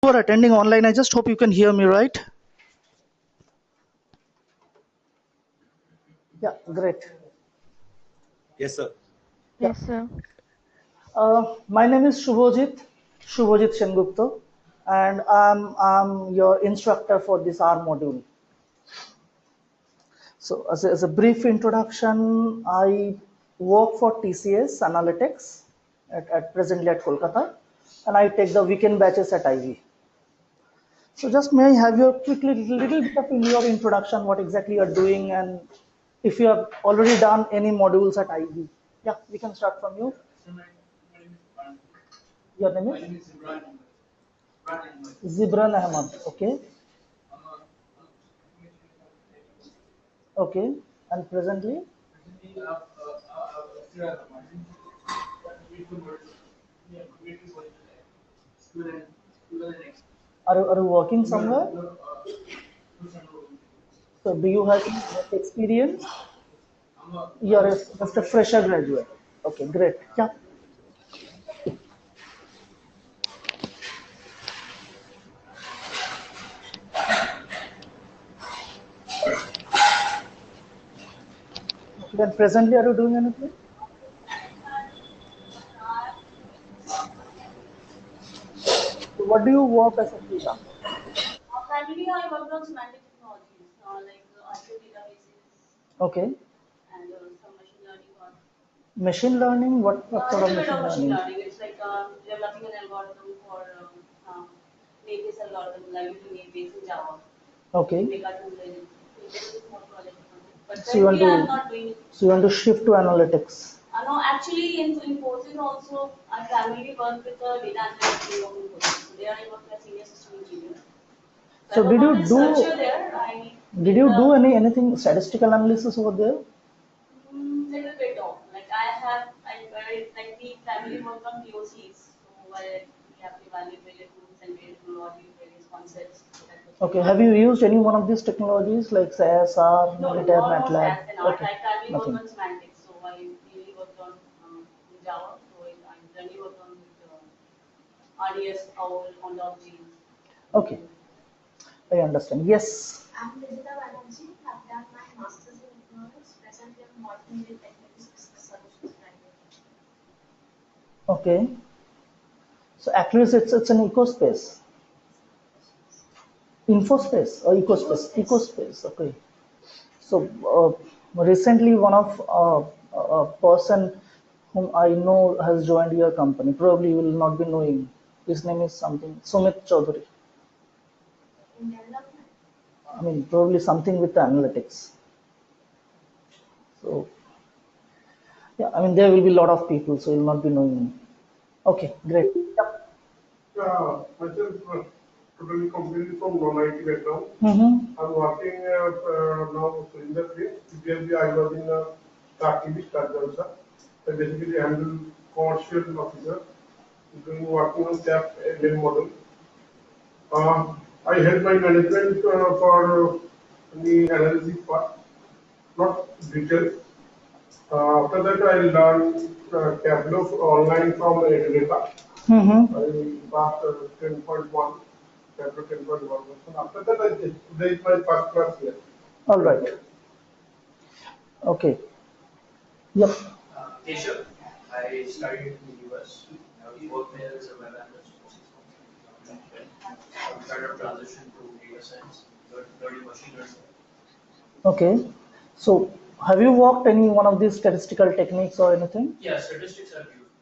for attending online. I just hope you can hear me, right? Yeah, great. Yes, sir. Yeah. Yes, sir. My name is Shubhojit Sengupta, and I'm your instructor for this R module. So, as a brief introduction, I work for TCS Analytics at presently at Kolkata, and I take the weekend batches at Ivy. So, just may I have your quickly little bit of in your introduction, what exactly you're doing, and if you have already done any modules at Ivy. Yeah, we can start from you. Your name is Zibran Ahmad. Okay, okay, and presently, are you working somewhere? So, do you have any work experience? You're just a fresher graduate. Okay, great. Yeah. Then presently, are you doing anything? So what do you work as a freelancer? Primarily, I worked on semantic technologies, like Azure databases Okay. and some machine learning work. Machine learning? What A sort of little bit machine of machine learning? learning. It's like developing an algorithm for make-based algorithm, like you can make-based in Java. Okay. Make a tool in it. So this is more project. But So you want currently, I'm to not doing it. so you want to shift to analytics. No, actually, in Infosys also, I primarily work with the data analytics team of Infosys. So there I work as senior system engineer. So I was did not a you researcher do there. did you do anything statistical analysis over there? Little bit of like I very like we primarily work on POCs, so where we have to evaluate various tools and various technologies, various concepts. So that was Okay. Have you used any one of these technologies like SAS, R, no, Minitab, not MATLAB? SAS and art. Okay. I primarily work Nothing. on semantics, so I mainly worked on Java. So I generally worked on RDS, OWL, ontologies. Okay. I understand. Yes. I'm Rizita Banerjee. I've done my master's in economics. Presently, I'm working with Equinix Solutions Private. Okay. So actually, it's an ecospace. Infospace or ecospace? Ecospace. Okay. So recently, one of a person whom I know has joined your company. Probably you will not be knowing. His name is something Sumit Chaudhary. In development, I mean, probably something with the analytics. So yeah, I mean there will be a lot of people, so you'll not be knowing. Okay, great. Myself, totally completely from non-IT background. Mm-hmm. I'm working now in the field. Previously, I was in Star TV, Star Jalsa. I basically handle commercial officer, doing working on SAP ML model. I had my management for the analysis part, not details. After that, I learned Tableau online from Edureka. Mm-hmm. I passed 10.1, Tableau 10.1 version. After that, today is my first class here. All right. Okay. Yep. Keshav, I studied in the US. I worked there as a web analyst for 6 months. I started a transition to data science, learning machine learning. Okay. So have you worked any one of these statistical techniques or anything? Yeah, statistics I've used.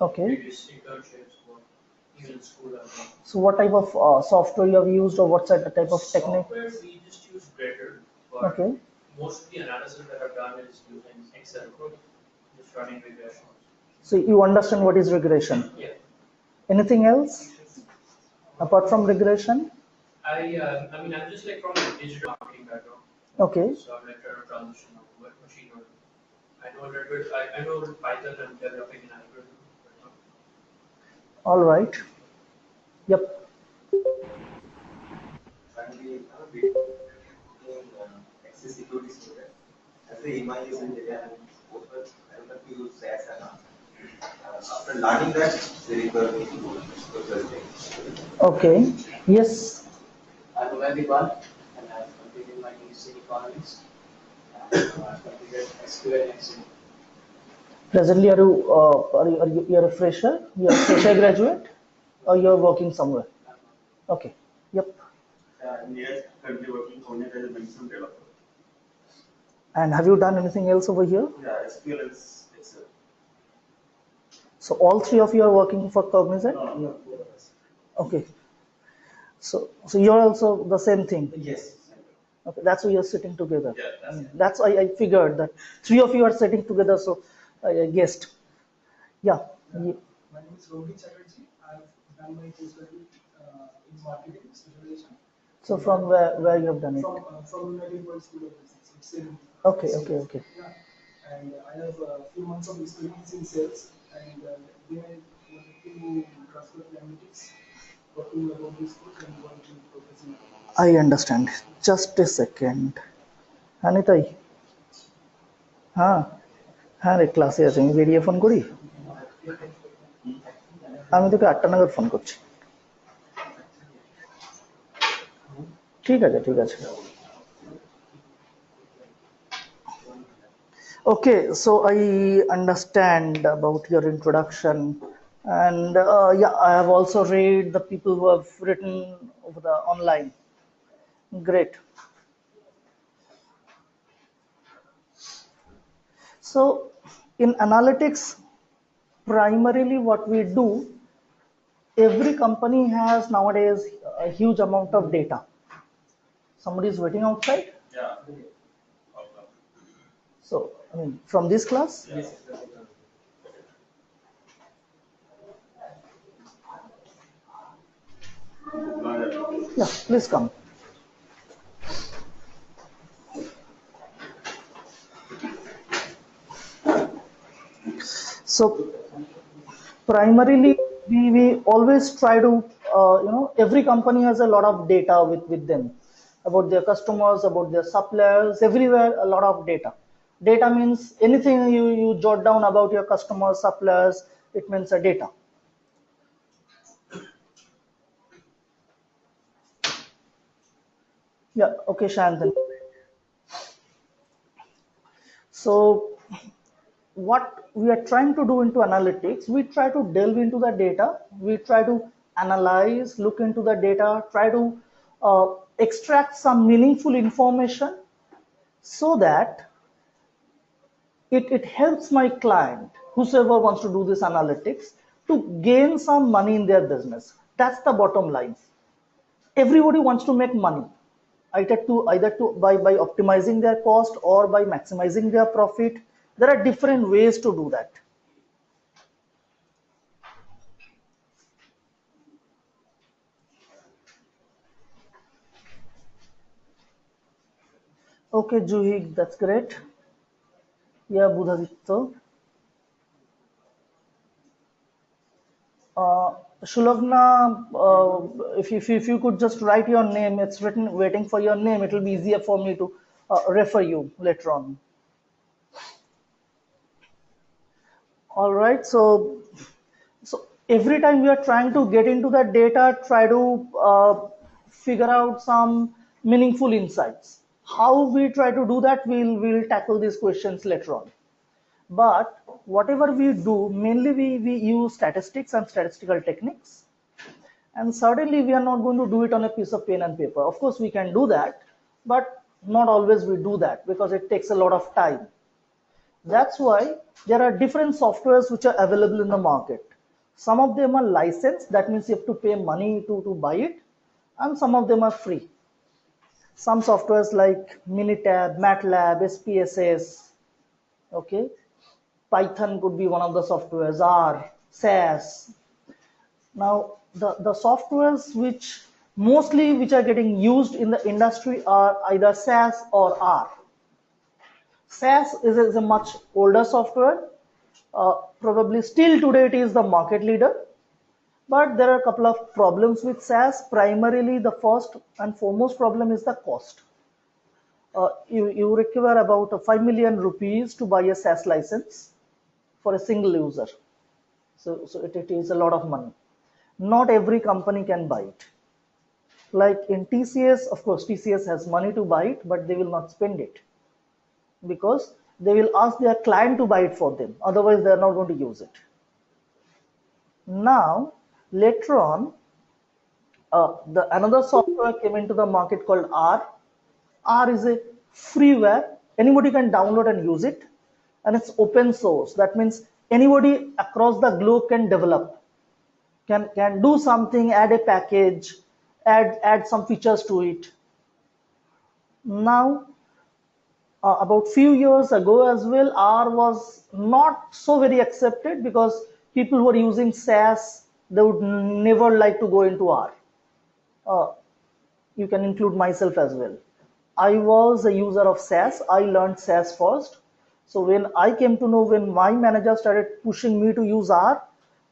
Okay. Previous internships, or even in school as well. So what type of software you have used, or what's the type of technique? Software, we just use Gradle, but Okay. most of the analysis that I've done is using Excel, just running regressions. So you understand what is regression? Yeah. Anything else apart from regression? I mean, I'm just like from a digital marketing background. Okay. So I'm like trying to transition over to machine learning. I know a little bit, I know Python and developing an algorithm. All right. Yep. Finally, I'm a bit in access security student. As the EMI is in data analytics course, but I would like to use SAS and R. After learning that, they require me to do consulting. Okay. Yes. I'm Umayr Iqbal, and I've completed my PhD in economics, and I've completed SQL and XML. Presently, you're a fresher? You're a fresher graduate, or you're working somewhere? Okay. Yep. Yes, currently working only as a mainframe developer. And have you done anything else over here? Yeah, SQL and Excel. So all three of you are working for Cognizant? No. Okay. So you're also the same thing. Yes. Okay, that's why you're sitting together. Yeah, that's it. That's why I figured that three of you are sitting together. So I guessed. Yeah. My name is Rohit Chatterjee. I've done my postgraduate in marketing specialization. So from where you have done it? From United World School of Business. It's in Okay. yeah. And I have a few months of experience in sales, and then I wanted to transfer to analytics, working about this course and wanted to progress in analytics. I understand. Just a second. Hanitai. হ্যাঁ রে ক্লাসে আছে আমি বেরিয়ে phone করি আমি তোকে 8টা নাগাদ ফোন করছি ঠিক আছে Okay, so I understand about your introduction, and yeah, I have also read the people who have written over the online. Great. So in analytics, primarily what we do, every company has nowadays a huge amount of data. Somebody is waiting outside? Yeah. So, I mean, from this class? Yes. Yeah, please come. So, primarily, we always try to, every company has a lot of data with them about their customers, about their suppliers, everywhere a lot of data. Data means anything you jot down about your customers, suppliers, it means a data. Yeah, okay, Shanthan. So what we are trying to do into analytics, we try to delve into the data, we try to analyze, look into the data, try to extract some meaningful information so that it helps my client, whosoever wants to do this analytics, to gain some money in their business. That's the bottom line. Everybody wants to make money, either by optimizing their cost or by maximizing their profit. There are different ways to do that. Okay, Juhi, that's great. Yeah, Budhaditya. Shulavna, if you could just write your name, it's written waiting for your name, it will be easier for me to refer you later on. All right, so every time we are trying to get into that data, try to figure out some meaningful insights. How we try to do that, we'll tackle these questions later on. But whatever we do, mainly we use statistics and statistical techniques. And certainly we are not going to do it on a piece of pen and paper. Of course, we can do that, but not always we do that because it takes a lot of time. That's why there are different softwares which are available in the market. Some of them are licensed, that means you have to pay money to buy it, and some of them are free. Some softwares like Minitab, MATLAB, SPSS, okay, Python could be one of the softwares, R, SAS. Now, the softwares which are getting used in the industry are either SAS or R. SAS is a much older software. Probably still today it is the market leader. But there are a couple of problems with SAS. Primarily, the first and foremost problem is the cost. You require about 5 million rupees to buy a SAS license for a single user. So it is a lot of money. Not every company can buy it. Like in TCS, of course, TCS has money to buy it, but they will not spend it because they will ask their client to buy it for them. Otherwise, they are not going to use it. Now, later on, another software came into the market called R. R is a freeware. Anybody can download and use it, and it's open source. That means anybody across the globe can develop, can do something, add a package, add some features to it. Now, about few years ago as well, R was not so very accepted because people who are using SAS, they would never like to go into R. You can include myself as well. I was a user of SAS. I learned SAS first. So when I came to know, when my manager started pushing me to use R,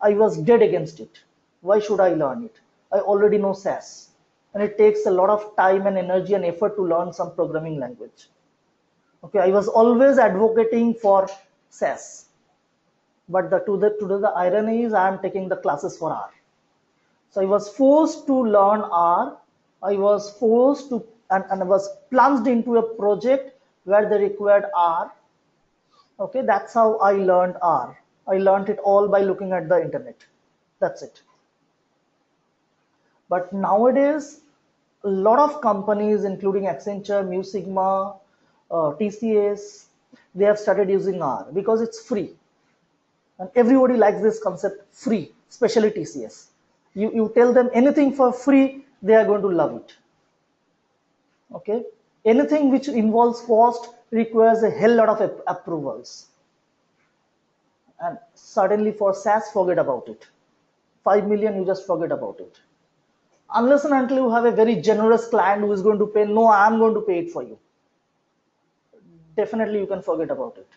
I was dead against it. Why should I learn it? I already know SAS. And it takes a lot of time and energy and effort to learn some programming language. Okay, I was always advocating for SAS. But today the irony is I am taking the classes for R. So I was forced to learn R. I was forced to, and I was plunged into a project where they required R. Okay, that's how I learned R. I learned it all by looking at the internet. That's it. But nowadays, a lot of companies, including Accenture, Mu Sigma, TCS, they have started using R because it's free. And everybody likes this concept, free, especially TCS. You tell them anything for free, they are going to love it. Okay, anything which involves cost requires a hell lot of approvals. And suddenly for SAS, forget about it. 5 million, you just forget about it. Unless and until you have a very generous client who is going to pay, no, I am going to pay it for you. Definitely you can forget about it.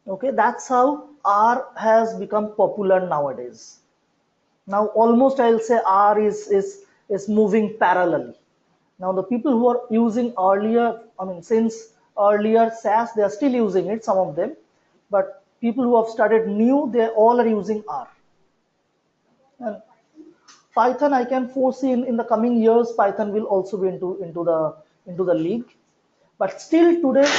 Okay, that's how R has become popular nowadays. Now almost I'll say R is moving parallelly. Now the people who are using earlier, since earlier SAS, they are still using it, some of them, but people who have started new, they all are using R. And Python, I can foresee in the coming years, Python will also be into the league. But still today,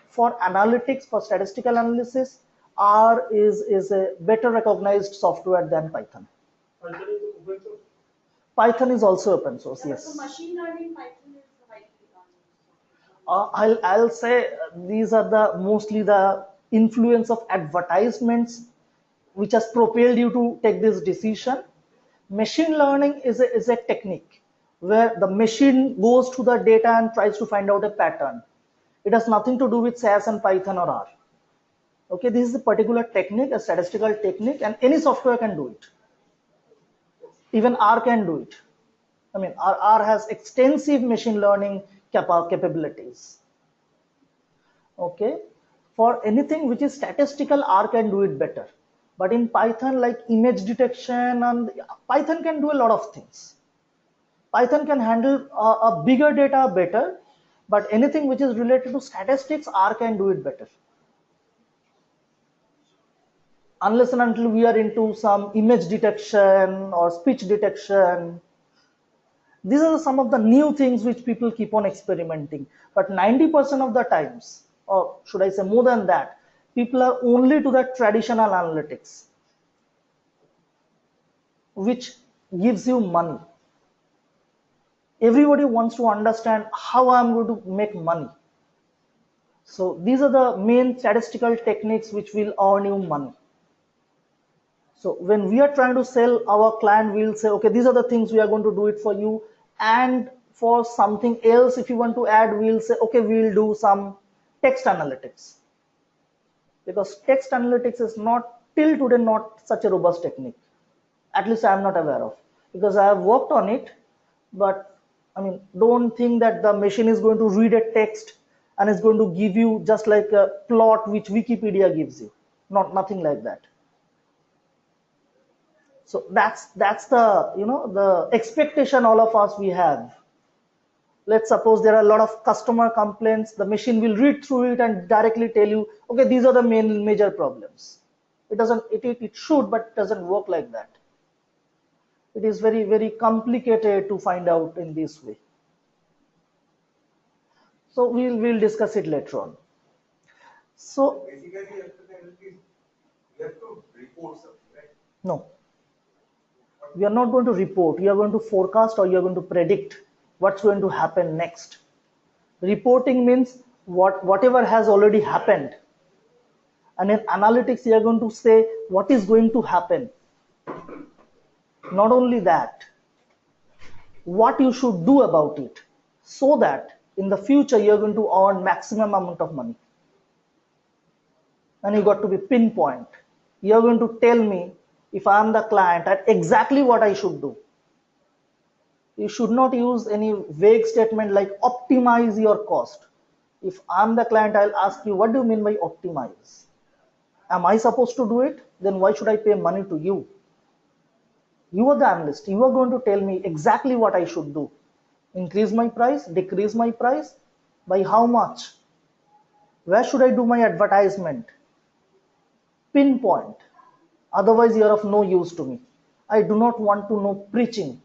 for analytics, for statistical analysis, R is a better recognized software than Python. Python is open source. Python is also open source, yes. So machine learning, Python is widely known. I'll say these are mostly the influence of advertisements which has propelled you to take this decision. Machine learning is a technique where the machine goes to the data and tries to find out a pattern. It has nothing to do with SAS and Python or R. Okay, this is a particular technique, a statistical technique, and any software can do it. Even R can do it. R has extensive machine learning capabilities. Okay, for anything which is statistical, R can do it better. But in Python, like image detection, and Python can do a lot of things. Python can handle a bigger data better, but anything which is related to statistics, R can do it better. Unless and until we are into some image detection or speech detection. These are some of the new things which people keep on experimenting. But 90% of the times, or should I say more than that, people are only to the traditional analytics, which gives you money. Everybody wants to understand how I'm going to make money. So these are the main statistical techniques which will earn you money. So when we are trying to sell our client, we'll say, okay, these are the things we are going to do it for you. And for something else, if you want to add, we'll say, okay, we'll do some text analytics. Because text analytics is not, till today, not such a robust technique. At least I am not aware of. Because I have worked on it, but don't think that the machine is going to read a text and is going to give you just like a plot which Wikipedia gives you. Nothing like that. So that's the the expectation all of us we have. Let's suppose there are a lot of customer complaints. The machine will read through it and directly tell you, okay, these are the major problems. It doesn't. It should, but it doesn't work like that. It is very, very complicated to find out in this way. So we'll discuss it later on. So Basically, after the analysis, you have to report something, right? no, we are not going to report. We are going to forecast, or you are going to predict what's going to happen next. Reporting means whatever has already happened, and in analytics you are going to say what is going to happen. Not only that, what you should do about it, so that in the future you are going to earn maximum amount of money. And you got to be pinpoint. You are going to tell me, if I am the client, at exactly what I should do. You should not use any vague statement like optimize your cost. If I am the client, I'll ask you, what do you mean by optimize? Am I supposed to do it? Then why should I pay money to you? You are the analyst. You are going to tell me exactly what I should do. Increase my price, decrease my price, by how much? Where should I do my advertisement? Pinpoint. Otherwise you are of no use to me. I do not want to know preaching.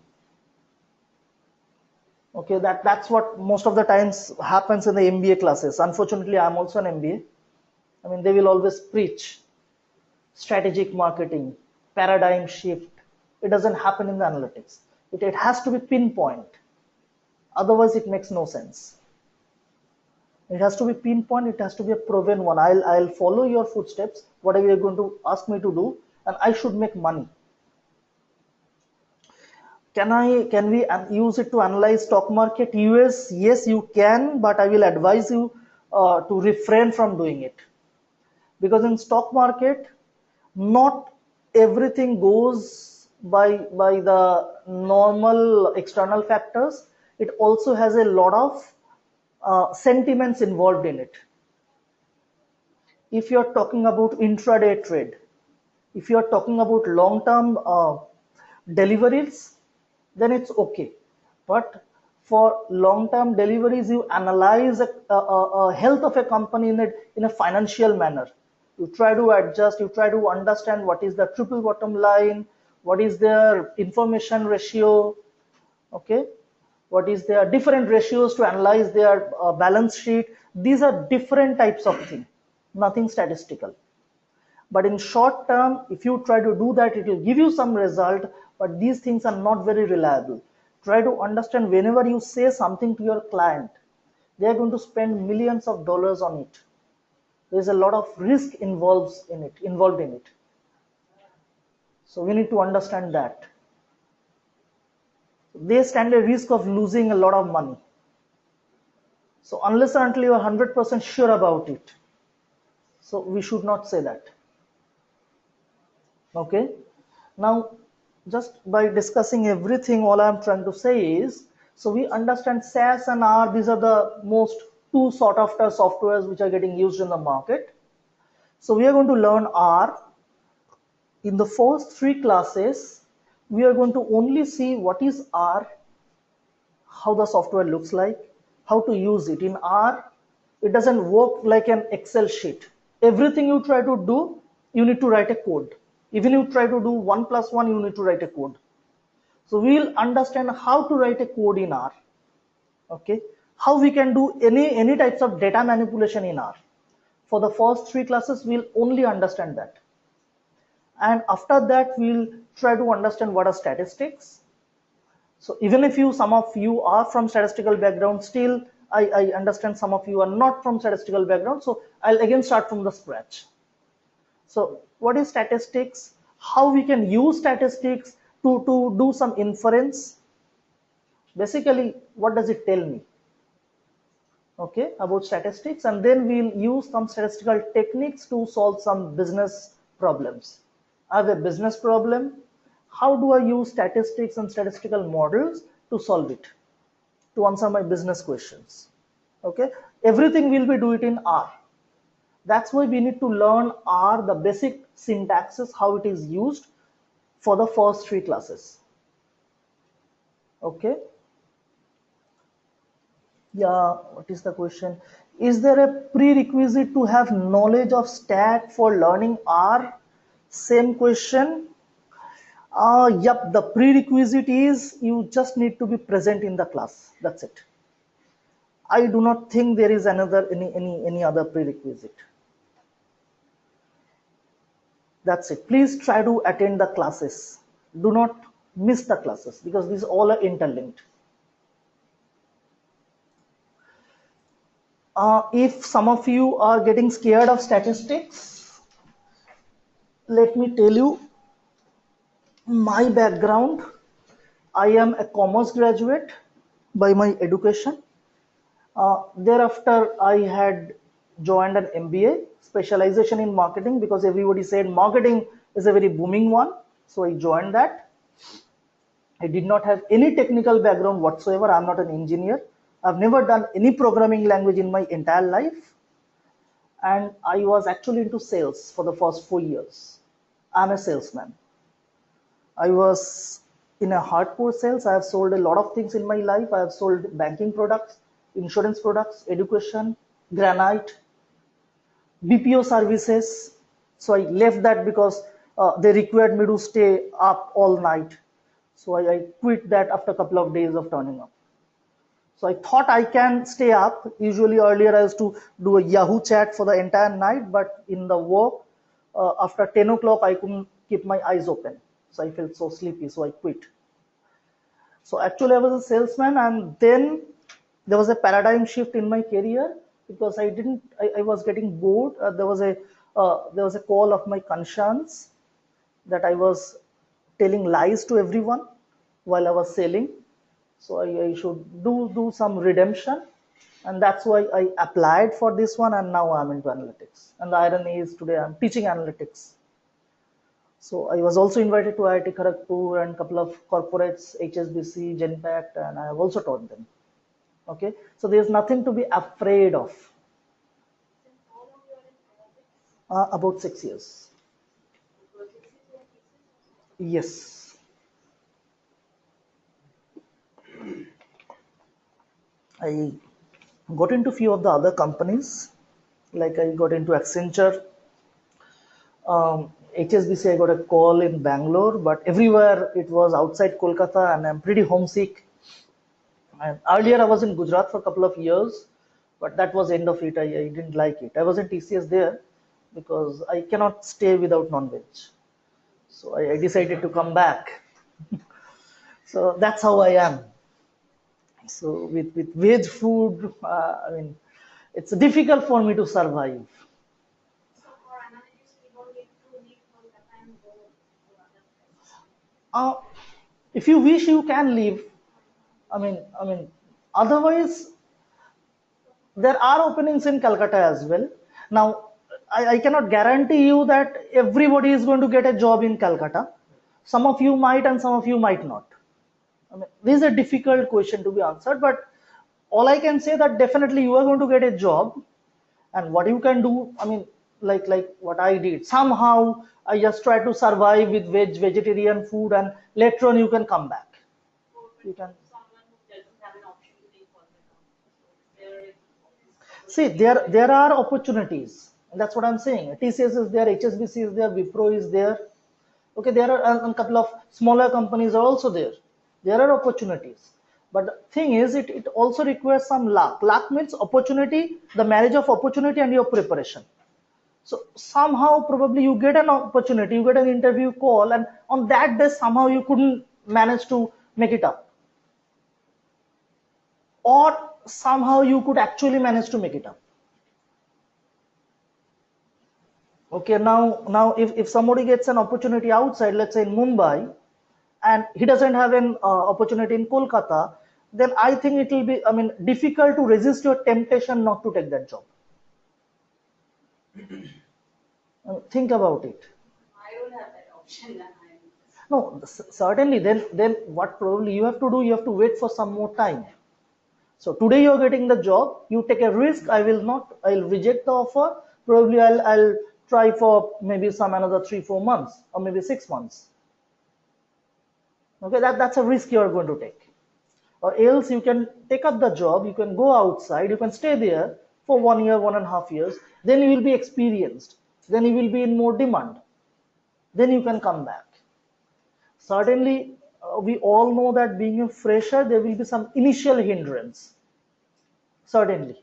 Okay, that's what most of the times happens in the MBA classes. Unfortunately, I'm also an MBA. I mean, they will always preach strategic marketing, paradigm shift. It doesn't happen in the analytics. It has to be pinpoint. Otherwise, it makes no sense. It has to be pinpoint. It has to be a proven one. I'll follow your footsteps, whatever you're going to ask me to do, and I should make money. Can we use it to analyze stock market? US, yes, you can, but I will advise you to refrain from doing it, because in stock market, not everything goes by the normal external factors. It also has a lot of sentiments involved in it. If you're talking about intraday trade, if you're talking about long-term deliveries, then it's okay. But for long-term deliveries, you analyze a health of a company in a financial manner. You try to adjust, you try to understand what is the triple bottom line, what is their information ratio, okay? What is their different ratios to analyze their balance sheet. These are different types of things, nothing statistical. But in short term, if you try to do that, it will give you some result, but these things are not very reliable. Try to understand, whenever you say something to your client, they are going to spend millions of dollars on it. There is a lot of risk involved in it. So we need to understand that. They stand a risk of losing a lot of money. So unless and until you are 100% sure about it, so we should not say that. Okay. Now, just by discussing everything, all I am trying to say is, so we understand SAS and R, these are the most two sought after softwares which are getting used in the market. So we are going to learn R. In the first three classes, we are going to only see what is R, how the software looks like, how to use it. In R, it doesn't work like an Excel sheet. Everything you try to do, you need to write a code. Even you try to do 1 + 1, you need to write a code. So we'll understand how to write a code in R. Okay, how we can do any types of data manipulation in R. For the first three classes, we'll only understand that. And after that, we'll try to understand what are statistics. So even if some of you are from statistical background, still I understand some of you are not from statistical background. So I'll again start from the scratch. So what is statistics? How we can use statistics to do some inference? Basically, what does it tell me? Okay, about statistics, and then we'll use some statistical techniques to solve some business problems. I have a business problem. How do I use statistics and statistical models to solve it, to answer my business questions? Okay, everything will be do it in R. That's why we need to learn R, the basic syntaxes, how it is used for the first three classes. Okay. Yeah, what is the question? Is there a prerequisite to have knowledge of stat for learning R? Same question. Yep, the prerequisite is you just need to be present in the class. That's it. I do not think there is any other prerequisite. That's it. Please try to attend the classes. Do not miss the classes because these all are interlinked. If some of you are getting scared of statistics, let me tell you my background. I am a commerce graduate by my education. Thereafter, I had joined an MBA, specialization in marketing, because everybody said marketing is a very booming one. So I joined that. I did not have any technical background whatsoever. I'm not an engineer. I've never done any programming language in my entire life. And I was actually into sales for the first 4 years. I'm a salesman. I was in a hardcore sales. I have sold a lot of things in my life. I have sold banking products, insurance products, education, granite, BPO services. So I left that because they required me to stay up all night. So I quit that after a couple of days of turning up. So I thought I can stay up. Usually earlier I used to do a Yahoo chat for the entire night, but in the work, after 10 o'clock, I couldn't keep my eyes open. So I felt so sleepy, so I quit. So actually I was a salesman, and then there was a paradigm shift in my career because I was getting bored. There was a call of my conscience that I was telling lies to everyone while I was selling. So I should do some redemption, and that's why I applied for this one, and now I'm into analytics. And the irony is today I'm teaching analytics. So I was also invited to IIT Kharagpur and a couple of corporates, HSBC, Genpact, and I have also taught them. Okay, so there's nothing to be afraid of. About 6 years. Yes. I got into few of the other companies, like I got into Accenture, HSBC. I got a call in Bangalore, but everywhere it was outside Kolkata, and I'm pretty homesick. And earlier I was in Gujarat for a couple of years, but that was end of it. I didn't like it. I was in TCS there because I cannot stay without non-veg. So I decided to come back. So that's how I am. So with veg food, I mean, it's difficult for me to survive. So for analytics, we don't need to leave Kolkata and go to other places. If you wish, you can leave. I mean, otherwise, there are openings in Calcutta as well. Now, I cannot guarantee you that everybody is going to get a job in Calcutta. Some of you might, and some of you might not. I mean, this is a difficult question to be answered, but all I can say that definitely you are going to get a job, and what you can do, I mean, like what I did. Somehow I just try to survive with vegetarian food, and later on you can come back. You can Someone who doesn't have an option to leave Kolkata. So see there are opportunities, and that's what I'm saying. TCS is there, HSBC is there, Wipro is there. Okay, there are a couple of smaller companies are also there. There are opportunities, but the thing is, it also requires some luck. Luck means opportunity, the marriage of opportunity and your preparation. So somehow probably you get an opportunity, you get an interview call, and on that day somehow you couldn't manage to make it up, or somehow you could actually manage to make it up. Okay, now if somebody gets an opportunity outside, let's say in Mumbai, and he doesn't have an opportunity in Kolkata, then I think it will be, I mean, difficult to resist your temptation not to take that job. Think about it. I don't have that option. No, certainly. Then what probably you have to do? You have to wait for some more time. So today you're getting the job. You take a risk. I'll reject the offer. Probably I'll try for maybe some another 3-4 months or maybe 6 months. Okay, that's a risk you are going to take. Or else you can take up the job. You can go outside. You can stay there for 1 year, 1.5 years. Then you will be experienced. Then you will be in more demand. Then you can come back. Certainly, we all know that being a fresher, there will be some initial hindrance. Certainly.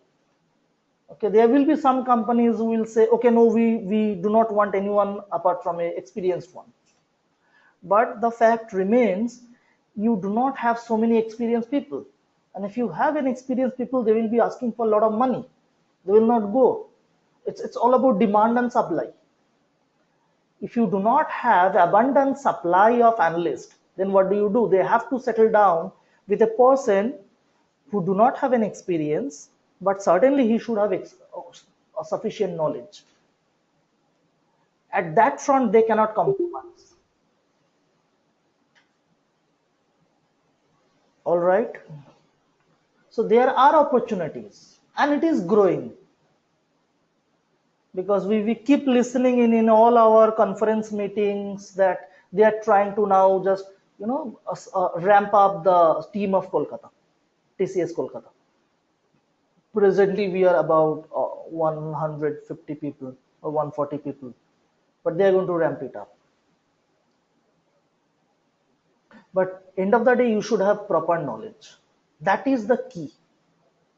Okay, there will be some companies who will say, okay, no, we do not want anyone apart from an experienced one. But the fact remains, you do not have so many experienced people. And if you have an experienced people, they will be asking for a lot of money. They will not go. It's all about demand and supply. If you do not have abundant supply of analysts, then what do? They have to settle down with a person who do not have an experience, but certainly he should have a sufficient knowledge. At that front, they cannot compromise. All right. So there are opportunities, and it is growing, because we keep listening in all our conference meetings that they are trying to now just ramp up the team of Kolkata, TCS Kolkata. Presently we are about 150 people or 140 people, but they are going to ramp it up. But end of the day, you should have proper knowledge. That is the key.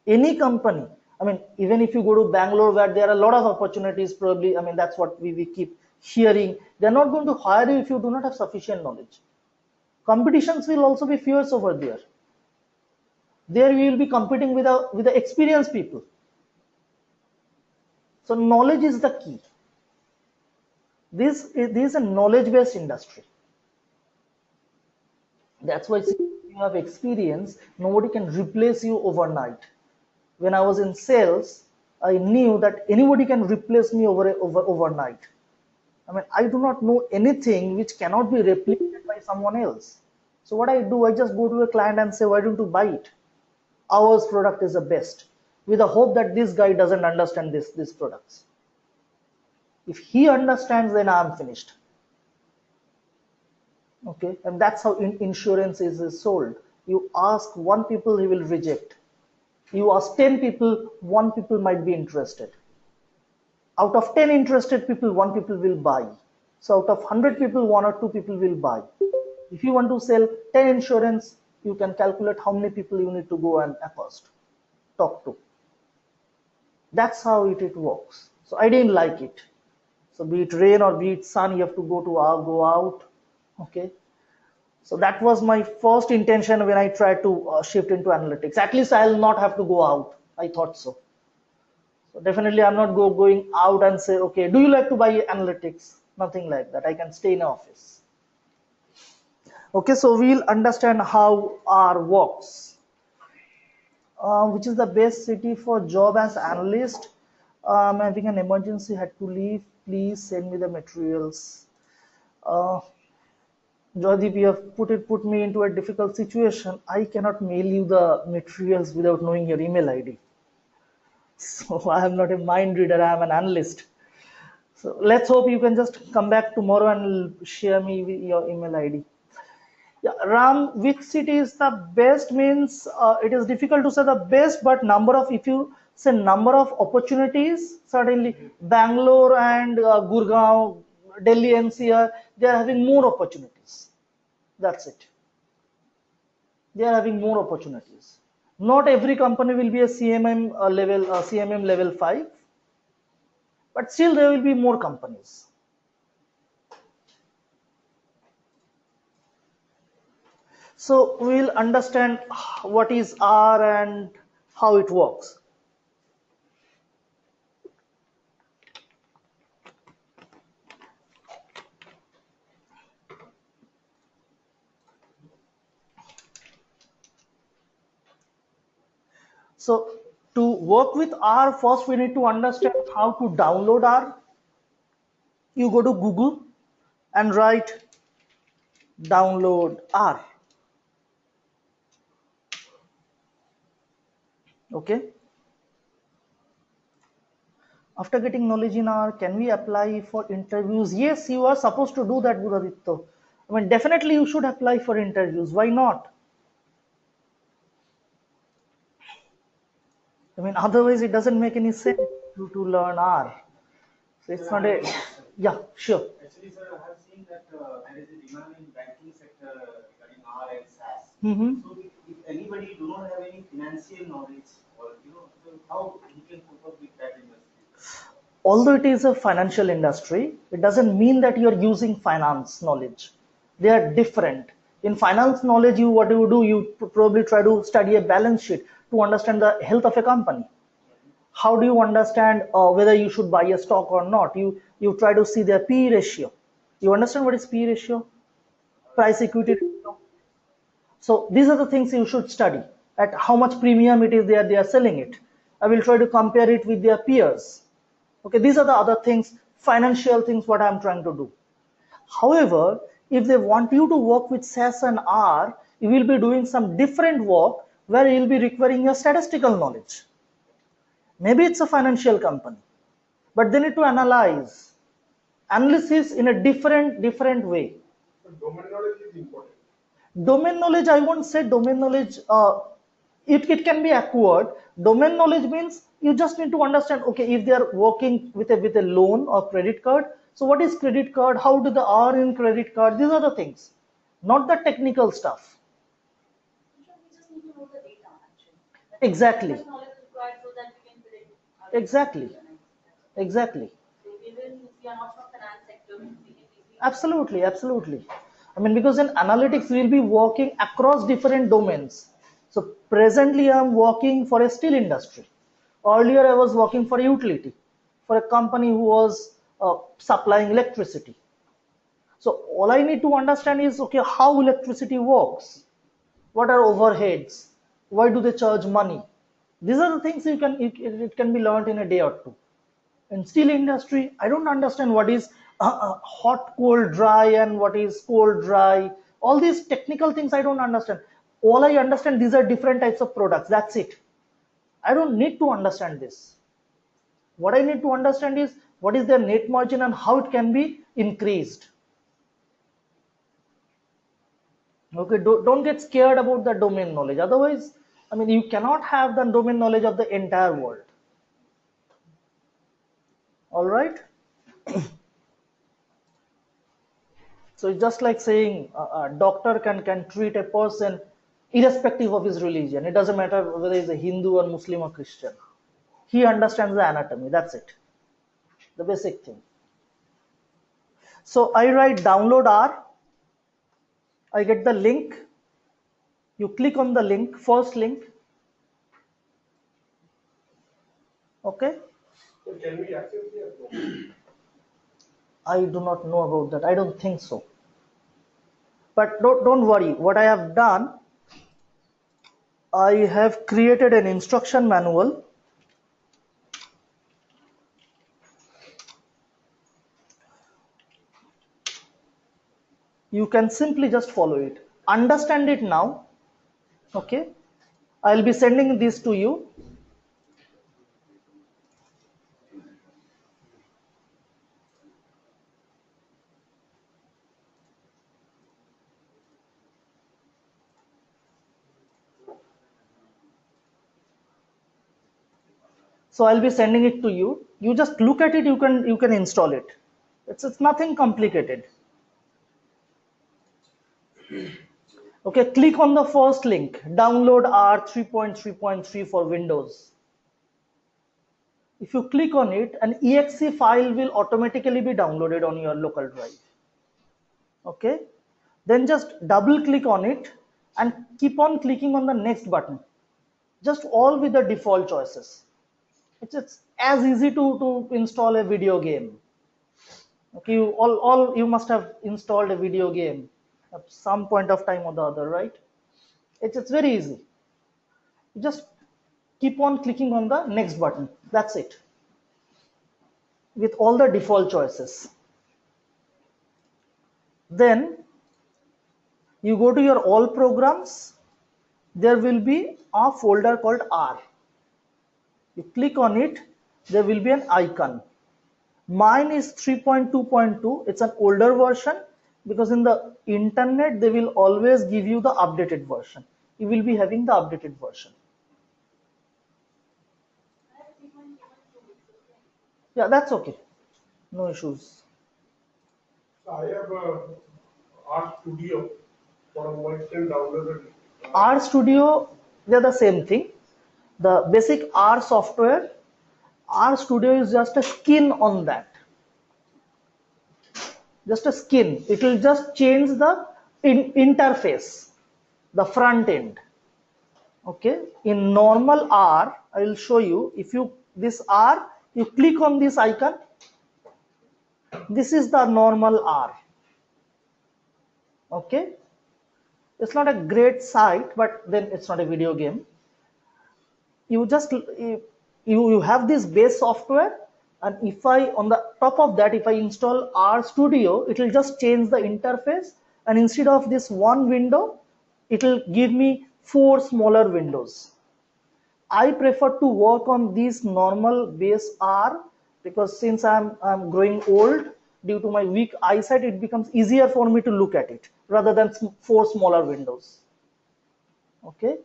Any company, I mean, even if you go to Bangalore, where there are a lot of opportunities, probably, I mean, that's what we keep hearing. They're not going to hire you if you do not have sufficient knowledge. Competitions will also be fierce over there. There we will be competing with the experienced people. So knowledge is the key. This is a knowledge-based industry. That's why, if you have experience, nobody can replace you overnight. When I was in sales, I knew that anybody can replace me overnight. I mean, I do not know anything which cannot be replicated by someone else. So what I do, I just go to a client and say, why don't you buy it? Our product is the best, with the hope that this guy doesn't understand these products. If he understands, then I'm finished. Okay, and that's how insurance is sold. You ask one people, he will reject. You ask 10 people, one people might be interested. Out of 10 interested people, one people will buy. So out of 100 people, 1 or 2 people will buy. If you want to sell 10 insurance, you can calculate how many people you need to go and accost, talk to. That's how it works. So I didn't like it. So be it rain or be it sun, you have to go out. Okay. So that was my first intention when I tried to shift into analytics. At least I'll not have to go out. I thought so. So definitely I'm not going out and say, okay, do you like to buy analytics? Nothing like that. I can stay in office. Okay, so we'll understand how R works. Which is the best city for job as analyst? I'm having an emergency, had to leave. Please send me the materials. Joydeep, you have put me into a difficult situation. I cannot mail you the materials without knowing your email ID. So I am not a mind reader, I am an analyst. So let's hope you can just come back tomorrow and share me with your email ID. Yeah, Ram, which city is the best means it is difficult to say the best, but if you say number of opportunities, certainly Bangalore and Gurgaon, Delhi NCR, they are having more opportunities. That's it. They are having more opportunities. Not every company will be a CMM level 5, but still there will be more companies. So we'll understand what is R and how it works. So to work with R, first we need to understand how to download R. You go to Google and write download R. Okay. After getting knowledge in R, can we apply for interviews? Yes, you are supposed to do that, Guruditya. I mean, definitely you should apply for interviews. Why not? I mean, otherwise it doesn't make any sense to learn R. So it's not a Yeah, sure. Actually, sir, I have seen that there is a demand in banking sector regarding R and SAS. Mhm. So if anybody do not have any financial knowledge, or so how he can cope up with that industry? Although it is a financial industry, it doesn't mean that you're using finance knowledge. They are different. In finance knowledge, you what you do, you probably try to study a balance sheet to understand the health of a company. How do you understand whether you should buy a stock or not? You try to see their P/E ratio. You understand what is P/E ratio? Price equity ratio. So these are the things you should study. At how much premium it is they are selling it. I will try to compare it with their peers. Okay, these are the other things, financial things, what I'm trying to do. However, if they want you to work with SAS and R, you will be doing some different work where you'll be requiring your statistical knowledge. Maybe it's a financial company, but they need to analyze, analysis in a different way. But domain knowledge is important. Domain knowledge, I won't say domain knowledge, it can be acquired. Domain knowledge means you just need to understand, okay, if they are working with a loan or credit card, so what is credit card, how do the R in credit card, these are the things, not the technical stuff. We just need to know the data actually. Exactly. That knowledge is required so that we can predict. Exactly. Exactly. So even if we are not from finance sector, we can easily. Absolutely. I mean, because in analytics, we'll be working across different domains. So presently, I'm working for a steel industry. Earlier, I was working for a utility, for a company who was supplying electricity. So all I need to understand is, okay, how electricity works. What are overheads? Why do they charge money? These are the things it can be learned in a day or two. In steel industry, I don't understand what is hot, cold, dry, and what is cold, dry. All these technical things I don't understand. All I understand, these are different types of products. That's it. I don't need to understand this. What I need to understand is what is their net margin and how it can be increased. Okay, don't get scared about the domain knowledge. Otherwise, I mean, you cannot have the domain knowledge of the entire world. All right. So it's just like saying a doctor can treat a person irrespective of his religion. It doesn't matter whether he's a Hindu or Muslim or Christian. He understands the anatomy. That's it. The basic thing. So I write download R. I get the link. You click on the link, first link. Okay. So can we access here? No. I do not know about that. I don't think so. But don't worry. What I have done, I have created an instruction manual. You can simply just follow it. Understand it now. Okay. I'll be sending this to you. So I'll be sending it to you. You just look at it. You can install it. It's nothing complicated. Okay, click on the first link. Download R 3.3.3 for Windows. If you click on it, an exe file will automatically be downloaded on your local drive. Okay, then just double click on it and keep on clicking on the next button. Just all with the default choices. It's as easy to install a video game. Okay, you must have installed a video game at some point of time or the other, right? It's very easy. You just keep on clicking on the next button. That's it. With all the default choices. Then you go to your all programs. There will be a folder called R. You click on it. There will be an icon. Mine is 3.2.2. It's an older version because in the internet they will always give you the updated version. You will be having the updated version. Yeah, that's okay. No issues. I have Art Studio for my friend downloaded. R Studio, they're the same thing. The basic R software, R Studio is just a skin on that. Just a skin. It will just change the interface, the front end. Okay. In normal R, I will show you. If you this R, you click on this icon. This is the normal R. Okay. It's not a great site, but then it's not a video game. You just you have this base software, and if I on the top of that, if I install R Studio, it will just change the interface, and instead of this one window, it will give me 4 smaller windows. I prefer to work on this normal base R, because since I'm growing old, due to my weak eyesight, it becomes easier for me to look at it rather than 4 smaller windows. Okay,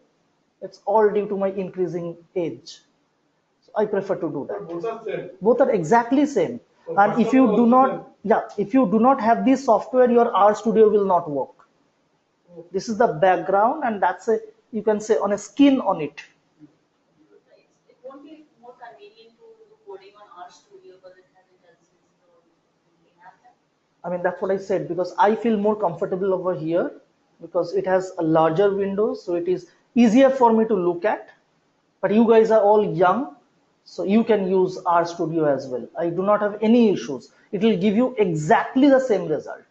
it's all due to my increasing age. So I prefer to do that. Both are same. Both are exactly same. So And if you do not, if you do not have this software, your R Studio will not work. This is the background, and that's a, you can say, on a skin on it. It won't be more convenient to do coding on R Studio because it has intelligence. So we have that. I mean, that's what I said, because I feel more comfortable over here because it has a larger window, so it is easier for me to look at. But you guys are all young, so you can use R Studio as well. I do not have any issues. It will give you exactly the same result.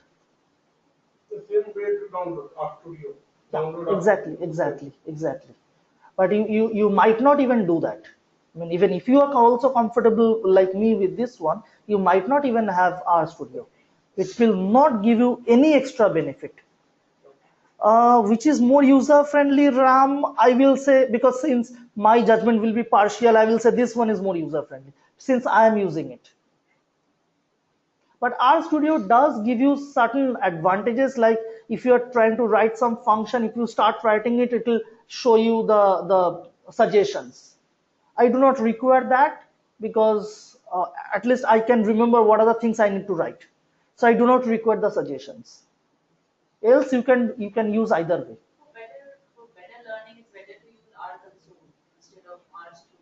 The same way to download Art Studio. Download Exactly. But you might not even do that. I mean, even if you are also comfortable like me with this one, you might not even have R Studio. It will not give you any extra benefit. Which is more user friendly, RAM, I will say, because since my judgment will be partial, I will say this one is more user friendly since I am using it. But R Studio does give you certain advantages, like if you are trying to write some function, if you start writing it, it will show you the suggestions. I do not require that because at least I can remember what are the things I need to write. So I do not require the suggestions. Else you can use either way. For better learning, it's better to use R Console instead of R Studio.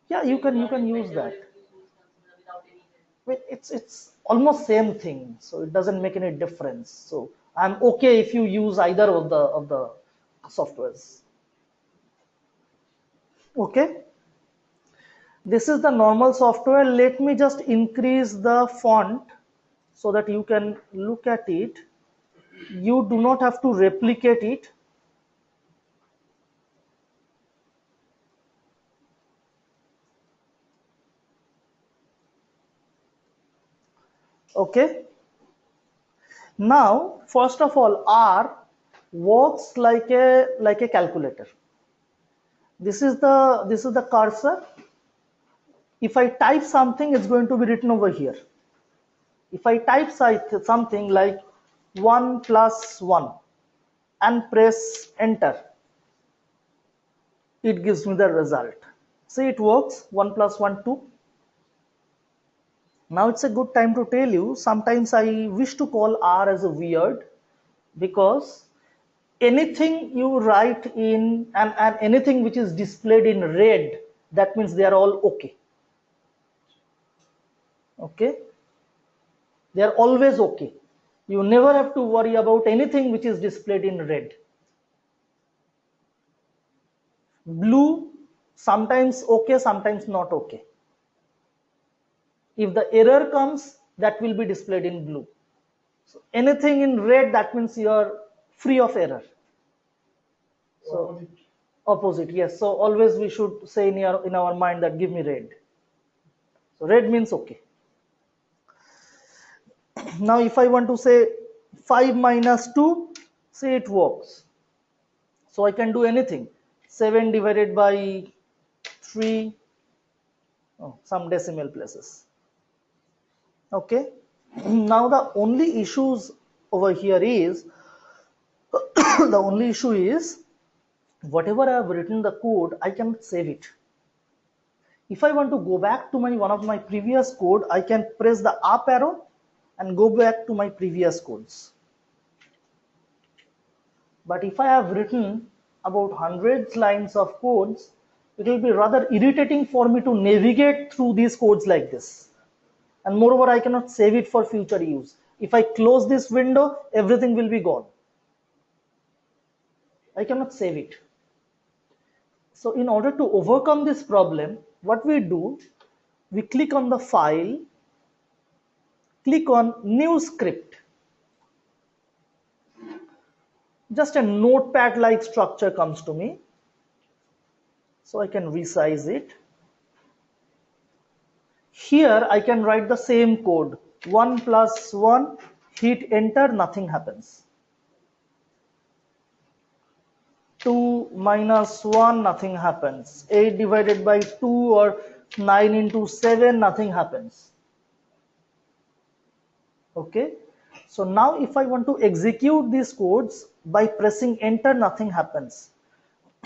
Yeah, you can use Better that. if you use Console without any help. Well, it's almost same thing, so it doesn't make any difference. So I'm okay if you use either of the softwares. Okay, this is the normal software. Let me just increase the font so that you can look at it. You do not have to replicate it. Okay. Now, first of all, R works like a calculator. This is the cursor. If I type something, it's going to be written over here. If I type something like 1 plus 1 and press enter, it gives me the result. See, it works. 1 plus 1, 2. Now it's a good time to tell you, sometimes I wish to call R as a weird, because anything you write in and anything which is displayed in red, that means they are all okay. Okay, they are always okay. You never have to worry about anything which is displayed in red. Blue, sometimes okay, sometimes not okay. If the error comes, that will be displayed in blue. So anything in red, that means you are free of error. So opposite, yes. So always we should say in our mind that give me red. So red means okay. Now if I want to say 5 minus 2, say it works. So I can do anything. 7 divided by 3, some decimal places. Okay. Now the only issues over here is whatever I have written the code, I can save it. If I want to go back to one of my previous code, I can press the up arrow and go back to my previous codes. But if I have written about hundreds lines of codes, it will be rather irritating for me to navigate through these codes like this. And moreover, I cannot save it for future use. If I close this window, everything will be gone. I cannot save it. So in order to overcome this problem, what we do, we click on the file, click on new script. Just a notepad like structure comes to me. So I can resize it. Here I can write the same code. 1 plus 1, hit enter, nothing happens. 2 minus 1, nothing happens. 8 divided by 2 or 9 into 7, nothing happens. Okay. So now if I want to execute these codes by pressing enter, nothing happens.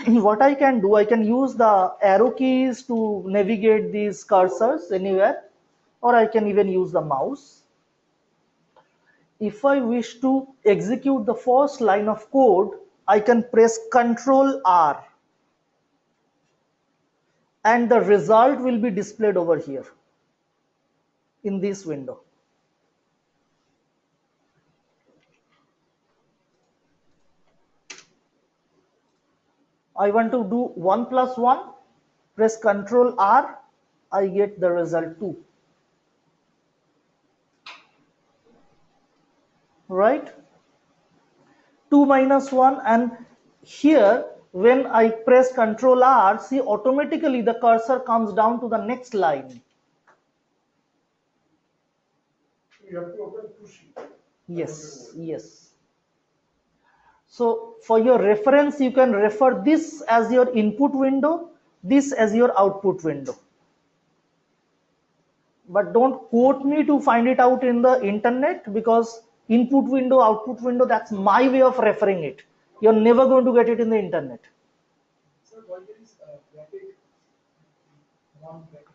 What I can do, I can use the arrow keys to navigate these cursors anywhere, or I can even use the mouse. If I wish to execute the first line of code, I can press Ctrl R and the result will be displayed over here in this window. I want to do 1 plus 1, press Ctrl R, I get the result 2. Right? 2 minus 1, and here when I press Ctrl R, see automatically the cursor comes down to the next line. You have to open two sheets. Yes, yes. So for your reference, you can refer this as your input window, this as your output window. But don't quote me to find it out in the internet, because input window, output window, that's my way of referring it. You're never going to get it in the internet. Sir, why there is bracket 1 bracket?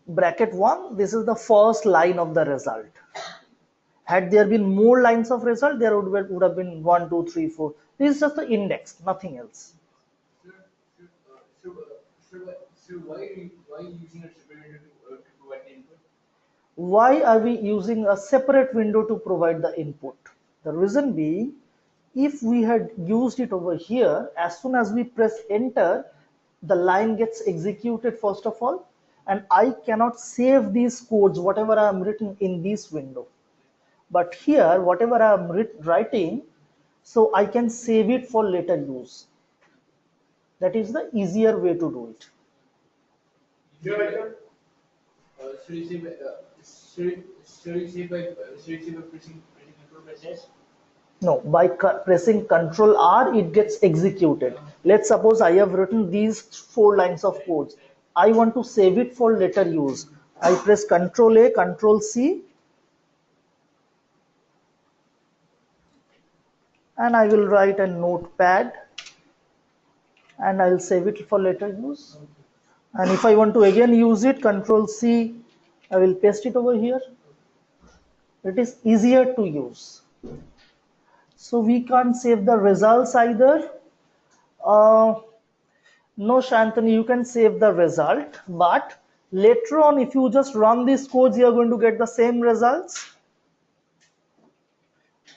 Bracket 1, this is the first line of the result. Had there been more lines of result, there would have been 1, 2, 3, 4. This is just the index, nothing else. So why are you using a separate window to provide the input? Why are we using a separate window to provide the input? The reason being, if we had used it over here, as soon as we press enter, the line gets executed first of all, and I cannot save these codes, whatever I am written in this window. But here, whatever I am writing, so I can save it for later use. That is the easier way to do it. Here I can. So you say by pressing control press S? No, by pressing Ctrl R, it gets executed. Let's suppose I have written these 4 lines of codes. I want to save it for later use. I press Ctrl A, Ctrl C, and I will write a notepad, and I'll save it for later use. And if I want to again use it, Ctrl C, I will paste it over here. It is easier to use. So we can't save the results either. No, Shantanu, you can save the result, but later on, if you just run these codes, you are going to get the same results.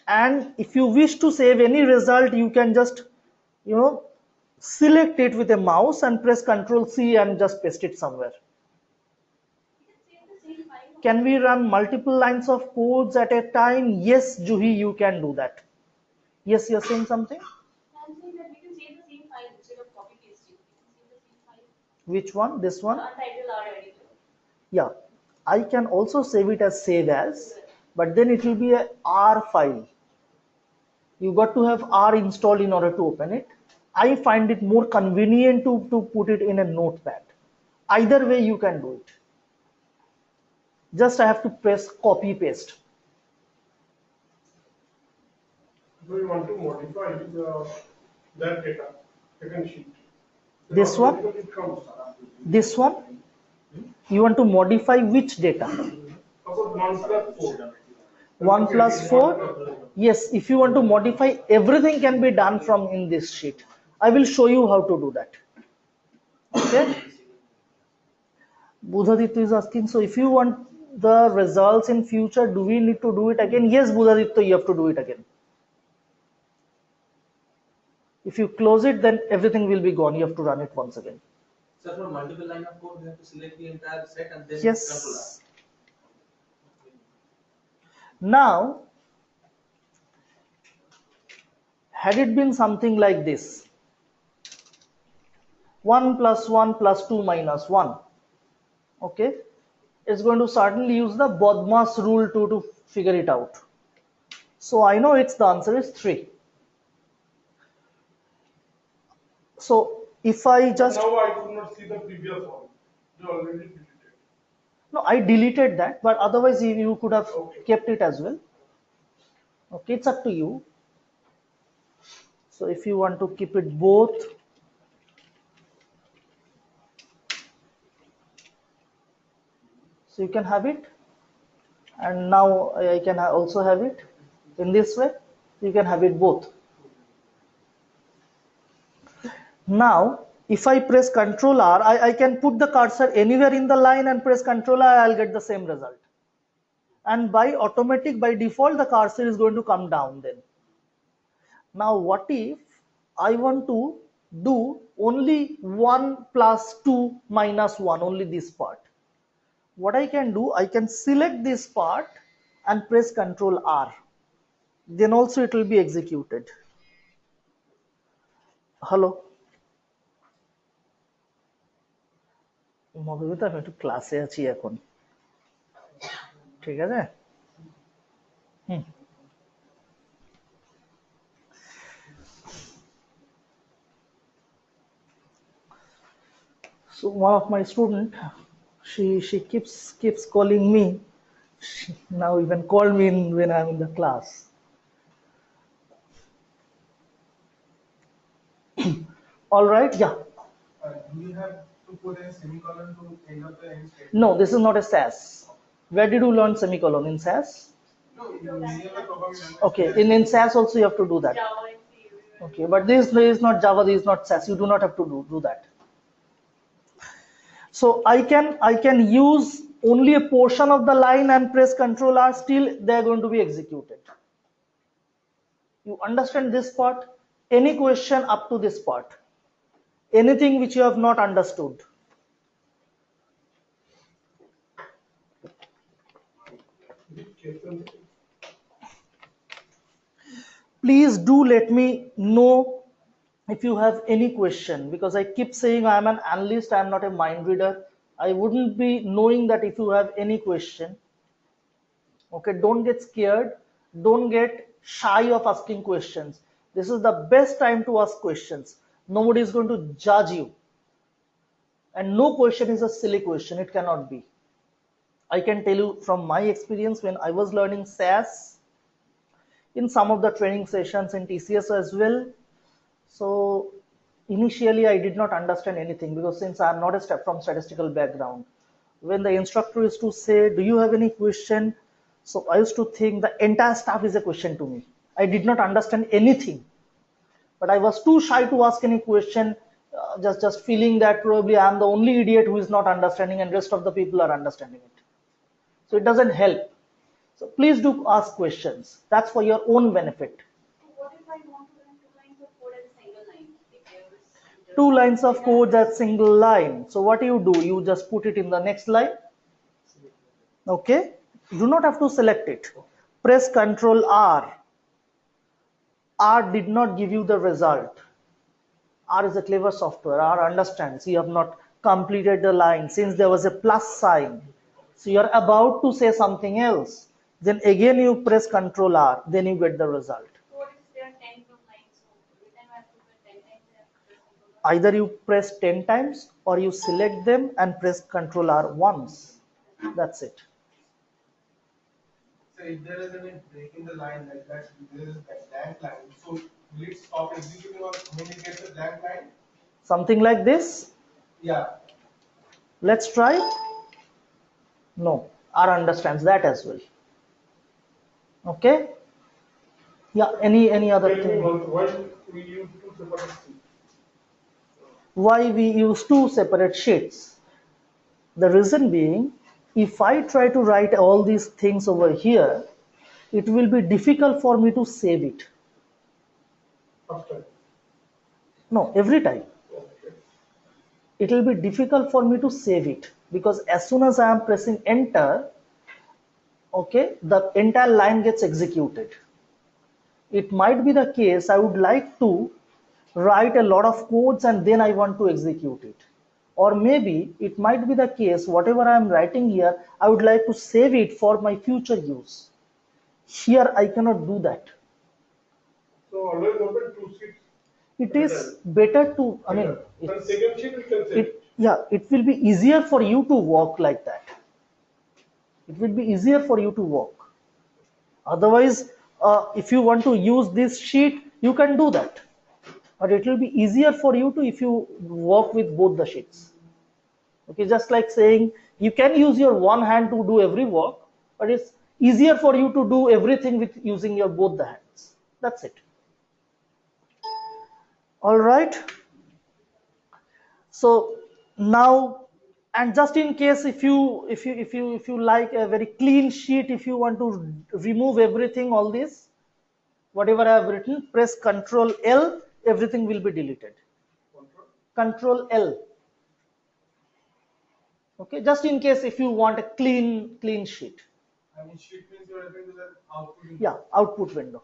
And if you wish to save any result, you can just, select it with a mouse and press Ctrl C and just paste it somewhere. Can we run multiple lines of codes at a time? Yes, Juhi, you can do that. Yes, you're saying something? I'm saying that we can save the same file instead of copy pasting. We can save the same file. Which one? This one? Untitled R editor. Yeah, I can also save it as save as, but then it will be a R file. You got to have R installed in order to open it. I find it more convenient to put it in a notepad. Either way you can do it. Just I have to press copy paste. So you want to modify that data, second sheet. This one? It comes. This one? You want to modify which data? Suppose 1 plus 4. 1 plus 4. Yes, if you want to modify, everything can be done from in this sheet. I will show you how to do that. Okay. Budhaditya is asking, so if you want the results in future, do we need to do it again? Yes, Budhaditya, you have to do it again. If you close it, then everything will be gone. You have to run it once again. So for multiple line of code, we have to select the entire set and then control R. Yes. Now, had it been something like this, 1 plus 1 plus 2 minus 1, okay, it's going to certainly use the Bodmas rule to figure it out. So I know the answer is 3. So if I just... Now I could not see the previous one. You already deleted. No, I deleted that, but otherwise you could have kept it as well. Okay, it's up to you. So if you want to keep it both, so you can have it, and now I can also have it in this way. You can have it both. Now if I press Ctrl R, I can put the cursor anywhere in the line and press Ctrl R, I'll get the same result. And by default, the cursor is going to come down then. Now what if I want to do only 1 plus 2 minus 1, only this part? What I can do, I can select this part and press Ctrl R. Then also it will be executed. Hello. Madhumita আমি একটু ক্লাসে আছি এখন, ঠিক আছে? So one of my student, she keeps calling me. She now even called me when I'm in the class. All right, yeah. Do you have to put a semicolon to end up the end statement? No, this is not a SAS. Where did you learn semicolon? In SAS? No, in many other programming languages. Okay, in SAS also you have to do that. Java and C. Okay, but this is not Java, this is not SAS. You do not have to do that. So I can use only a portion of the line and press Ctrl R, still they are going to be executed. You understand this part? Any question up to this part? Anything which you have not understood? Please do let me know if you have any question, because I keep saying I am an analyst, I am not a mind reader. I wouldn't be knowing that if you have any question. Okay, don't get scared, don't get shy of asking questions. This is the best time to ask questions. Nobody is going to judge you, and no question is a silly question. It cannot be. I can tell you from my experience, when I was learning SAS, in some of the training sessions in TCS as well, so initially I did not understand anything, because since I am not from statistical background, when the instructor used to say, do you have any question? So I used to think the entire stuff is a question to me. I did not understand anything, but I was too shy to ask any question, just feeling that probably I am the only idiot who is not understanding and rest of the people are understanding it. So it doesn't help. So please do ask questions. That's for your own benefit. What if I want to run 2 lines of code as a single line? If there is 2 lines of code as single line. So what do? You just put it in the next line. Okay. You do not have to select it. Press Ctrl R. R did not give you the result. R is a clever software. R understands you have not completed the line since there was a plus sign. So you are about to say something else. Then again you press Ctrl R. Then you get the result. what if there are 10 group lines? So every time I have to press 10 times, I have to press control R. Either you press 10 times or you select them and press Ctrl R once. That's it. So if there is any break in the line like that, there is a blank line. So will it stop executing or when it gets a blank line? Something like this. Yeah. Let's try. No, R understands that as well. Okay. Yeah. Any other Tell me thing? why we use two separate sheets? Why we use two separate sheets? The reason being, if I try to write all these things over here, it will be difficult for me to save it. First time. No, every time. Okay. It will be difficult for me to save it because as soon as I am pressing enter, okay, the entire line gets executed. It might be the case I would like to write a lot of codes and then I want to execute it. Or maybe it might be the case whatever I am writing here, I would like to save it for my future use. Here I cannot do that. So always open two sheets. It is better to, I mean, And second sheet we can save. yeah, it will be easier for you to work like that. It will be easier for you to work. Otherwise, if you want to use this sheet, you can do that. But it will be easier for you to if you work with both the sheets. Okay, just like saying you can use your one hand to do every work, but it's easier for you to do everything with using your both the hands. That's it. All right. So now, and just in case if you like a very clean sheet, if you want to remove everything, all this, whatever I have written, press Ctrl L, everything will be deleted. Ctrl L. Okay, just in case if you want a clean sheet. I mean, sheet means you are referring to the output. Yeah, output window.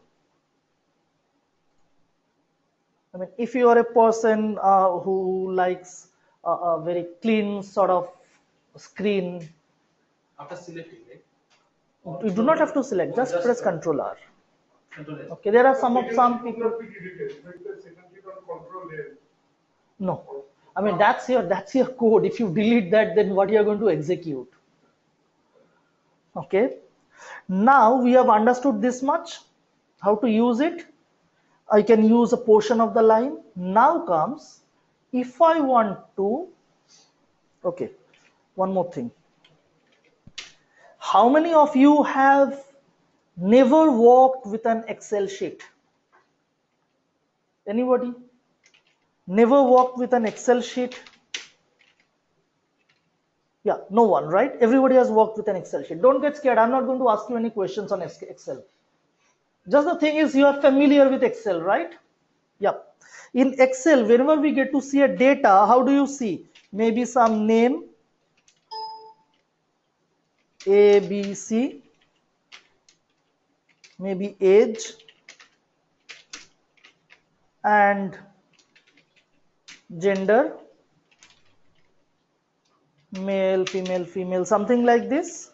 I mean, if you are a person who likes a very clean sort of screen, After selecting, right? you do not have to select, just press Ctrl R. Control S. Okay, there are some Second sheet people. will not be deleted. Like the second sheet on control L. No, I mean that's your code. If you delete that, then what you are going to execute? Okay. Now we have understood this much, how to use it. I can use a portion of the line. Now comes, if I want to, okay, one more thing. How many of you have never worked with an Excel sheet? Anybody? Never worked with an Excel sheet? Yeah, no one, right? Everybody has worked with an Excel sheet. Don't get scared. I'm not going to ask you any questions on Excel. Just the thing is, you are familiar with Excel, right? Yep. In Excel, whenever we get to see a data, how do you see? Maybe some name, A, B, C, maybe age, and gender, male, female, something like this.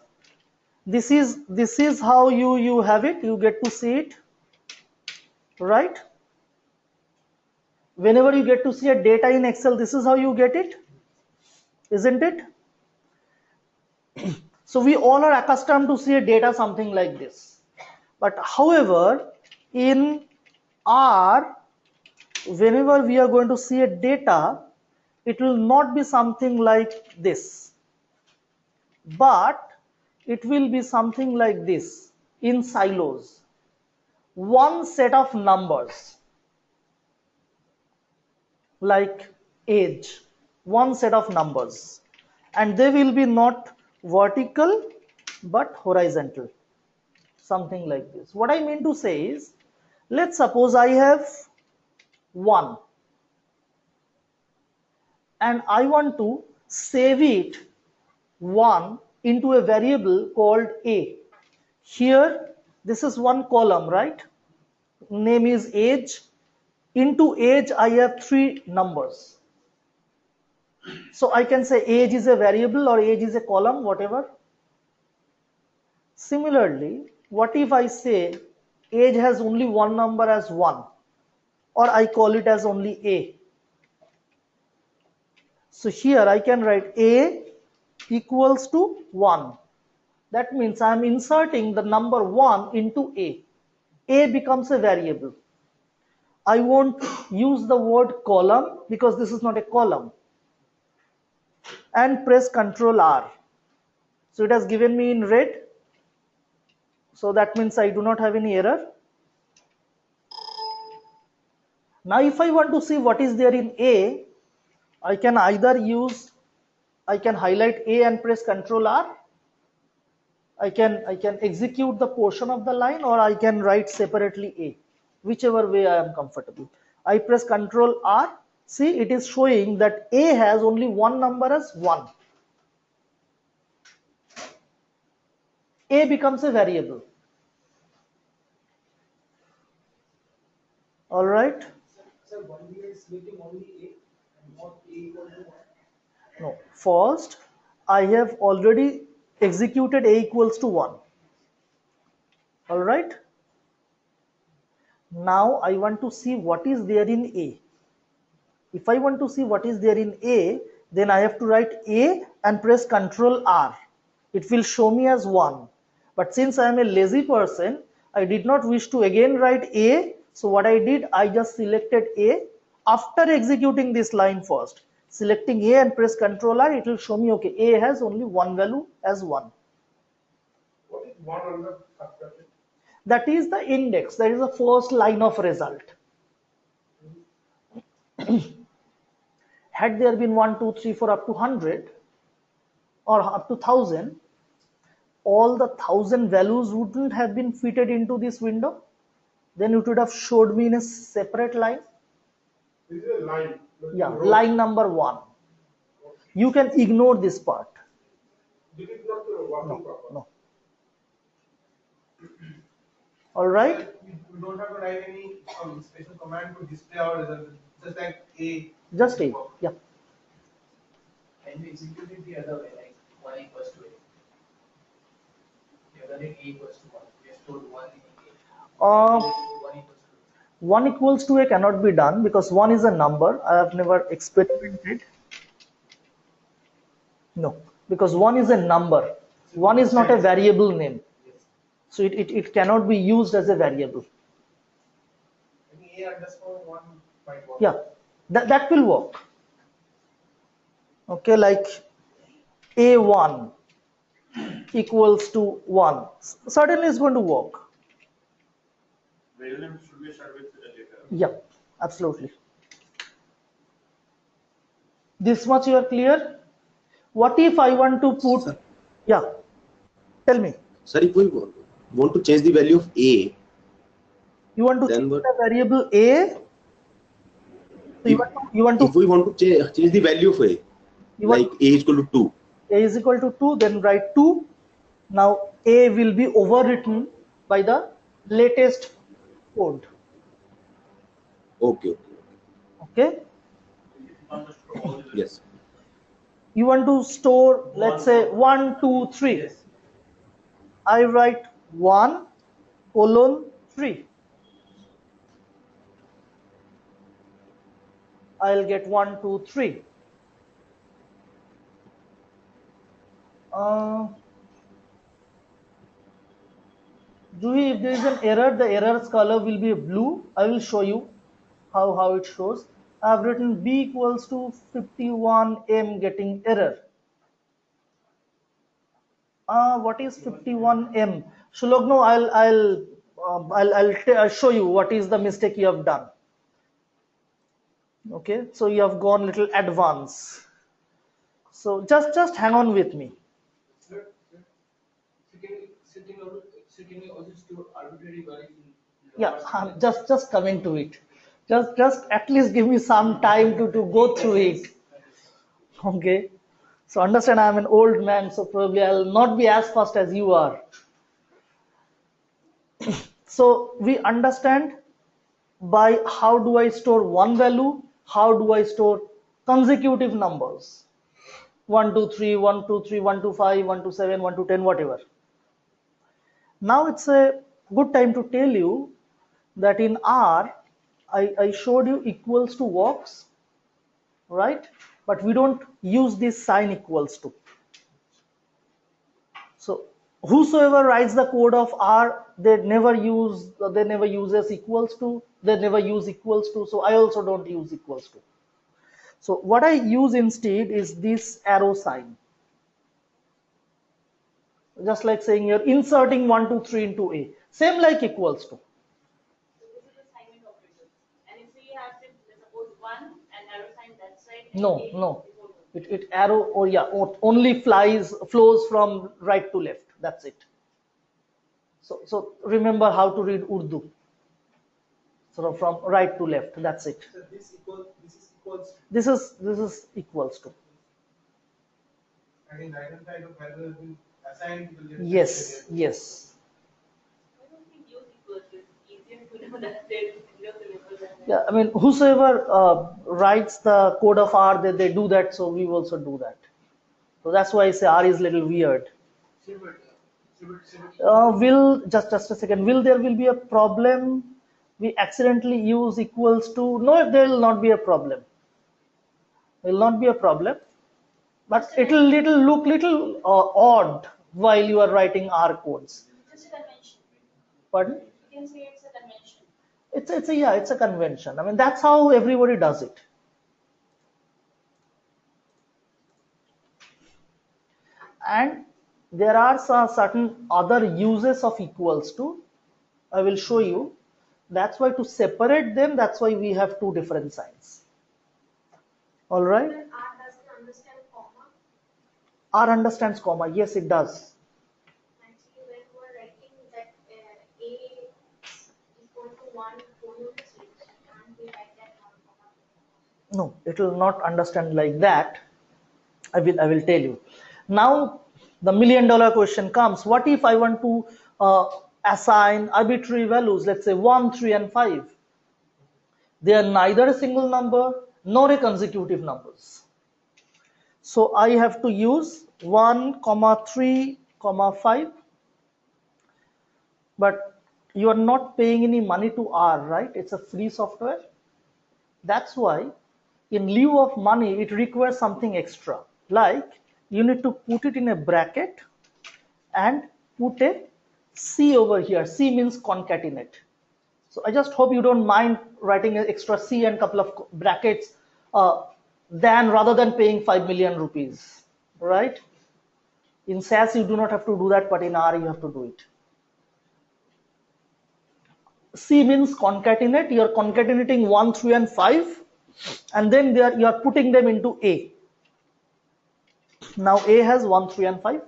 This is how you have it. You get to see it, right? Whenever you get to see a data in Excel, this is how you get it, isn't it? So we all are accustomed to see a data something like this. But however, in R, whenever we are going to see a data, it will not be something like this, but it will be something like this in silos. One set of numbers, like age, one set of numbers, and they will be not vertical but horizontal, something like this. What I mean to say is, let's suppose I have 1 and I want to save it 1 into a variable called A. Here this is one column, right? Name is age. Into age I have 3 numbers. So I can say age is a variable or age is a column, whatever. Similarly, what if I say age has only one number as 1, or I call it as only A? So here I can write A equals to 1. That means I am inserting the number 1 into A. A becomes a variable. I won't use the word column because this is not a column. And press Ctrl R. So it has given me in red. So that means I do not have any error. Now if I want to see what is there in A, I can either I can highlight A and press Ctrl R. I can execute the portion of the line, or I can write separately A, whichever way I am comfortable. I press Ctrl R. See, it is showing that A has only one number as 1. A becomes a variable. All right. Sir, why we are selecting only A and not A equal to 1? No, first I have already executed A equals to 1. All right. Now I want to see what is there in A. If I want to see what is there in A, then I have to write A and press Ctrl R. It will show me as 1. But since I am a lazy person, I did not wish to again write A. So what I did, I just selected A after executing this line first. Selecting A and press Ctrl R, it will show me, okay, A has only one value as 1. What is 1 under subtraction? That is the index. That is the first line of result. Had there been 1, 2, 3, 4 up to 100 or up to 1000, all the 1000 values wouldn't have been fitted into this window. Then it would have showed me in a separate line. This is a line. Yeah, line number 1. You can ignore this part. This is not the working purpose. No. All right. We don't have to write any special command to display our result. Just like A. Just A. Yeah. Can we execute it the other way, like 1 equals to A? We have done it A equals to 1. We have stored 1 in A. 1 equals to 1 equals to A cannot be done because 1 is a number. I have never experimented. No, because 1 is a number. 1 is not a variable name. So it cannot be used as a variable. A underscore 1 might work. Yeah, that will work. Okay, like A1 equals to 1. Certainly it's going to work. Variable name should be started with a letter. Yeah, absolutely. This much you are clear? What if I want to put, Sir. Yeah, tell me. Sir, if we want to change the value of A, You want to then change what? the variable A? So you want to If we want to change the value of A, you want like A is equal to 2. A is equal to 2, then write 2. Now A will be overwritten by the latest code. Okay. Okay. Yes. You want to store, let's say 1, 2, 3. Yes. I write 1 colon 3. I'll get 1, 2, 3. If there is an error, the error's color will be blue. I will show you how it shows. I've written B equals to 51M getting error. What is 51M? Shulogno, I'll show you what is the mistake you have done. Okay, so you have gone little advanced. So just hang on with me. Sir, certainly also store arbitrary values in Yeah, I'm just coming to it. Just at least give me some time to go through it. Okay. So understand, I'm an old man, so probably I'll not be as fast as you are. So we understand by how do I store one value, how do I store consecutive numbers. 1, 2, 3, 1, 2, 3, 1, 2, 5, 1, 2, 7, 1, 2, 10, whatever. Now it's a good time to tell you that in R, I showed you equals to works, right? But we don't use this sign equals to. So whosoever writes the code of R, they never uses equals to, they never use equals to. So I also don't use equals to. So what I use instead is this arrow sign. just like saying you're inserting 1, 2, 3 into A. Same like equals to. So this is assignment operator. And if we have to suppose 1 and arrow sign that side. No, A, no. it won't work. It arrow or yeah, or only flows from right to left. That's it. So remember how to read Urdu. Sort of from right to left. That's it. So this is equals. This is equals to. And in right hand side of value has been assigned to the left. Yes, yes. I don't think use equals to. It's easier to know that there is zero syllable and Yeah, I mean, whosoever writes the code of R, they do that, so we also do that. So that's why I say R is a little weird. Will just a second. Will there be a problem? We accidentally use equals to. No, there will not be a problem. Will not be a problem, but it'll look little odd while you are writing R codes. just a convention. Pardon? You can say it's a convention. It's a convention. I mean, that's how everybody does it. And there are some certain other uses of equals to. I will show you. That's why to separate them, that's why we have two different signs. All right. But R doesn't understand comma. R understands comma. Yes, it does. Actually, when we are writing that A is equal to 1 full units, and we write that 1 comma. No, it will not understand like that. I will tell you. Now the $1 million question comes. What if I want to assign arbitrary values, let's say 1, 3 and 5? They are neither a single number nor a consecutive numbers. So I have to use 1, 3, 5. But you are not paying any money to R, right? It's a free software. That's why in lieu of money, it requires something extra. Like you need to put it in a bracket and put a C over here. C means concatenate. So I just hope you don't mind writing an extra C and couple of brackets rather than paying 5 million rupees, right? In SAS you do not have to do that, but in R you have to do it. C means concatenate. You are concatenating 1, 3 and 5, and then you are putting them into A. Now A has 1, 3 and 5.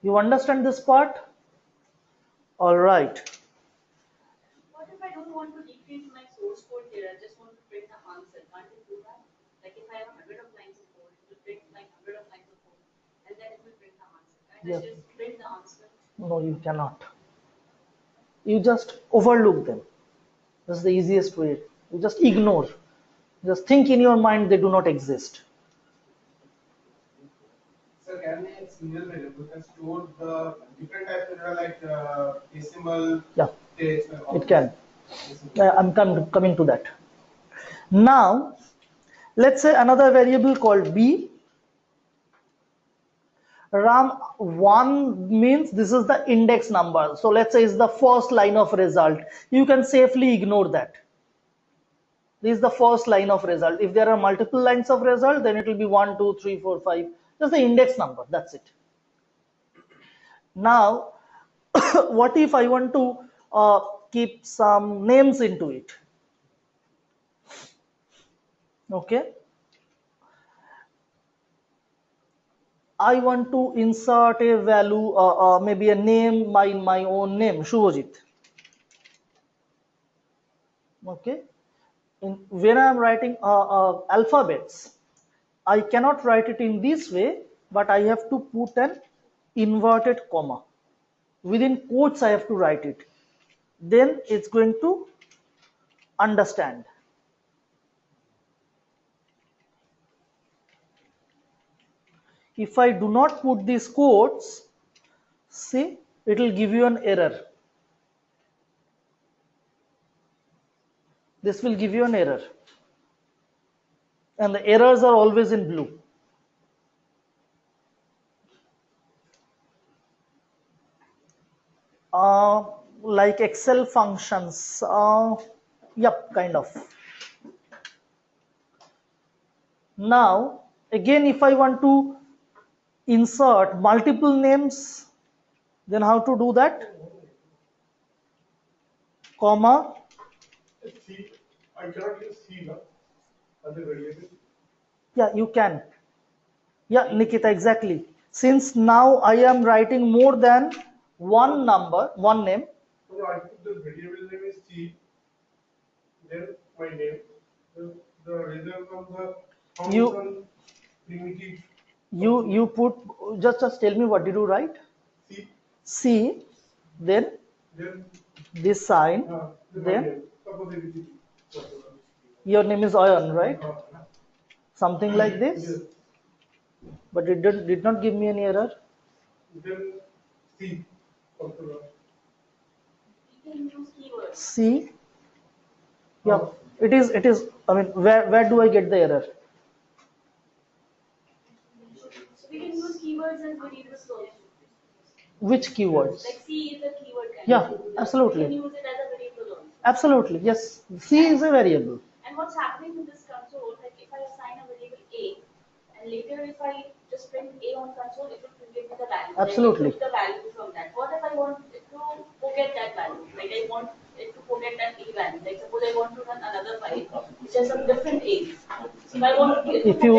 You understand this part? All right. What if I don't want to decrease my source code here? I just want to print the answer. Can't it do that? Like if I have 100 of lines of code, it will print like 100 of lines of code, and then it will print the answer. Can't I just print the answer? No, you cannot. You just overlook them. That's the easiest way. You just ignore. Just think in your mind they do not exist. Sir, can we serial variable can store the different types of data like decimal, text, It can. I'm coming to that. Now, let's say another variable called B. RAM1 means this is the index number. So let's say it's the first line of result. You can safely ignore that. This is the first line of result. If there are multiple lines of result, then it will be 1, 2, 3, 4, 5. Just the index number. That's it. Now, what if I want to keep some names into it? Okay. I want to insert a value, maybe a name, my own name, Shubhajit. Okay. When I am writing alphabets, I cannot write it in this way, but I have to put an inverted comma. Within quotes, I have to write it. Then it's going to understand. If I do not put these quotes, see, it will give you an error. This will give you an error. And the errors are always in blue. Like Excel functions. Yep, kind of. Now, Again, if I want to insert multiple names, then how to do that? Comma. C, I cannot use C now as a variable. Yeah, you can. Yeah, Nikita, exactly. Since now I am writing more than one name. So I put the variable name is C, then my name, the result of the function primitive. You put, just tell me what did you write? C, C, then then this sign, my then name. Suppose it is C. your name is Ayan, right? Something like this. Yes. But it did not give me any error. Then C. You can use keywords. C. Yeah, it is. I mean, where do I get the error? So we can use keywords as variables also. Which keywords? Like C is a keyword kind Yeah, of thing. absolutely. We can use it as a variable also. Absolutely, yes. C is a variable. And what's happening in this console, like if I assign a variable A, and later if I just print A on console, it will give me the value. Absolutely. Like, it took the value from that. What if I want it to forget that value? Like I want it to forget that A value. Like suppose I want to run another file which has some different A's. So if I want it to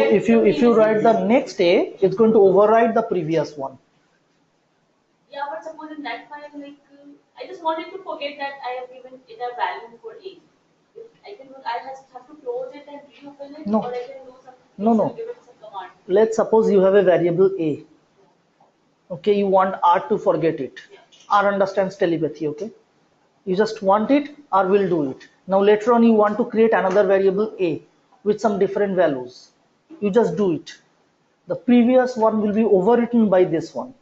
If you write the next A, it's going to override the previous one. Yeah, but suppose in that file, like I just wanted to forget that I have given it a value for A. I have to close it and reopen it, No. or I can do something. No. Give it some command. Let's suppose you have a variable A. Okay, you want R to forget it. R understands telepathy, okay? You just want it, R will do it. Now later on you want to create another variable A with some different values. You just do it. The previous one will be overwritten by this one.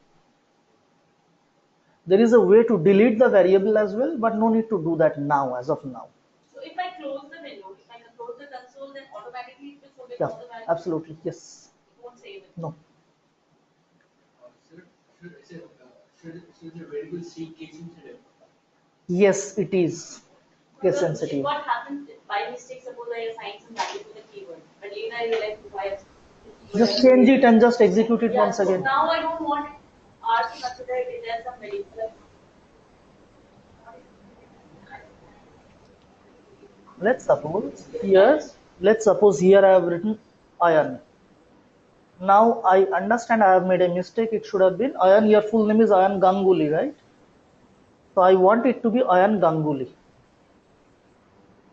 There is a way to delete the variable as well, but no need to do that now, as of now. So if I close the window, if I close the console, then automatically it will forget Yeah, all the values. absolutely, yes. It won't save it. No. Should the variable C case sensitive? Yes, it is case sensitive. What happens if by mistake, suppose I assign some value to the keyword, but later I realize why. Just change it and just execute it Yeah, once so again. now I don't want R to consider it as some variable. Let's suppose here I have written Ayan. Now I understand I have made a mistake. It should have been Ayan. Your full name is Ayan Ganguly, right? So I want it to be Ayan Ganguly.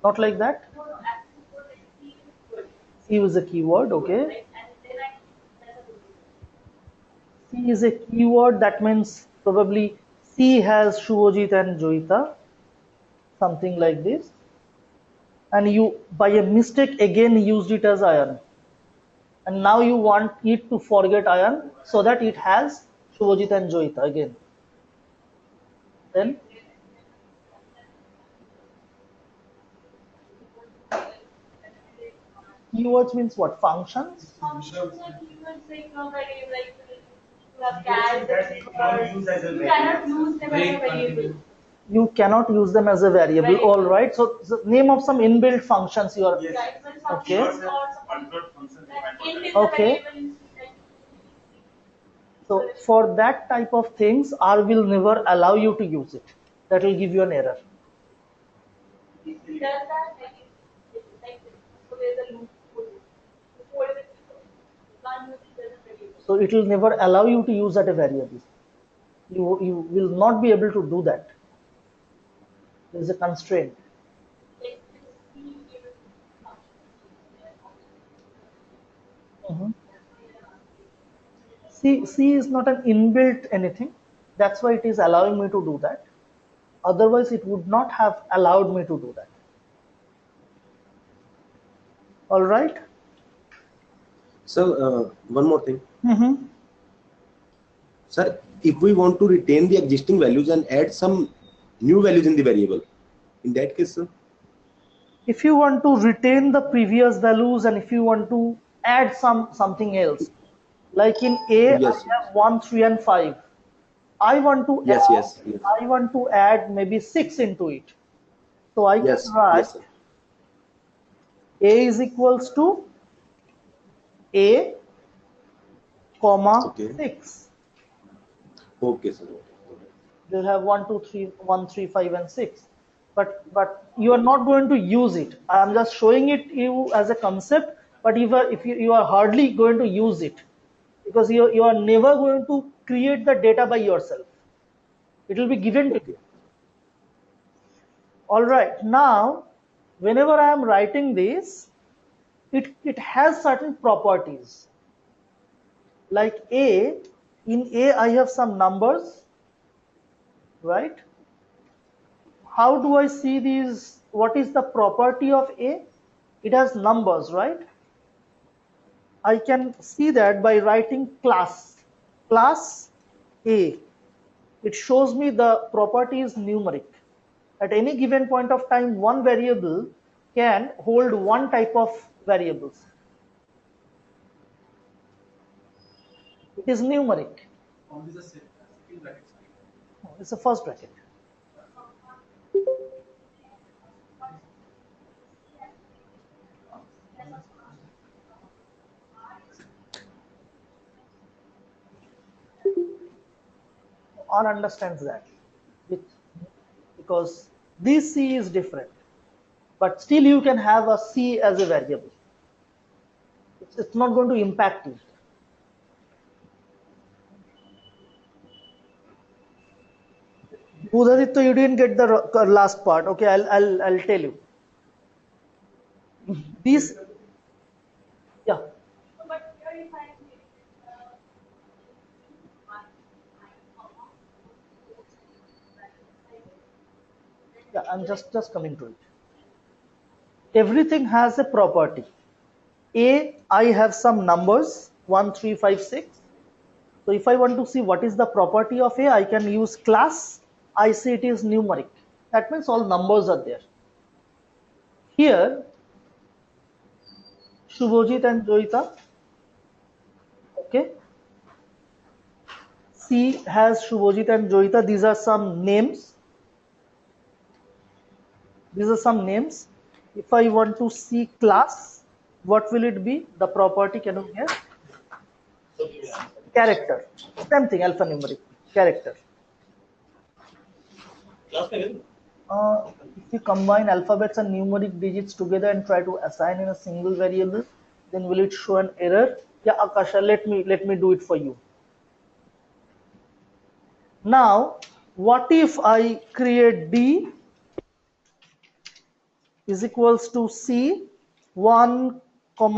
Not like that. No, actually, C is a keyword, okay. C is a keyword, that means probably C has Shubhajit and Joyita, something like this. And you, by a mistake, again used it as Ayan. And now you want it to forget Ayan so that it has Shubhajit and Joyita again. Then keywords means what? Functions? Functions or keywords like variable, like you have cat, you cannot use them as a variable. You cannot use them as a variable. All right. So the name of some inbuilt functions you are. Right, but Okay. functions or something like int is a Okay. variable. So for that type of things, R will never allow you to use it. That will give you an error. Does that like so there's a loop before it can't use it as a variable. So it will never allow you to use that a variable. You will not be able to do that. There is a constraint. C is not an inbuilt anything. That's why it is allowing me to do that. Otherwise, it would not have allowed me to do that. All right. So one more thing. Mm-hmm. Sir, if we want to retain the existing values and add some new values in the variable, in that case, sir? If you want to retain the previous values and if you want to add something else, like in A, Yes. I have 1, 3, and 5. I want to Yes. I want to add maybe 6 into it. So I Yes. can write Sir. A is equals to A comma Okay. 6. Okay, sir. You'll have 1, 2, 3, 1, 3, 5, and 6. But you are not going to use it. I am just showing it you as a concept. But if you are hardly going to use it, because you are never going to create the data by yourself. It will be given to you. All right. Now, whenever I am writing this, it has certain properties. Like A, in A I have some numbers, right? How do I see these? What is the property of A? It has numbers, right? I can see that by writing class A. It shows me the property is numeric. At any given point of time, one variable can hold one type of variables. It is numeric. Only the second bracket. It's the first bracket. All understands that, because this C is different, but still you can have a C as a variable. It's not going to impact you. Budhaditya, you didn't get the last part. Okay, I'll tell you. These, yeah. But here if I am giving Yeah, I'm just coming to it. Everything has a property. A, I have some numbers 1, 3, 5, 6. So if I want to see what is the property of A, I can use class. I say it is numeric. That means all numbers are there. Here, Shubhojit and Joyita. Okay. C has Shubhojit and Joyita. These are some names. These are some names. If I want to see class, what will it be? The property, can you guess? Character. Same thing, alphanumeric. Character. If you combine alphabets and numeric digits together and try to assign in a single variable, then will it show an error? Yeah, Akasha, let me do it for you. Now, what if I create D is equals to C 1, 2,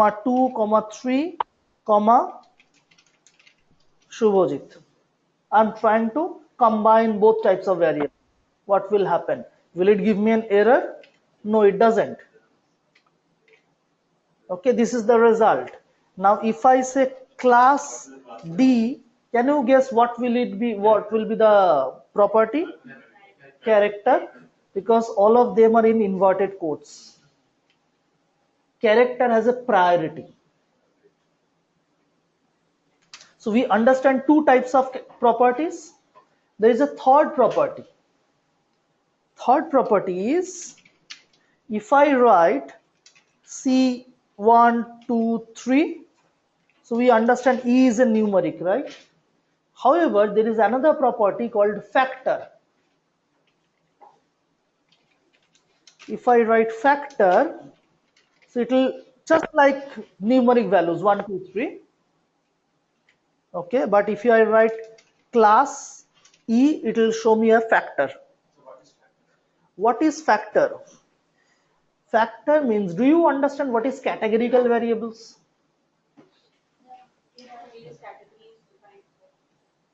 3, Shubhojit. I'm trying to combine both types of variables. What will happen? Will it give me an error? No, it doesn't. Okay, this is the result. Now, if I say class D, can you guess what will it be? What will be the property? Character, because all of them are in inverted quotes. Character has a priority. So we understand two types of properties. There is a third property. Third property is, if I write C 1, 2, 3, so we understand E is a numeric, right? However, there is another property called factor. If I write factor, so it will just like numeric values 1, 2, 3. Okay, but if I write class E, it will show me a factor. What is factor? Factor means, do you understand what is categorical variables?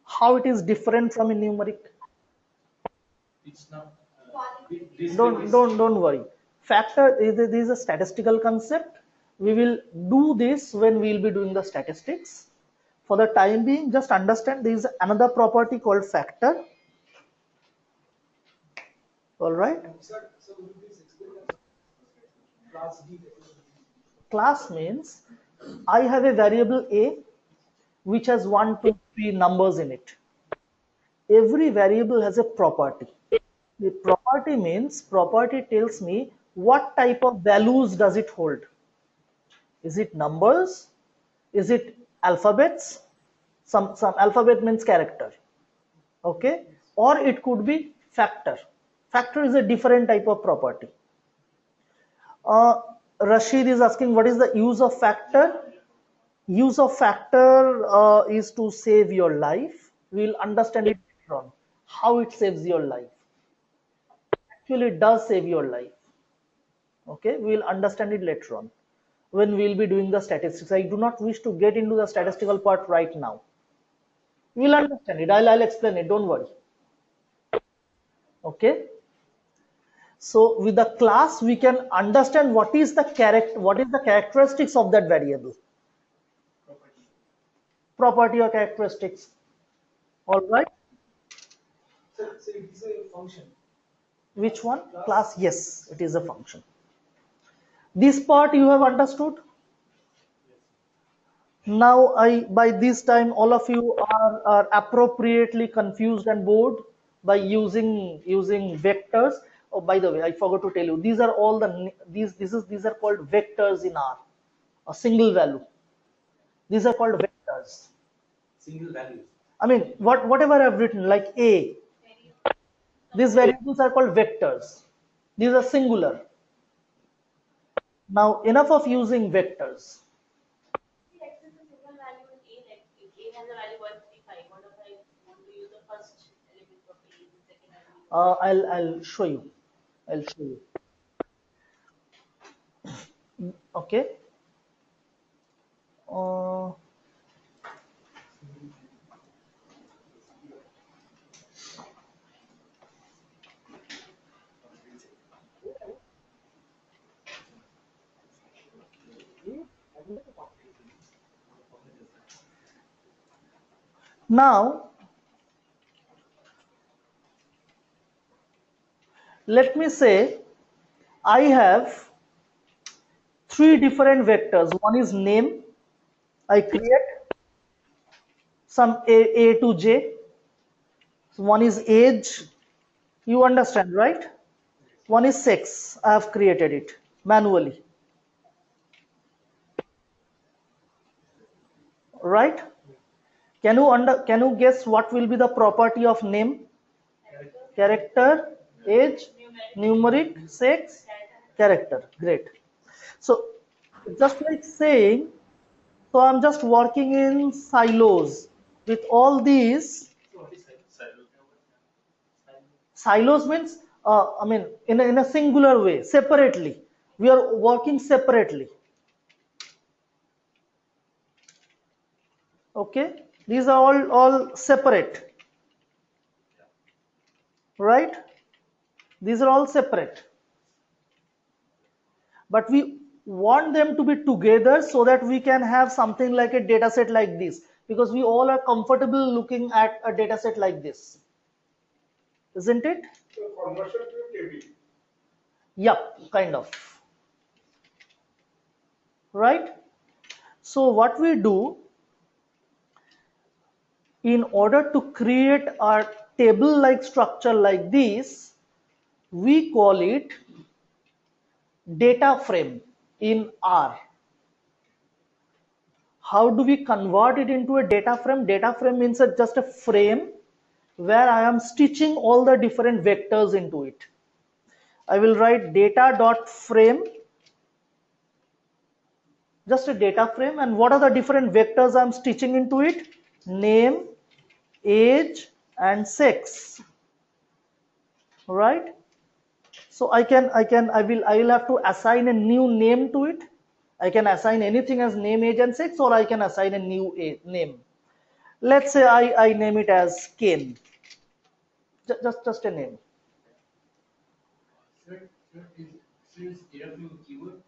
How it is different from a numeric? It's not. Don't worry. Factor is a statistical concept. We will do this when we will be doing the statistics. For the time being, just understand there is another property called factor. All right. Class means I have a variable A which has 1, 2, 3 numbers in it. Every variable has a property. The property means, property tells me what type of values does it hold. Is it numbers? Is it alphabets? Some alphabet means character. Okay, or it could be factor. Factor is a different type of property. Rashid is asking, what is the use of factor? Use of factor is to save your life. We'll understand it later on, how it saves your life. Actually, it does save your life. Okay, we'll understand it later on when we'll be doing the statistics. I do not wish to get into the statistical part right now. We'll understand it. I'll explain it. Don't worry. Okay. So with the class, we can understand what is the characteristics of that variable. Property or characteristics. All right. So it is a function. Which one? Class. Yes, it is a function. This part you have understood. Now, by this time, all of you are appropriately confused and bored by using vectors. Oh, by the way, I forgot to tell you, these are all these are called vectors in R, a single value. These are called vectors. Single values. I mean, whatever I've written, like A, these variables are called vectors. These are singular. Now, enough of using vectors. X is a single value in A, like if A has a value 135, what if I want to use the first element of A, the second element? I'll show you. I'll show you. Okay. Now, let me say I have 3 different vectors. One is name. I create some A to J. So one is age. You understand, right? One is sex. I have created it manually. Right? Can you guess what will be the property of name? Character, age, numeric, sex, character. Great. So just like saying, so I'm just working in silos with all these. Silos means, I mean, in a singular way, separately. We are working separately. Okay, these are all separate, right? These are all separate, but we want them to be together so that we can have something like a data set like this, because we all are comfortable looking at a data set like this, isn't it? So conversion to a table. Yep, kind of. Right? So what we do, in order to create a table-like structure like this, we call it data frame in R. How do we convert it into a data frame? Data frame means just a frame where I am stitching all the different vectors into it. I will write data.frame, just a data frame, and what are the different vectors I am stitching into it? Name, age, and sex. Right? So I will have to assign a new name to it. I can assign anything as name, age, and sex, or I can assign a new name. Let's say I name it as Ken. Just a name. Is data frame a keyword?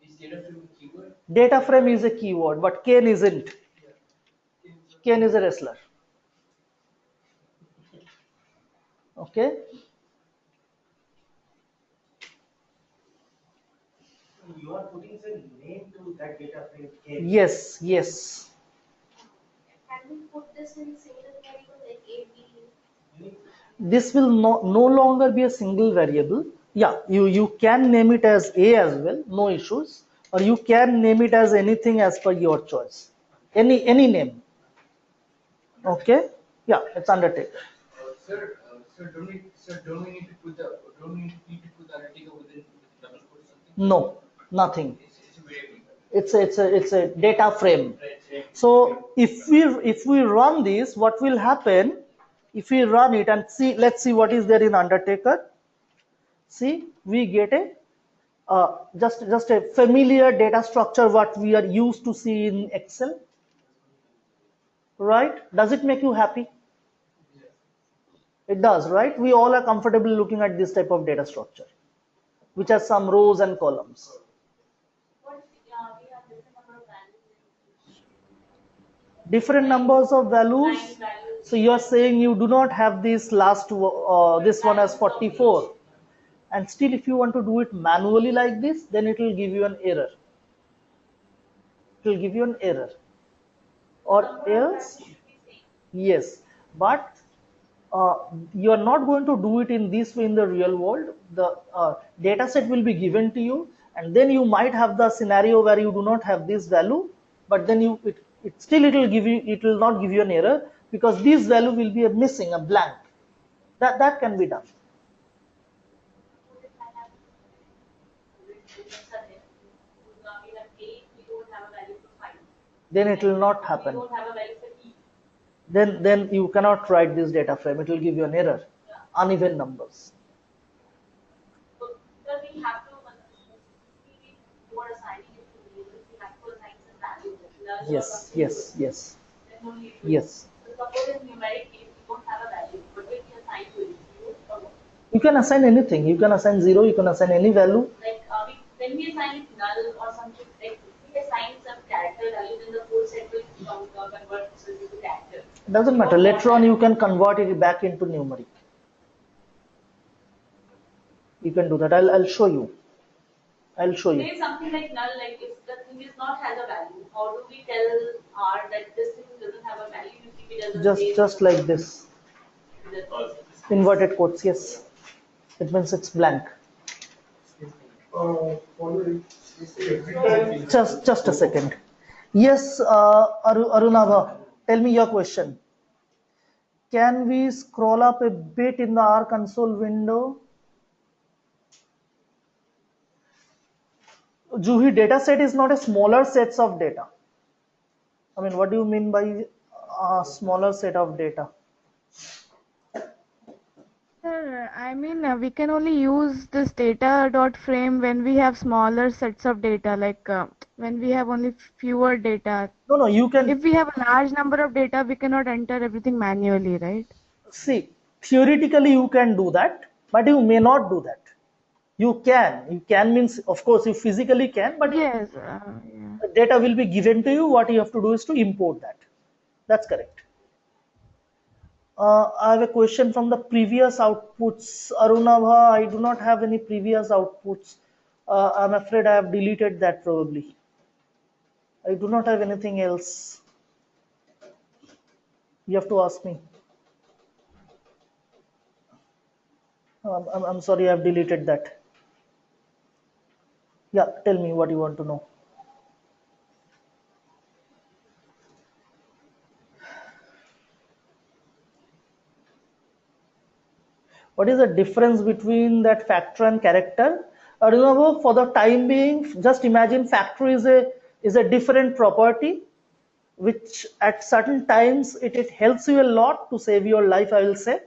Is data frame a keyword? Data frame is a keyword, but Ken isn't. Ken is a wrestler. Okay. You are putting the name to that data frame. Ken. Yes, yes. Can we put this in single variable like A, B? This will no longer be a single variable. Yeah, you can name it as A as well, no issues, or you can name it as anything as per your choice. Any name. Okay, yeah, it's undertaker. Sir, don't we need to put the undertaker within double quote or something? No, nothing. It's a variable. It's a data frame. So if we run this, what will happen? If we run it and see, let's see what is there in undertaker. See, we get a just a familiar data structure what we are used to see in Excel, right? Does it make you happy? It does, right? We all are comfortable looking at this type of data structure, which has some rows and columns. What if we have different number of values? Different numbers of values. Nine values. So you are saying you do not have this last this one as 44, and still if you want to do it manually like this, then it will give you an error. It will give you an error, or else yes, but you are not going to do it in this way in the real world. The data set will be given to you, and then you might have the scenario where you do not have this value, but then it still it will not give you an error because this value will be missing, a blank. That can be done. What if I have we have 8, we don't have a value for 5. Then it will not We happen. don't have a value for E. Then you cannot write this data frame. It will give you an error. Yeah. Uneven numbers. So we have to for assigning it to variables, we have to assign some values. Yes, yes, yes, Then only it will- yes. So suppose in numeric case we don't have a value, but when we assign to it, zero or what? You can assign anything. You can assign 0. You can assign any value. Like when we assign it null or something, like if we assign some character value, then the whole set will convert this into character. It doesn't matter. Later on, you can convert it back into numeric. You can do that. I'll show you. I'll show you. Say something like null, like if the thing is not has a value, how do we tell R that this thing doesn't have a value? You keep it as a Just like this. That's Inverted quotes. Yes. It means it's blank. Just a second. Yes, Arunabha, tell me your question. Can we scroll up a bit in the R console window? Juhi, data set is not a smaller sets of data. I mean, what do you mean by a smaller set of data? Sir, I mean, we can only use this data dot frame when we have smaller sets of data, like when we have only fewer data. No, you can. If we have a large number of data, we cannot enter everything manually, right? See, theoretically you can do that, but you may not do that. You can. You can means, of course, you physically can, but yes, the data will be given to you. What you have to do is to import that. That's correct. I have a question from the previous outputs. Arunabha, I do not have any previous outputs. I'm afraid I have deleted that probably. I do not have anything else. You have to ask me. I'm sorry, I have deleted that. Yeah, tell me what you want to know. What is the difference between that factor and character? Remember, for the time being, just imagine factor is a different property, which at certain times it helps you a lot to save your life, I will say.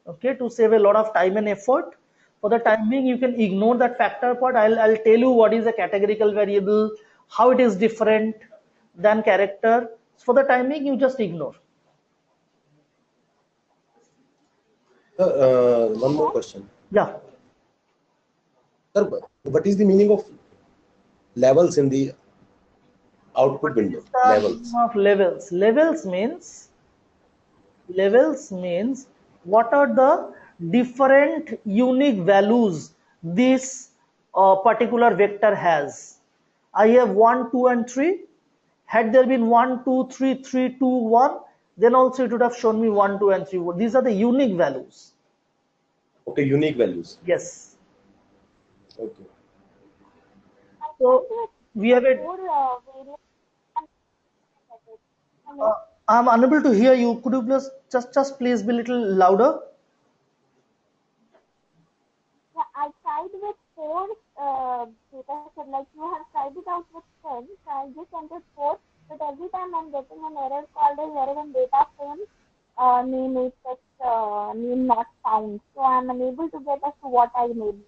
Okay, to save a lot of time and effort. For the time being, you can ignore that factor part. I'll tell you what is a categorical variable, how it is different than character. For the time being, you just ignore. One more question. Yeah. Sir, what is the meaning of levels in the output window? Levels. Of levels. Levels means what are the different unique values this particular vector has. I have 1, 2, and 3. Had there been 1, 2, 3, 3, 2, 1, then also it would have shown me 1, 2, and 3. These are the unique values. Okay, unique values. Yes. Okay. So we have a I'm unable to hear you. Could you please just please be a little louder? Yeah, I tried with 4 data set, like you have tried it out with 10, so I just entered 4, but every time I'm getting an error called as error in data frame, name is text, name not found. So I'm unable to get as to what I made.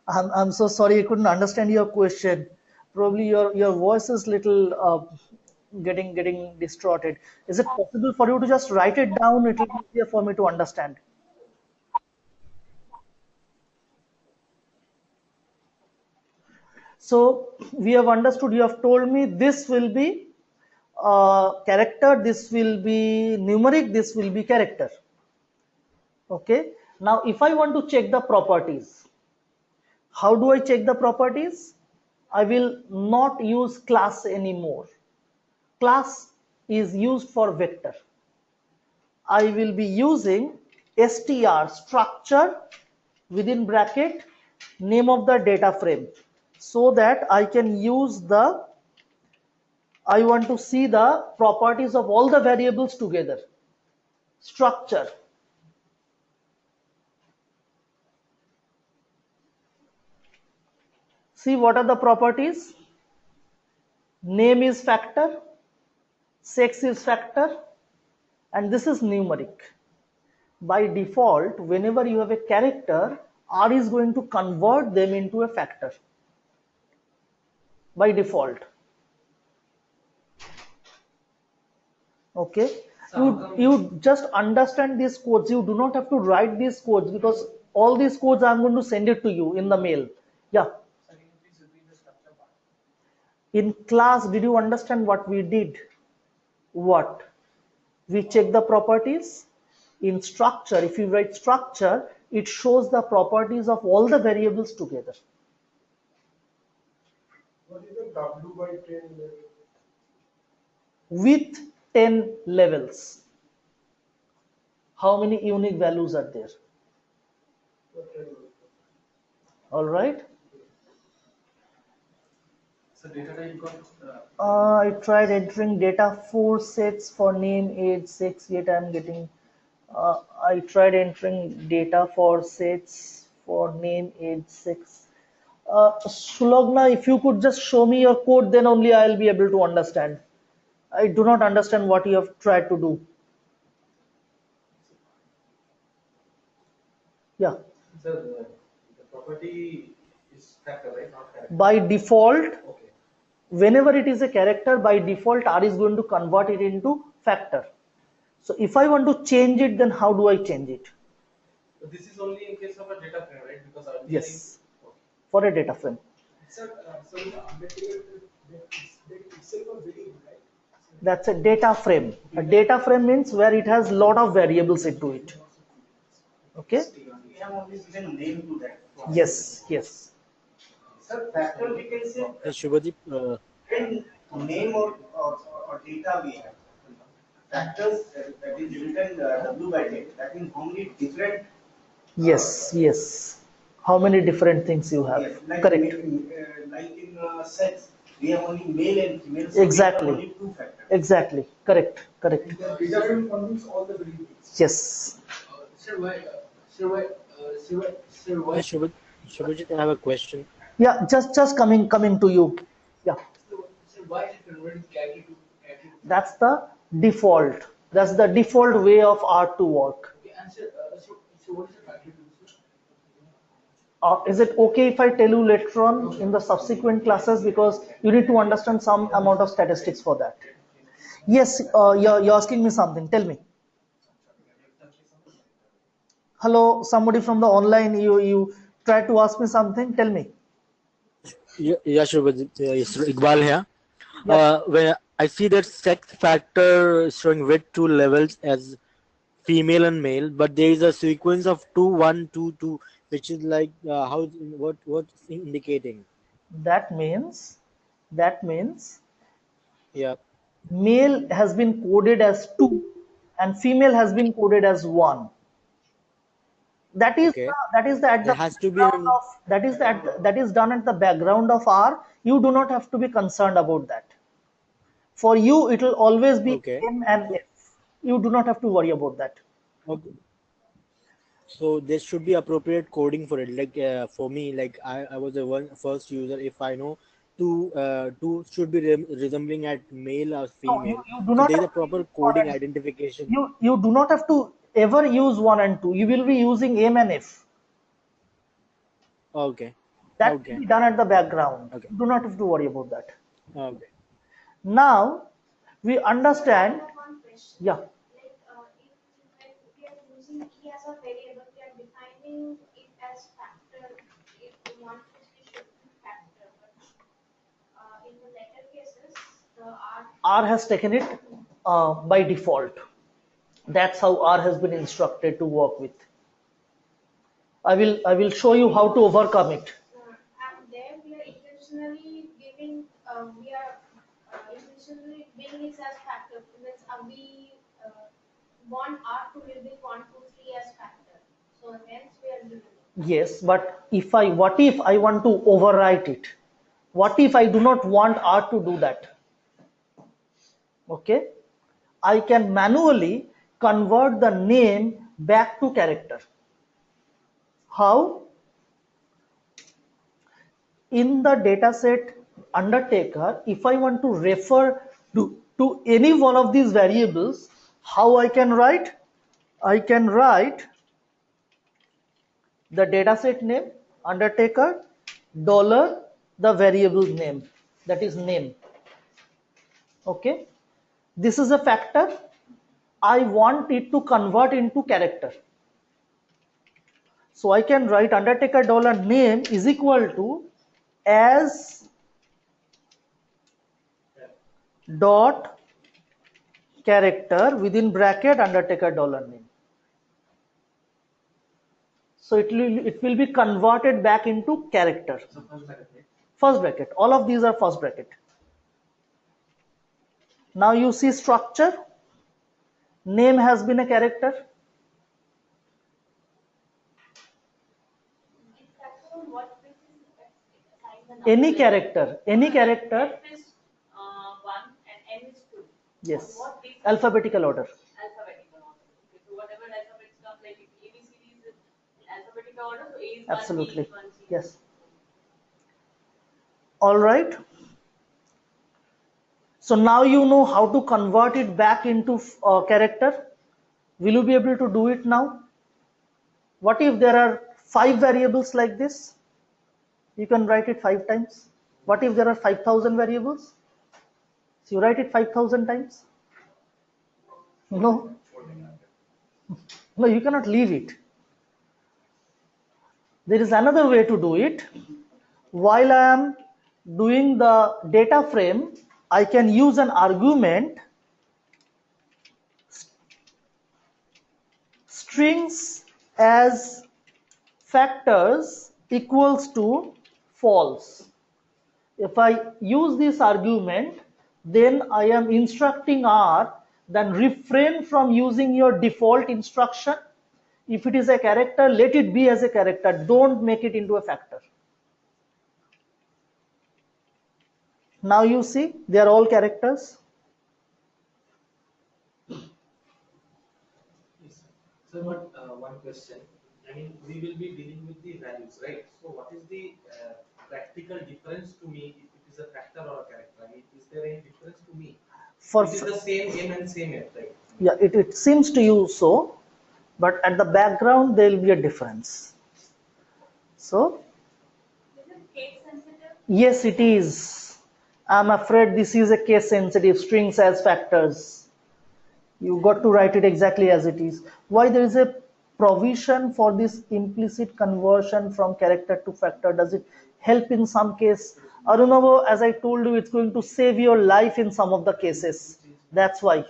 I'm so sorry, I couldn't understand your question. Probably your voice is little getting distorted. Is it possible for you to just write it down? It will be easier for me to understand. So we have understood. You have told me this will be character, this will be numeric, this will be character. Okay. Now, if I want to check the properties, how do I check the properties? I will not use class anymore. Class is used for vector. I will be using str, structure within bracket, name of the data frame, so that I can use the, I want to see the properties of all the variables together. Structure. See what are the properties? Name is factor, sex is factor, and this is numeric. By default, whenever you have a character, R is going to convert them into a factor. By default. Okay. You just understand these codes. You do not have to write these codes, because all these codes I'm going to send it to you in the mail. Yeah. In class, did you understand what we did? What? We check the properties. In structure, if you write structure, it shows the properties of all the variables together. What is the W by 10 level? With 10 levels. How many unique values are there? All right. So data type got I tried entering data 4 sets for name, age, sex, yet I'm getting. I tried entering data for sets for name, age, sex. Sulogna, if you could just show me your code, then only I'll be able to understand. I do not understand what you have tried to do. Yeah. Sir, the property is factor, right? Not character. By default, Okay. whenever it is a character, by default, R is going to convert it into factor. So if I want to change it, then how do I change it? So this is only in case of a data frame, right? Because earlier Yes, for a data frame. Sir, so the material itself a variable, right? That's a data frame. A data frame means where it has lot of variables into it. Okay? We have only given name to that. Yes, yes. Sir, factor we can say Shubhadeep, in name or data we have. Factors that is written W by 10, that means only different. Yes, yes. How many different things you have? Yes, like Correct. like in sex, we have only male and female. So Exactly. We have only 2 factors. Exactly. Correct. Correct. The data frame contains all the variables. Yes. Sir, why? Shubhajit, I have a question. Yeah, just coming to you. Yeah. Sir, why is it converting character to? That's the default. That's the default way of R to work. Okay, and sir, so what is the factor to, sir? Is it okay if I tell you later on in the subsequent classes, because you need to understand some amount of statistics for that? Yes, you're asking me something. Tell me. Hello, somebody from the online. You tried to ask me something. Tell me. Yeah, Shubhajit, yes, Iqbal here. Yeah. When I see that sex factor showing with 2 levels as female and male, but there is a sequence of 2, 1, 2, 2, which is like what's indicating? That means Yeah. male has been coded as 2 and female has been coded as 1. That is Okay. that is the at the There has to be background an, of, that is done at the background of R. You do not have to be concerned about that. For you, it will always be Okay. M and F. You do not have to worry about that. Okay. So there should be appropriate coding for it. Like for me, like I was the first user. If I know two should be resembling at male or No, female, you do so not there is have a to proper use one coding and identification. you do not have to ever use 1 and 2. You will be using M and F. Okay. That will Okay. be done at the background. Okay. Do not have to worry about that. Okay. Now we understand. One question. Yeah. Like, if we are using E as a variable, we are defining it as factor. If we want it, we should be factor. But in the later cases, the R has taken it by default. That's how R has been instructed to work with. I will show you how to overcome it. and there we are intentionally giving, we are intentionally being it as factor. Means we want R to will be 1, 2, 3 as factor. So hence we are using it. Yes, but what if I want to overwrite it? What if I do not want R to do that? Okay, I can manually convert the name back to character. How? In the dataset undertaker, if I want to refer to any one of these variables, how I can write? I can write the dataset name undertaker dollar the variable name, that is name. Okay, this is a factor. I want it to convert into character. So I can write undertaker dollar name is equal to as dot character within bracket undertaker dollar name. So it will be converted back into character. First bracket. All of these are first bracket. Now you see structure. Name has been a character. Any character. F is 1 and N is 2. Yes. On what basis? Alphabetical order. Alphabetical order. Okay, so whatever alphabets come, like if ABCD is in alphabetical order, so A is 1, B Absolutely. is 1, C. Yes. All right. So now you know how to convert it back into character. Will you be able to do it now? What if there are 5 variables like this? You can write it 5 times. What if there are 5,000 variables? So you write it 5,000 times? No. No, you cannot leave it. There is another way to do it. While I am doing the data frame, I can use an argument strings as factors equals to false. If I use this argument, then I am instructing R, then refrain from using your default instruction. If it is a character, let it be as a character. Don't make it into a factor. Now you see, they are all characters. So, but one question. I mean, we will be dealing with the values, right? So, what is the practical difference to me if it is a factor or a character? I mean, is there any difference to me? It is the same M and same F, right? Yeah, it seems to you so, but at the background there will be a difference. So, Is it case sensitive? yes, it is. I'm afraid this is a case sensitive, strings as factors. You got to write it exactly as it is. Why there is a provision for this implicit conversion from character to factor? Does it help in some case? Arunavo, as I told you, it's going to save your life in some of the cases. That's why.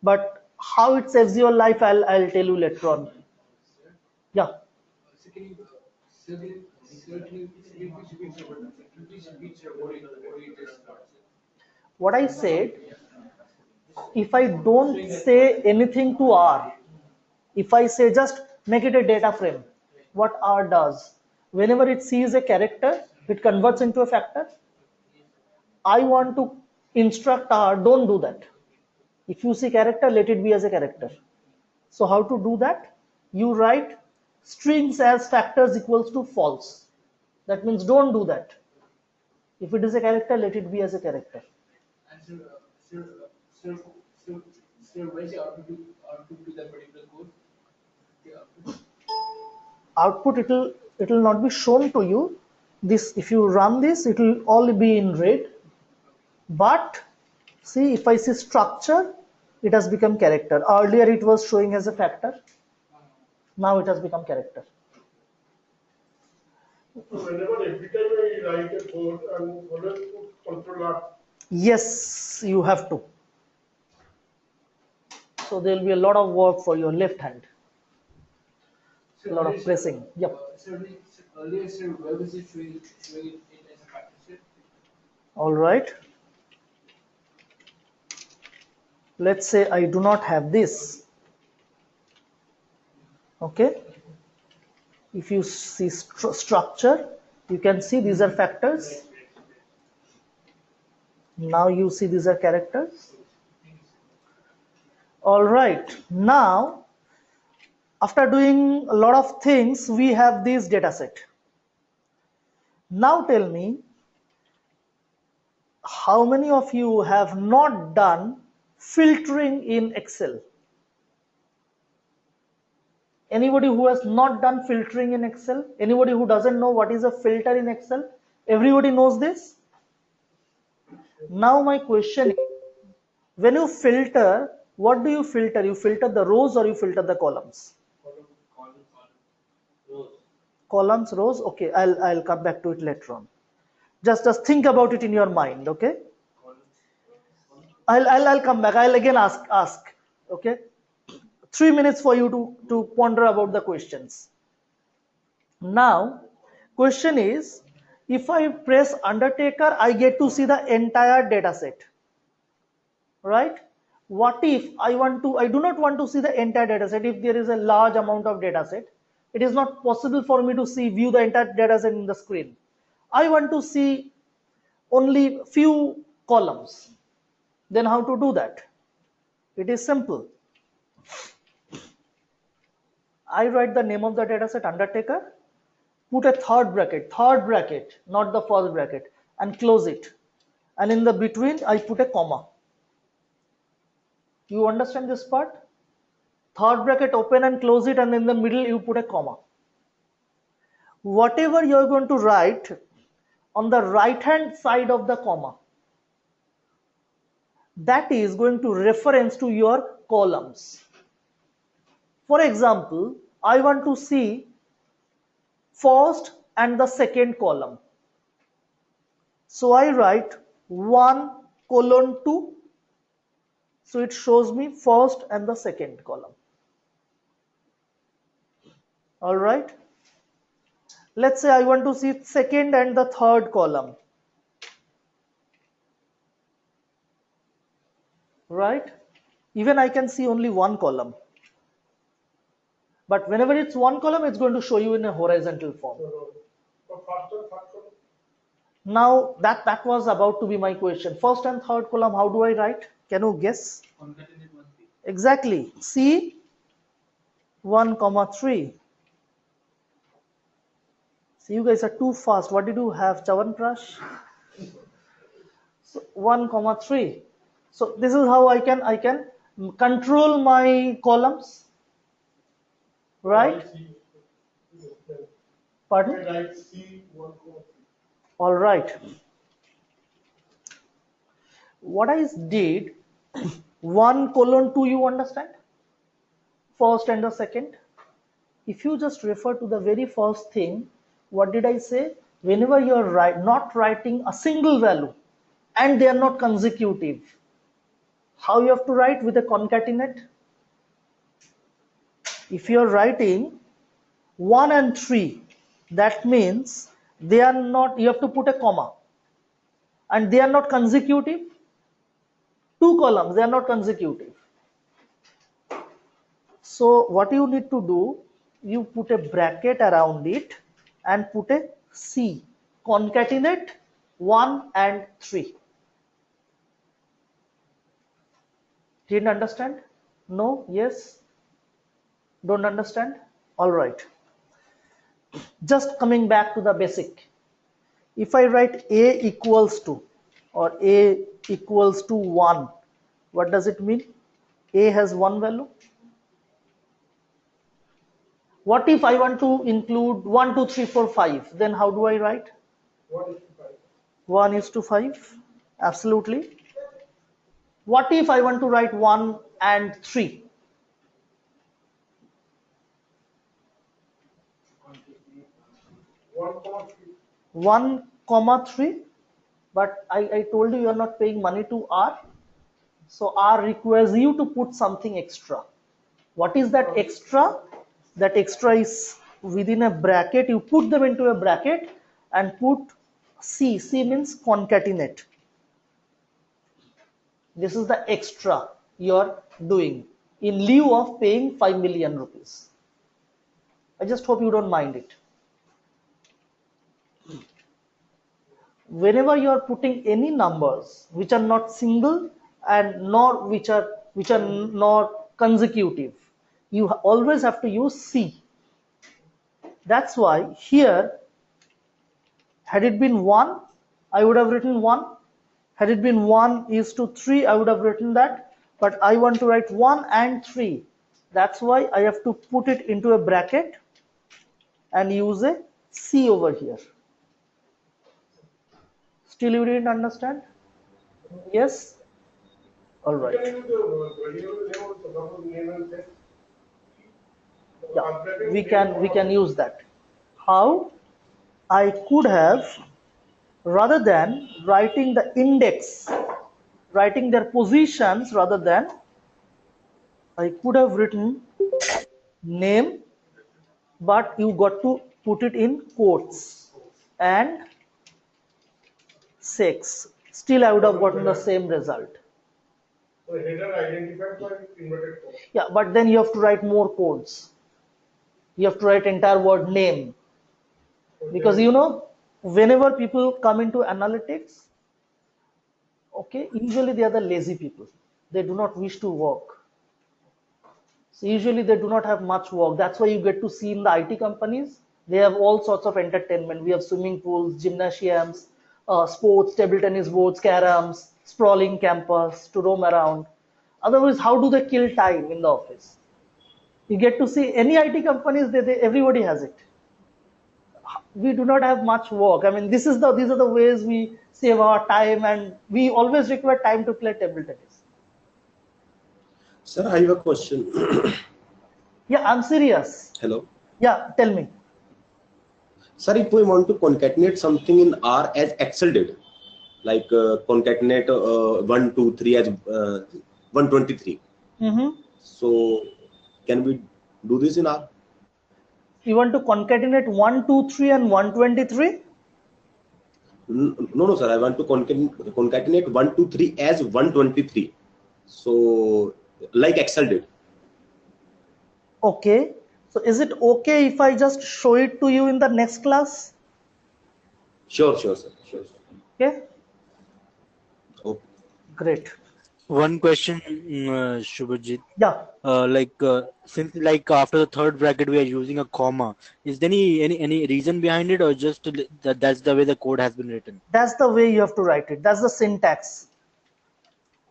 But how it saves your life, I'll tell you later on. Yeah. What I said, if I don't say anything to R, if I say just make it a data frame, what R does, whenever it sees a character, it converts into a factor. I want to instruct R, don't do that. If you see character, let it be as a character. So how to do that? You write strings as factors equals to false. That means don't do that. If it is a character, let it be as a character. And sir, why is output to that particular code? The output. Output, it will not be shown to you. This, if you run this, it will all be in red. But see, if I see structure, it has become character. Earlier it was showing as a factor. Now it has become character. So whenever every time I write a code and always put control R. Yes, you have to. So there will be a lot of work for your left hand. A lot of pressing. Yep. Earlier, sir, where was it showing it as a factor, sir? All right. Let's say I do not have this. Okay. If you see structure, you can see these are factors. Now you see these are characters. All right. Now, after doing a lot of things, we have this data set. Now tell me, how many of you have not done filtering in Excel? Anybody who has not done filtering in Excel? Anybody who doesn't know what is a filter in Excel? Everybody knows this? Now my question is, when you filter, what do you filter? You filter the rows or you filter the columns? Columns, rows. Okay, I'll come back to it later on. Just think about it in your mind. Okay. I'll come back. I'll again ask. Okay. 3 minutes for you to ponder about the questions. Now, question is, if I press Undertaker, I get to see the entire data set. Right? What if I do not want to see the entire data set? If there is a large amount of data set, it is not possible for me to view the entire data set in the screen. I want to see only few columns. Then how to do that? It is simple. I write the name of the data set, Undertaker, put a third bracket, not the first bracket, and close it. And in the between, I put a comma. You understand this part? Third bracket, open and close it, and in the middle, you put a comma. Whatever you are going to write on the right hand side of the comma, that is going to reference to your columns. For example, I want to see first and the second column. So I write 1:2. So it shows me first and the second column. All right. Let's say I want to see second and the third column. Right? Even I can see only one column. But whenever it's one column, it's going to show you in a horizontal form. Now that was about to be my question. First and third column, how do I write? Can you guess? Exactly. C 1,3. So you guys are too fast. What did you have, Chawanprash? So 1,3. So this is how I can control my columns. Right? Pardon? All right. What I did, 1:2, you understand? First and the second. If you just refer to the very first thing, what did I say? Whenever you are not writing a single value and they are not consecutive, how you have to write? With a concatenate. If you are writing 1 and 3, that means they are not, you have to put a comma, and they are not consecutive. 2 columns, they are not consecutive. So what you need to do, you put a bracket around it and put a C, concatenate 1 and 3. Didn't understand? No? Yes? Don't understand? All right. Just coming back to the basic. If I write A equals to or A equals to 1, what does it mean? A has one value. What if I want to include 1, 2, 3, 4, 5? Then how do I write? 1 is to 5. Absolutely. What if I want to write 1 and 3? 1, 3. But I told you are not paying money to R. So R requires you to put something extra. What is that extra? That extra is within a bracket. You put them into a bracket and put C. C means concatenate. This is the extra you're doing in lieu of paying 5 million rupees. I just hope you don't mind it. Whenever you are putting any numbers which are not single and nor which are not consecutive, you always have to use C. That's why here, had it been 1, I would have written 1. Had it been 1 is to 3, I would have written that. But I want to write 1 and 3. That's why I have to put it into a bracket and use a C over here. Still you didn't understand? Yes? All right. Yeah, we can use that. How? I could have, rather than writing the index, writing their positions, rather than, I could have written name, but you got to put it in quotes, and sex. Still I would have gotten the same result. So header identified by inverted commas. Yeah, but then you have to write more codes. You have to write entire word name. Because you know, whenever people come into analytics, okay, usually they are the lazy people. They do not wish to work. So usually they do not have much work. That's why you get to see in the IT companies, they have all sorts of entertainment. We have swimming pools, gymnasiums, sports, table tennis boards, caroms, sprawling campus to roam around. Otherwise, how do they kill time in the office? You get to see any IT companies, everybody has it. We do not have much work. I mean, these are the ways we save our time, and we always require time to play table tennis. Sir, I have a question. Yeah, I'm serious. Hello. Yeah, tell me. Sir, if we want to concatenate something in R as Excel did, like concatenate 1, 2, 3 as 123. So, can we do this in R? You want to concatenate 1, 2, 3 and 123? No, sir. I want to concatenate 1, 2, 3 as 123. So, like Excel did. Okay. So, is it okay if I just show it to you in the next class? Sure, sir. Sure. Okay. Okay. Great. One question, Shubhajit. Yeah. Since after the third bracket we are using a comma, is there any reason behind it, or just that's the way the code has been written? That's the way you have to write it. That's the syntax.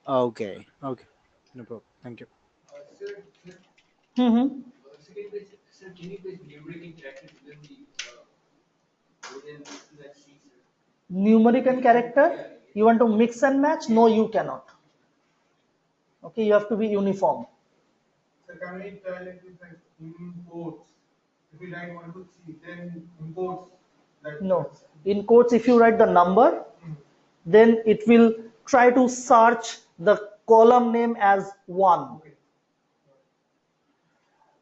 Okay, no problem. Thank you. Sir, can you place numeric character within that sheet? Numeric and character? You want to mix and match? No, you cannot. Okay, you have to be uniform. So can we try like this, like imports? If we write 1, 2, 3, then imports. No, in quotes, if you write the number, then it will try to search the column name as 1.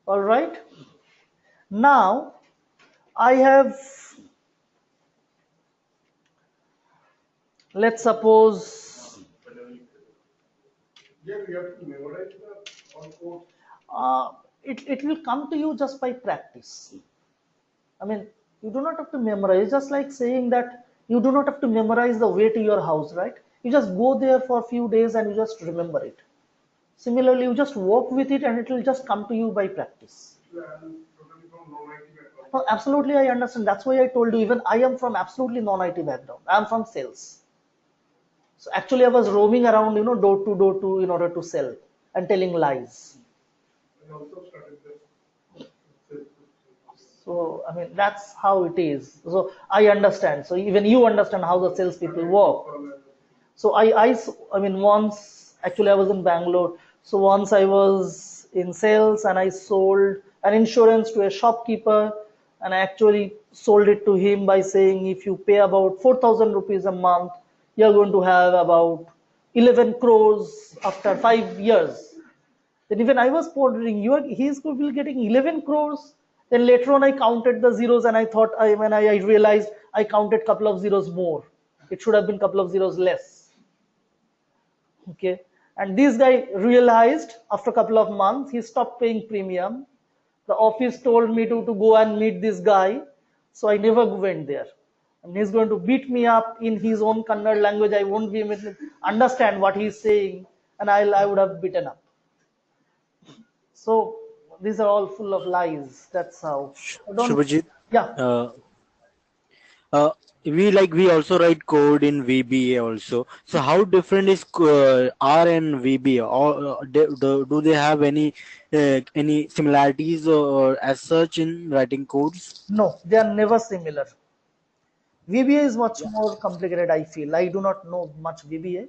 All right. Now, I have, let's suppose, Yeah, we have to memorize the all codes. it will come to you just by practice. I mean, you do not have to memorize, just like saying that you do not have to memorize the way to your house, right? You just go there for a few days and you just remember it. Similarly, you just work with it and it will just come to you by practice. No, absolutely, I understand. That's why I told you, even I am from absolutely non-IT background. I am from sales. So actually, I was roaming around, door to in order to sell and telling lies. So I mean, that's how it is. So I understand. So even you understand how the salespeople work. So I mean, once actually I was in Bangalore. So once I was in sales and I sold an insurance to a shopkeeper, and I actually sold it to him by saying, if you pay about 4,000 rupees a month, you're going to have about 11 crores after 5 years. Then even I was pondering, he's going to be getting 11 crores. Then later on I counted the zeros and I thought, when I realized I counted couple of zeros more. It should have been couple of zeros less. Okay. And this guy realized after a couple of months, he stopped paying premium. The office told me to go and meet this guy. So I never went there. And he's going to beat me up in his own Kannada language. I won't be able to understand what he's saying. And I would have beaten up. So these are all full of lies. That's how. Shubhajit, Yeah. we also write code in VBA also. So how different is R and VBA? Or do they have any similarities or as such in writing codes? No, they are never similar. VBA is much more complicated, I feel. I do not know much VBA.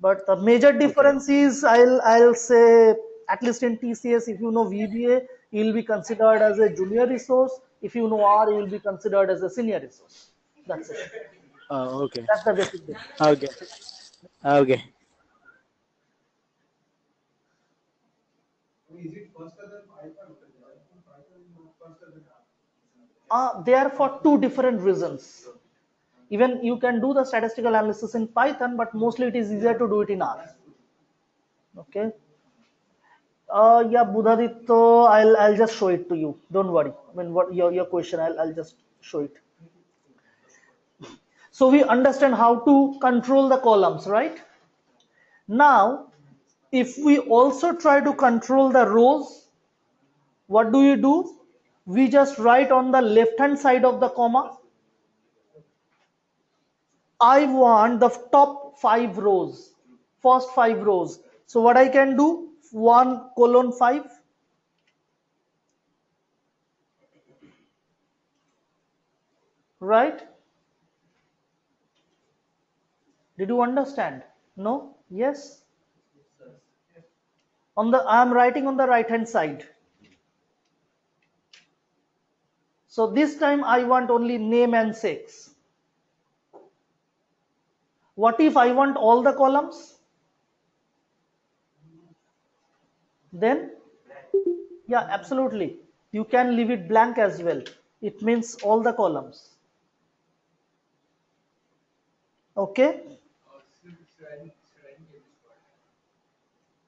But the major difference is, I'll say, at least in TCS, if you know VBA, you will be considered as a junior resource. If you know R, you will be considered as a senior resource. That's it. Okay. That's the basic difference. Okay. Okay. Is it faster than Python? They are for two different reasons. Even you can do the statistical analysis in Python, but mostly it is easier to do it in R. Okay. Yeah, Budhaditto, I'll just show it to you. Don't worry. I mean, what your question? I'll just show it. So we understand how to control the columns, right? Now, if we also try to control the rows, what do? We just write on the left-hand side of the comma, I want the top 5 rows, first 5 rows. So what I can do? 1:5. Right? Did you understand? No? Yes? I am writing on the right hand side. So this time I want only name and sex. What if I want all the columns? Then, yeah, absolutely. You can leave it blank as well. It means all the columns. Okay?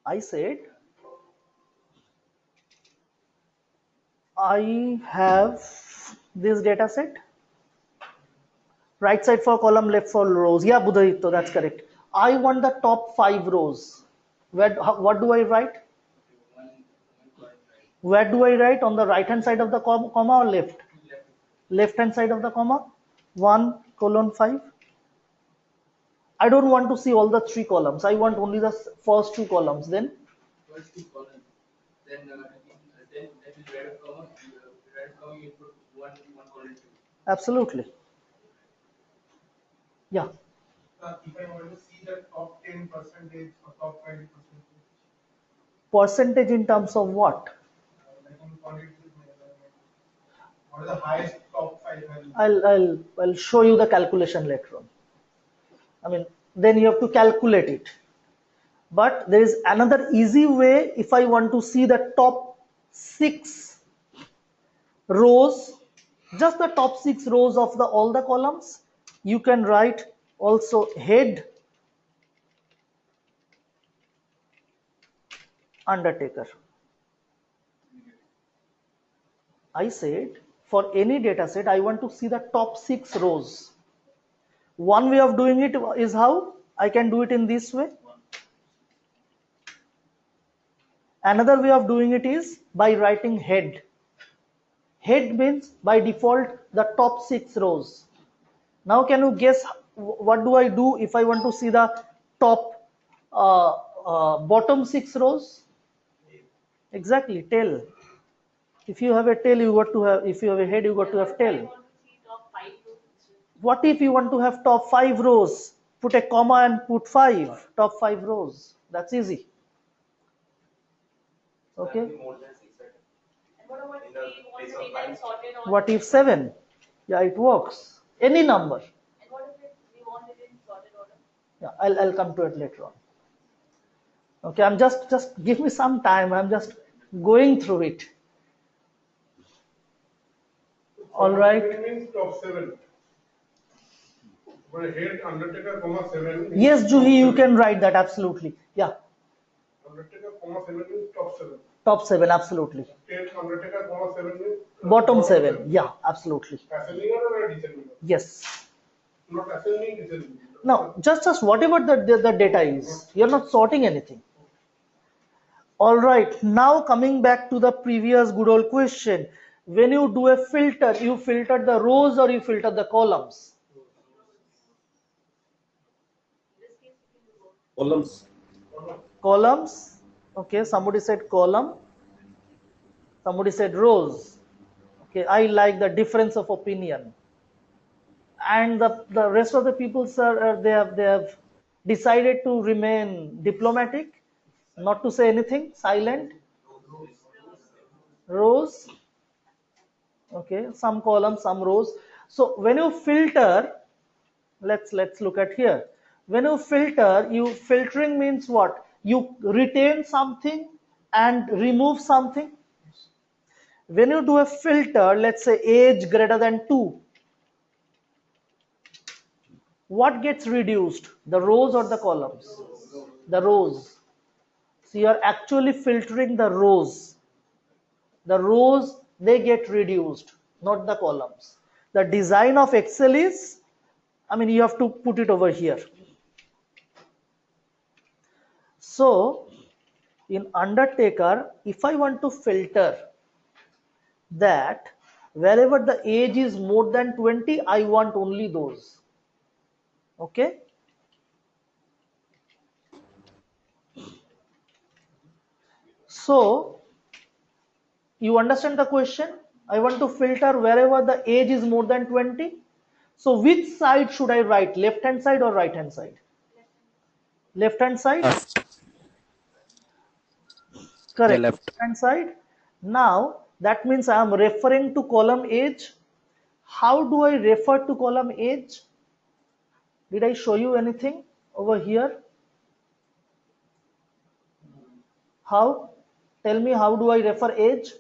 I said, I have this data set. Right side for column, left for rows. Yeah, Budhaditto, that's correct. I want the top 5 rows. What do I write? Where do I write? On the right hand side of the comma or left? Left hand side of the comma. 1:5. I don't want to see all the 3 columns. I want only the first 2 columns. Then First 2 columns. Then that is write a comma. Write a comma, you put one column 2. absolutely. Yeah. If I want to see the top 10% or top 20%, Percentage in terms of what? what are the highest top 5 values? I'll show you the calculation later on. I mean, then you have to calculate it. But there is another easy way. If I want to see the top 6 rows, just the top 6 rows of all the columns, you can write also head Undertaker. I said, for any data set, I want to see the top 6 rows. One way of doing it is how? I can do it in this way. Another way of doing it is by writing head. Head means by default the top 6 rows. Now can you guess what do I do if I want to see the top bottom 6 rows? Exactly, tail. If you have a tail, you got to have, if you have a head, you got to have tail. What if you want to have top 5 rows? Put a comma and put 5, top 5 rows. That's easy. Okay. What if 7? Yeah, it works. Any number. And what if we want it in sorted order? Yeah, I'll come to it later on. Okay, I'm just give me some time. I'm just going through it. All right. Means top 7. But head Undertaker, comma 7. Yes, Juhi, you can write that absolutely. Yeah. Undertaker, comma 7 means top 7. Top 7, absolutely. Head Undertaker, comma 7 means Bottom 7. Yeah, absolutely. ascending order or descending order? Yes. Not ascending, descending. Now, just whatever the data is, you're not sorting anything. All right. Now coming back to the previous good old question. When you do a filter, you filter the rows or you filter the columns? Columns. Columns. Okay, somebody said column. Somebody said rows. Okay, I like the difference of opinion. And the rest of the people, sir, they have decided to remain diplomatic, not to say anything, silent. Rows. Okay, some columns, some rows. So when you filter, let's look at here. When you filter, filtering means what? You retain something and remove something. When you do a filter, let's say age greater than 2, what gets reduced? The rows or the columns? The rows. So you are actually filtering the rows. The rows, they get reduced, not the columns. The design of Excel is, I mean, you have to put it over here. So in Undertaker, if I want to filter that wherever the age is more than 20, I want only those. Okay. So you understand the question? I want to filter wherever the age is more than 20. So which side should I write? Left hand side or right hand side? Left hand side? Correct. Yeah, left hand side. Now that means I am referring to column age. How do I refer to column age? Did I show you anything over here? How? Tell me, how do I refer age?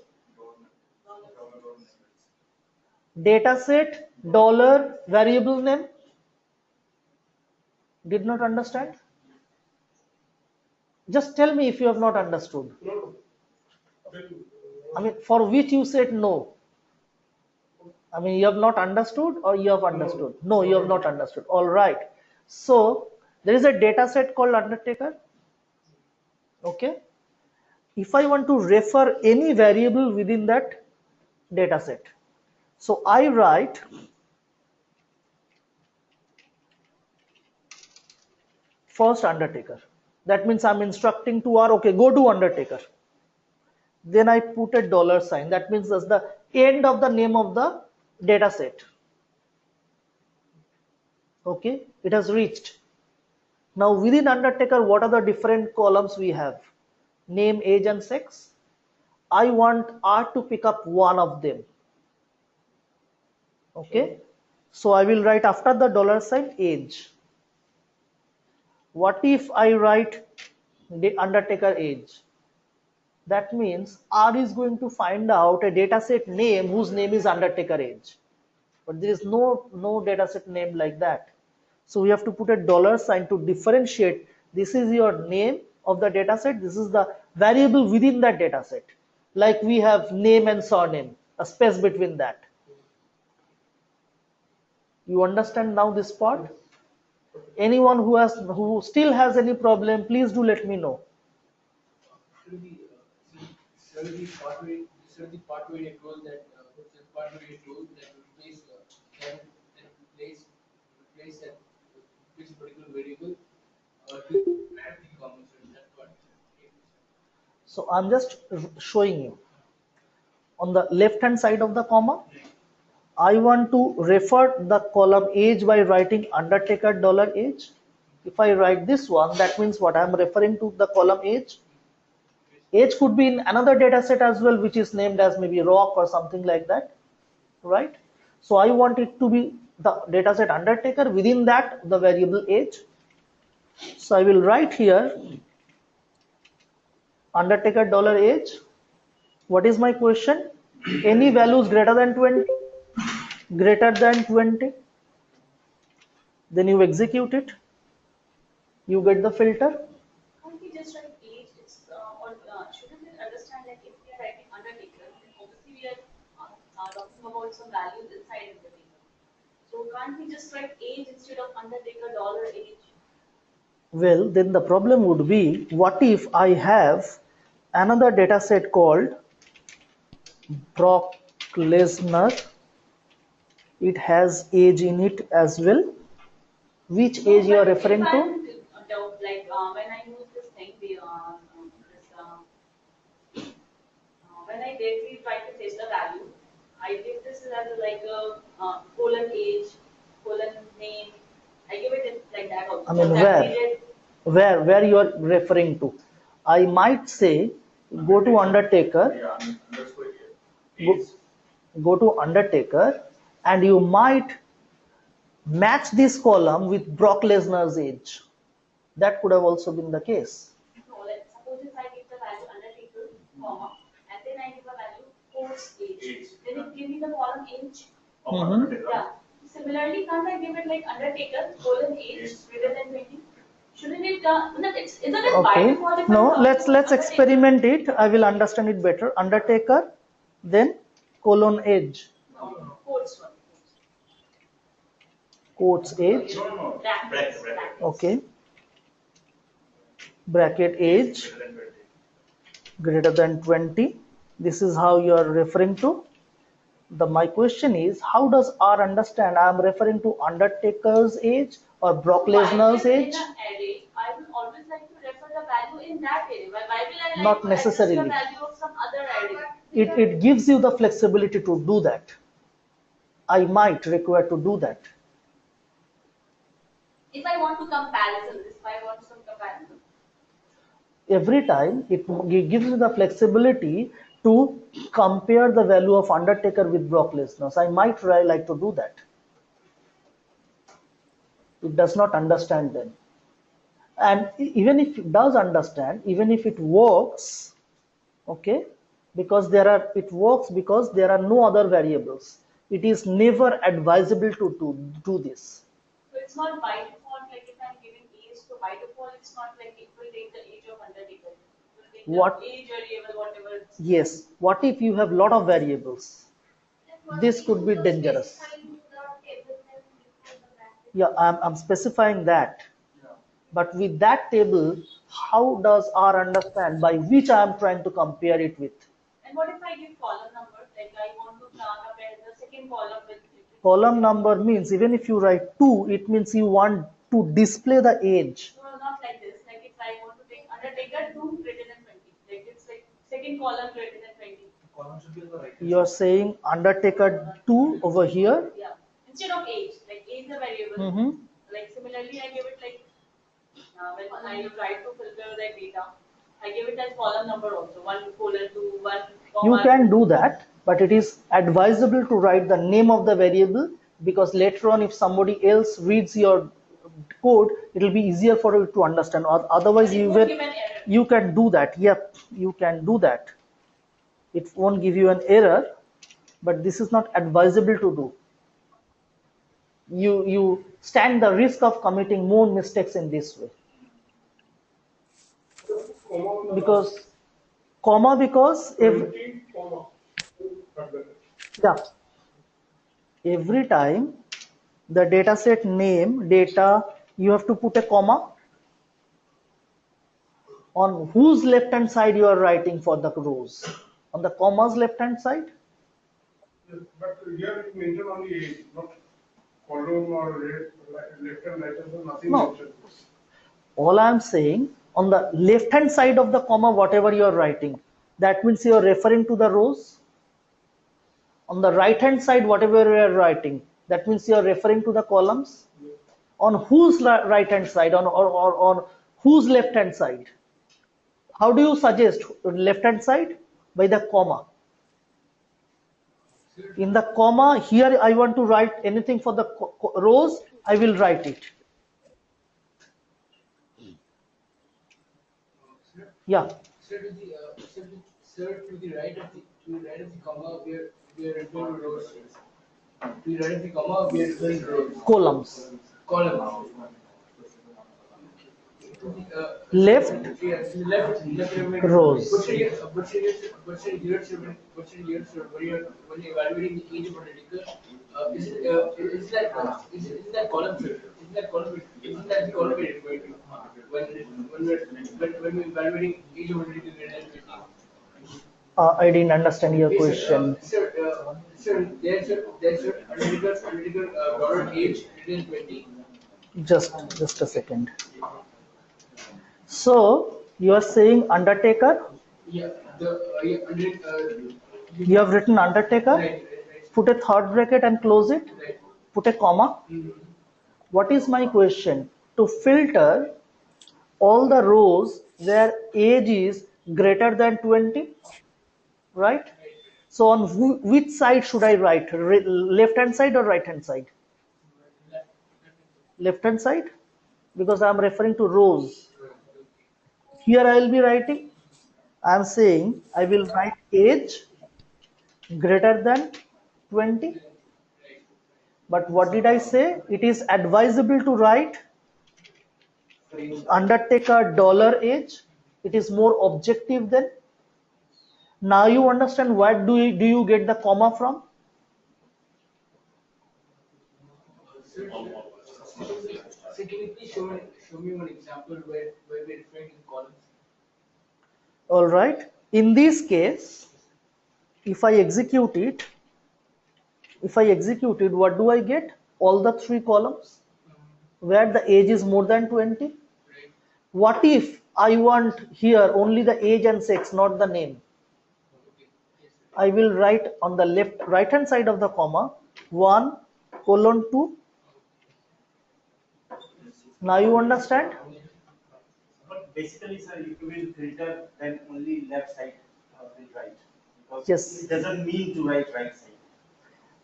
Data set, dollar, variable name. Did not understand? Just tell me if you have not understood. I mean, for which you said no. I mean, you have not understood or you have understood? No, you have not understood. All right. So there is a data set called Undertaker. Okay. If I want to refer any variable within that data set, so I write first Undertaker. That means I'm instructing to R, okay, go to Undertaker. Then I put a dollar sign. That means that's the end of the name of the data set. Okay, it has reached. Now within Undertaker, what are the different columns we have? Name, age and sex. I want R to pick up one of them. Okay, so I will write after the dollar sign age. What if I write the Undertaker age? That means R is going to find out a dataset name whose name is Undertaker age. But there is no dataset name like that. So we have to put a dollar sign to differentiate. This is your name of the dataset. This is the variable within that dataset. Like we have name and surname, a space between that. You understand now this part? Anyone who still has any problem, please do let me know. This is the part where you told that replace can and replace that replace a particular variable to add the comments. That's what. So I'm just showing you. On the left hand side of the comma, I want to refer the column age by writing undertaker $age. If I write this one, that means what? I'm referring to the column age. Age could be in another data set as well, which is named as maybe rock or something like that, right? So I want it to be the data set undertaker, within that the variable age. So I will write here undertaker $age. What is my question? Any values greater than 20? Greater than 20. Then you execute it. You get the filter. Can't we just write age? It's shouldn't it understand like if we are writing undertaker, then obviously we are talking about some values inside of the table. So can't we just write age instead of undertaker $age? Well, then the problem would be, what if I have another data set called Brock Lesnar? It has age in it as well. Which age you are referring to? Like when I use this thing, when I directly try to fetch the value, I give this as like a colon age, colon name. I give it like that also. I mean, where you are referring to? I might say, go to undertaker, go to undertaker, and you might match this column with Brock Lesnar's age. That could have also been the case. No, like suppose if I give the value undertaker, comma, and then I give a value course age, then it give me the column age. Yeah. Similarly, can't I give it like undertaker colon age greater than 20? Shouldn't it? Isn't it by Okay. default? No, let's experiment it. I will understand it better. Undertaker, then colon age. No, quotes one. Quotes age. Brackets. Okay. Bracket age greater than 20. This is how you are referring to. My question is, how does R understand I am referring to Undertaker's age or Brock Lesnar's age? In an array, I will always like to refer the value in that array. Why will I like Not to necessarily. access the value of some other array? It gives you the flexibility to do that. I might require to do that. If I want to comparison, if I want some comparison. Every time it gives you the flexibility to compare the value of Undertaker with Brock Lesnar. So I might like to do that. It does not understand them. And even if it does understand, even if it works, okay, because it works because there are no other variables. It is never advisable to do this. So it's not by default, like if I'm giving age, so by default it's not like it will take the age of Undertaker. It will take the age variable, whatever. Yes. What if you have a lot of variables? This could be dangerous. Yeah, I'm specifying that. But with that table, how does R understand by which I am trying to compare it with? And what if I give column number? Like I want to compare the second column with Column number means even if you write 2, it means you want to display the age. no, not like this. Like if I want to take Undertaker 2 greater than 20. Like it's like second column greater than 20. Column should be on the right. You are saying Undertaker 2 over here. Yeah. Instead of age, like age the variable. Like similarly, I give it like when I try to filter the data, I give it as column number also 1 colon 2 1. You can do that, but it is advisable to write the name of the variable, because later on if somebody else reads your code, it will be easier for you to understand. Otherwise you can do that. Yep, you can do that. It won't give you an error, but this is not advisable to do. You stand the risk of committing more mistakes in this way. Because every time the data set name data, you have to put a comma. On whose left hand side you are writing for the rows. On the comma's left hand side? Yes, but here you mention only age, not column or left and right hand, nothing No. mentioned. All I am saying, on the left hand side of the comma, whatever you are writing, that means you are referring to the rows. On the right hand side, whatever you are writing, that means you are referring to the columns. On whose right hand side, on whose left hand side? How do you suggest left hand side? By the comma. In the comma, here I want to write anything for the rows, I will write it. Yeah. Sir, to the right of the comma, we are referring to rows. To the right of the comma, we are referring to rows. Columns. Columns. Left rows. But here, when you evaluating the age of a radical, is that column, sir? Isn't that the column we're referring to? When we're evaluating age of a radical greater than 20? I didn't understand your question. Sir, there's a analytical dollar age greater than 20. Just a second. So you are saying undertaker? Yeah, You have written undertaker? Right. Put a third bracket and close it. Right. Put a comma. What is my question? To filter all the rows where age is greater than 20, right? So on which side should I write? Left hand side or right hand side? Left hand side, because I am referring to rows. Here I will be writing, I am saying I will write age greater than 20. But what did I say? It is advisable to write undertaker dollar age. It is more objective then. Now you understand what do you get the comma from? Sir, can you please show me one example where we're referring to columns? All right. In this case, if I execute it, what do I get? All the three columns where the age is more than 20. What if I want here only the age and sex, not the name? I will write on the right hand side of the comma 1:2. Now you understand? But basically, sir, if you will filter, then only left side will write. Because Yes. it doesn't mean to write right side.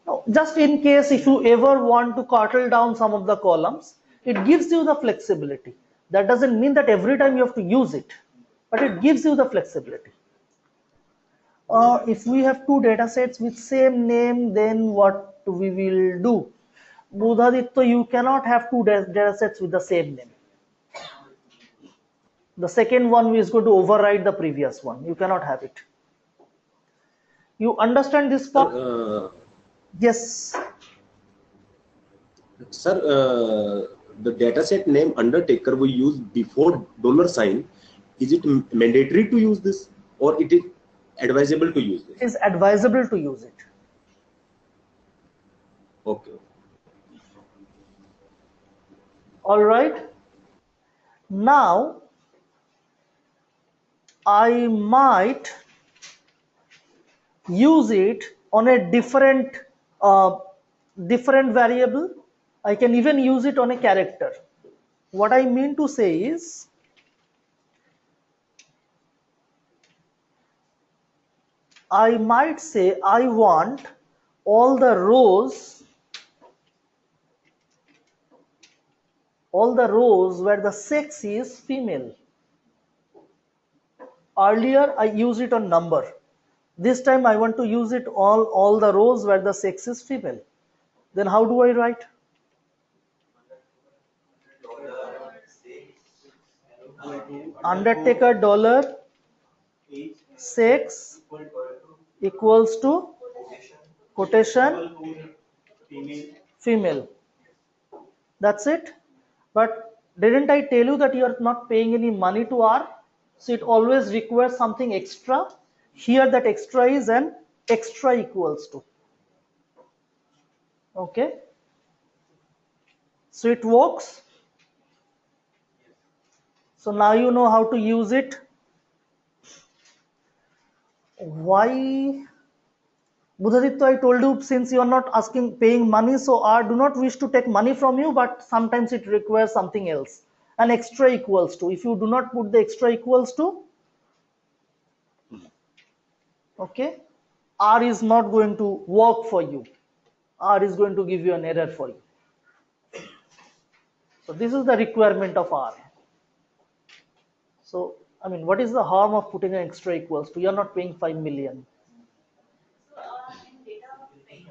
No, just in case if you ever want to curtail down some of the columns, it gives you the flexibility. That doesn't mean that every time you have to use it, but it gives you the flexibility. If we have two data sets with same name, then what we will do? Budhaditya, you cannot have two data sets with the same name. The second one is going to override the previous one. You cannot have it. You understand this part? Yes. Sir, the dataset name undertaker we use before $sign. Is it mandatory to use this, or it is advisable to use this? It is advisable to use it. Okay. All right. Now I might use it on a different variable. I can even use it on a character. What I mean to say is, I might say I want all the rows where the sex is female. Earlier I used it on number. This time I want to use it all the rows where the sex is female. Then how do I write? Undertaker dollar sex equals to quotation female. That's it. But didn't I tell you that you are not paying any money to R? So it always requires something extra. Here that extra is an extra equals to. Okay. So it works. So now you know how to use it. Why? Buddhaditya, I told you, since you are not paying money, so I do not wish to take money from you, but sometimes it requires something else. An extra equals to. If you do not put the extra equals to, okay, R is not going to work for you. R is going to give you an error for you. So this is the requirement of R. So, I mean, what is the harm of putting an extra equals to? You are not paying 5 million. So, in data frame,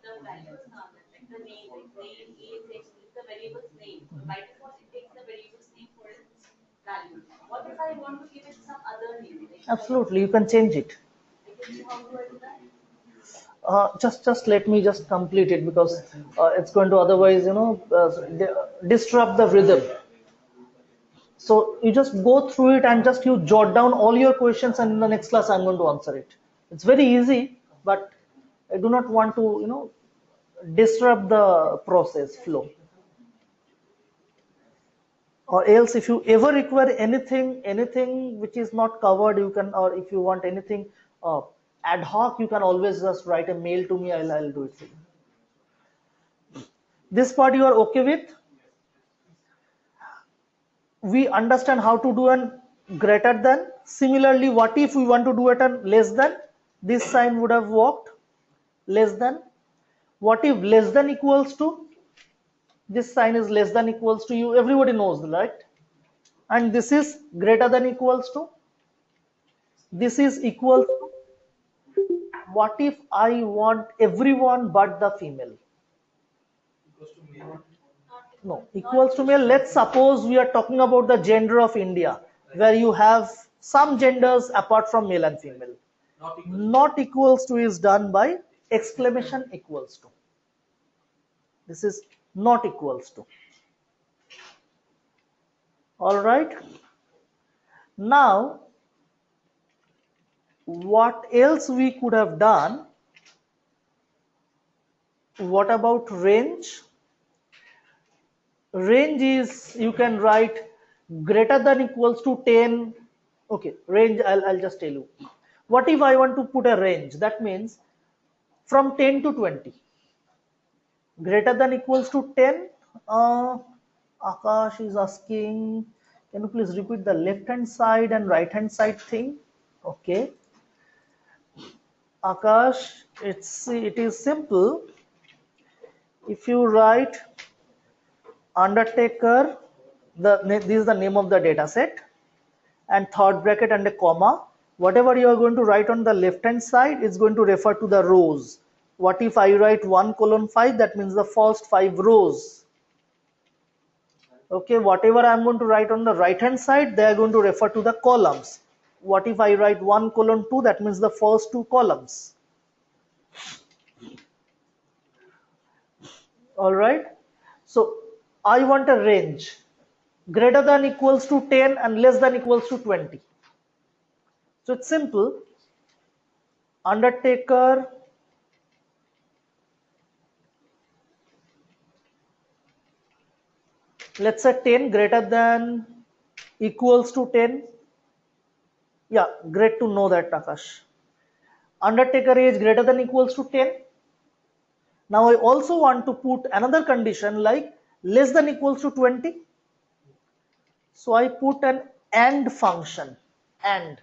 the values now, like the name, is the variable's name. So by default, it takes the variable's name for its value. What if I want to give it some other name? Like Absolutely, you can change it. how do I do that? Just let me just complete it, because it's going to otherwise, disrupt the rhythm. So you just go through it and just you jot down all your questions, and in the next class I'm going to answer it. It's very easy, but I do not want to, disrupt the process flow. Or else, if you ever require anything which is not covered, you can, or if you want anything ad hoc, you can always just write a mail to me. I'll do it for you. This part you are okay with? We understand how to do an greater than. Similarly, what if we want to do it an less than? This sign would have worked. Less than. What if less than equals to? This sign is less than equals to. You everybody knows, right? And this is greater than equals to. This is equal to. What if I want everyone but the female? No, equals to male. Let's suppose we are talking about the gender of India, where you have some genders apart from male and female. Not equals to is done by exclamation equals to. This is not equals to. All right. Now, what else we could have done? What about range? Range is, you can write greater than equals to 10. Okay, range, I'll just tell you. What if I want to put a range? That means from 10 to 20. Greater than equals to 10. Akash is asking, can you please repeat the left hand side and right hand side thing? Okay. Akash, it is simple. If you write Undertaker, this is the name of the data set, and third bracket and a comma. Whatever you are going to write on the left hand side is going to refer to the rows. What if I write 1:5? That means the first 5 rows. Okay, whatever I am going to write on the right hand side, they are going to refer to the columns. What if I write 1:2? That means the first 2 columns. All right. So I want a range greater than equals to 10 and less than equals to 20. So it's simple. Undertaker let's say 10 greater than equals to 10. Yeah, great to know that, Akash. Undertaker age greater than equals to 10. Now I also want to put another condition like less than equals to 20. So I put an AND function. And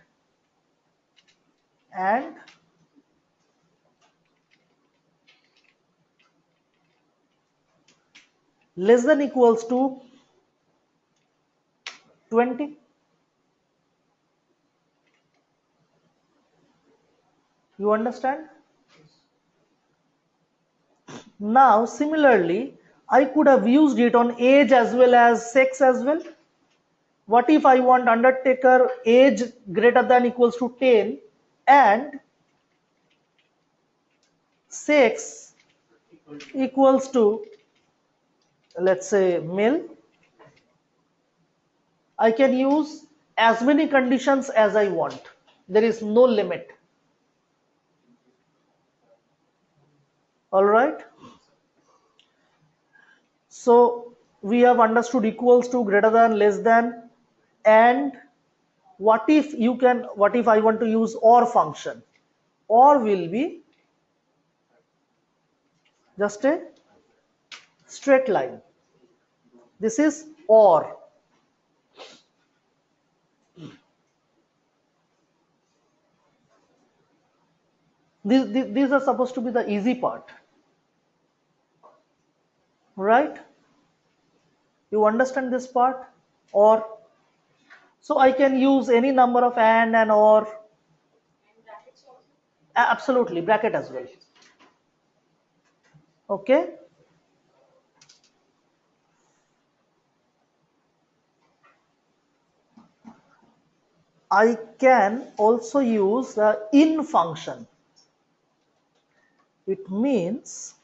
less than equals to 20. You understand? Now similarly, I could have used it on age as well as sex as well. What if I want Undertaker age greater than equals to 10 and sex equals to, let's say, male? I can use as many conditions as I want. There is no limit. All right. So we have understood equals to, greater than, less than, and what if I want to use OR function? OR will be just a straight line. This is OR. These are supposed to be the easy part, right? You understand this part? Or so I can use any number of and or. Absolutely, bracket as well. Okay. I can also use the in function. It means,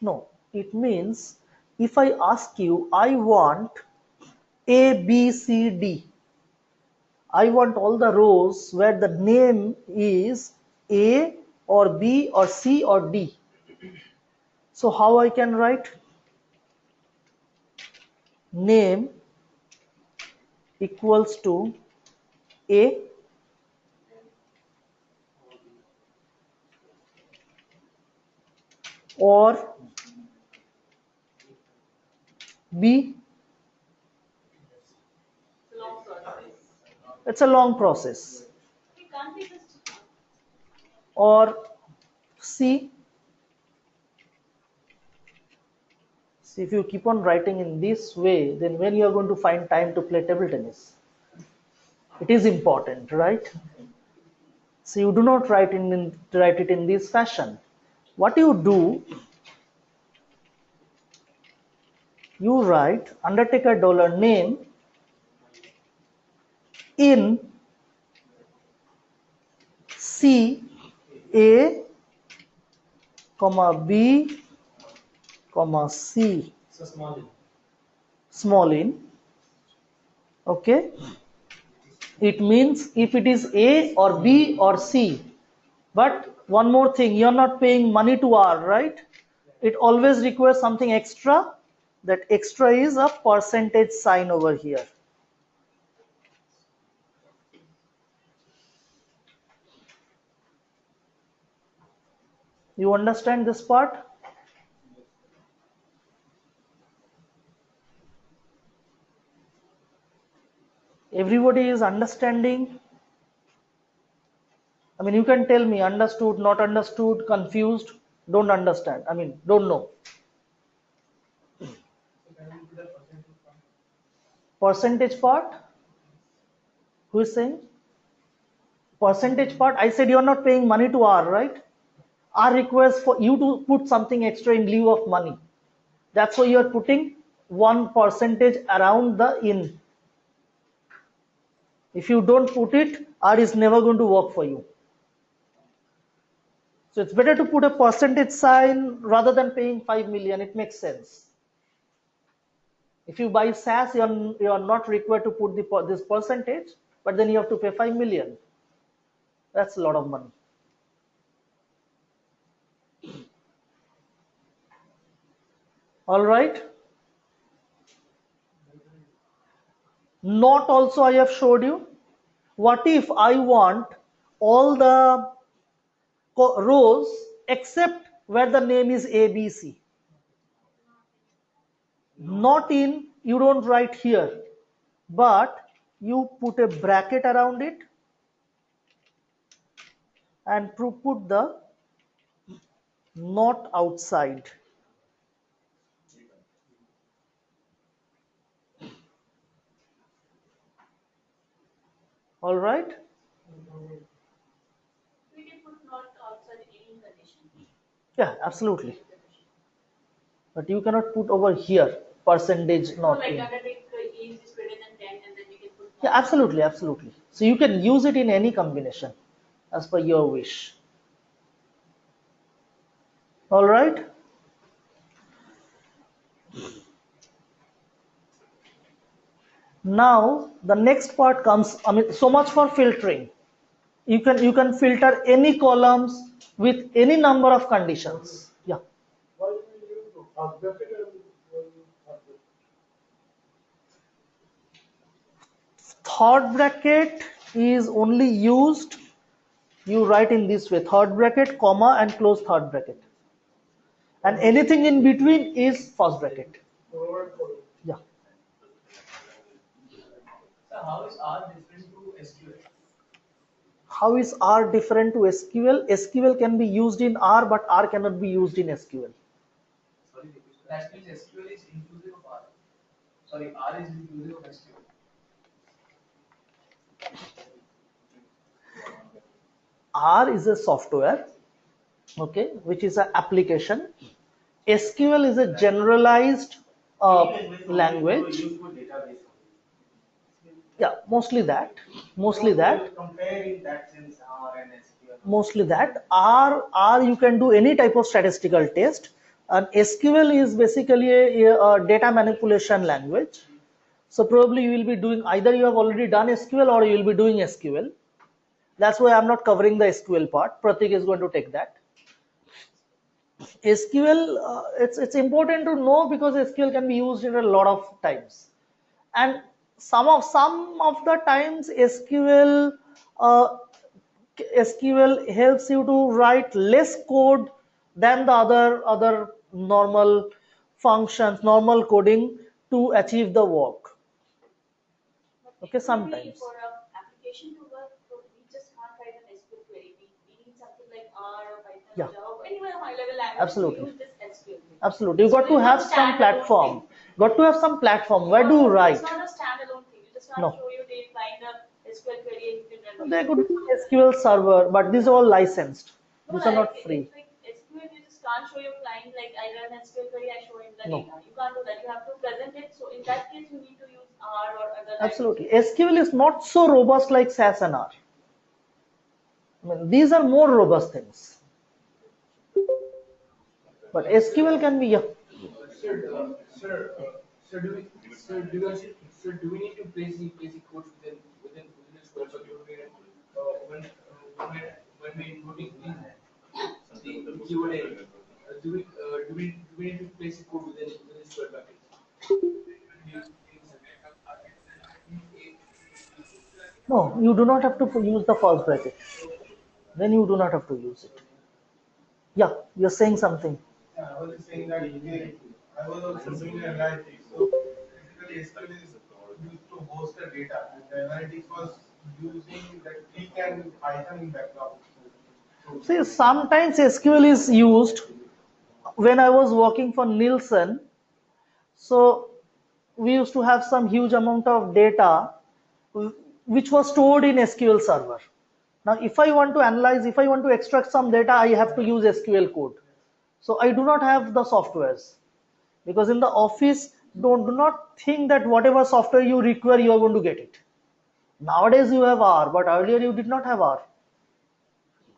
no, it means if I ask you, I want A, B, C, D. I want all the rows where the name is A or B or C or D. So how I can write? Name equals to A or B. It's a long process. Or C. See, if you keep on writing in this way, then when you are going to find time to play table tennis? It is important, right? So you do not write it in this fashion. What you do, you write undertaker $name in C, A, comma B, comma C. So small in. Small in. Okay. It means if it is A or B or C. But one more thing, you're not paying money to R, right? It always requires something extra. That extra is a percentage sign over here. You understand this part? Everybody is understanding? I mean, you can tell me understood, not understood, confused, don't understand. I mean, don't know. Percentage part? Who is saying? Percentage part? I said you're not paying money to R, right? R requires for you to put something extra in lieu of money. That's why you're putting 1% around the in. If you don't put it, R is never going to work for you. So it's better to put a percentage sign rather than paying 5 million. It makes sense. If you buy SaaS, you are not required to put this percentage, but then you have to pay 5 million. That's a lot of money. All right. Not also I have showed you. What if I want all the rows except where the name is ABC? Not in, you don't write here, but you put a bracket around it and put the not outside. All right. We can put not outside any condition. Yeah, absolutely. But you cannot put over here percentage not like in. undertaker is greater than 10 and then you can put. Yeah, absolutely, absolutely. So you can use it in any combination as per your wish. All right. Now the next part comes, I mean, so much for filtering. You can filter any columns with any number of conditions. Yeah. Why do you use first bracket and Third bracket is only used, you write in this way, third bracket, comma, and close third bracket. And anything in between is first bracket. Yeah. So how is R different to SQL? How is R different to SQL? SQL can be used in R, but R cannot be used in SQL. Sorry, that means SQL is inclusive of R. Sorry, R is inclusive of SQL. R is a software, okay, which is an application. SQL is a generalized language. Yeah, mostly that. Mostly that. Comparing that sense R and SQL. Mostly that. R you can do any type of statistical test, and SQL is basically a data manipulation language. So probably you will be doing, either you have already done SQL or you will be doing SQL. That's why I'm not covering the SQL part. Pratik is going to take that. SQL, it's important to know because SQL can be used in a lot of times, and some of the times SQL helps you to write less code than the other normal functions, normal coding to achieve the work. Okay, sometimes. For an application to work, so we just can't write an SQL query. We need something like R or Python Yeah. or Java, any other high-level language Absolutely. to use this SQL query. Absolutely, you got to have some platform. Got to have some platform. Where do you write? It's not a standalone thing. You just can't No. show you they find a SQL query and you can run. There could be SQL server, but these are all licensed. These are not free. Like SQL, you just can't show your client like I run SQL query, I show him the No. data. You can't do that. You have to present it. So in that case, you need to use R or other. Absolutely. SQL is not so robust like SAS and R. I mean, these are more robust things. But SQL can be, yeah. Sir, do we need to place the codes within the square circle when we inputting the keyword area? Do we need to place the code within the square bracket? No, you do not have to use the first bracket. Then you do not have to use it. Yeah, you're saying something. Yeah, I was saying that I was also doing analytics. So basically SQL is used to host the data. And the analytics was using the click and Python in background. See, sometimes SQL is used when I was working for Nielsen. So we used to have some huge amount of data which was stored in SQL Server. Now, if I want to analyze, if I want to extract some data, I have to use SQL code. So I do not have the softwares, because in the office, do not think that whatever software you require, you are going to get it. Nowadays you have R, but earlier you did not have R.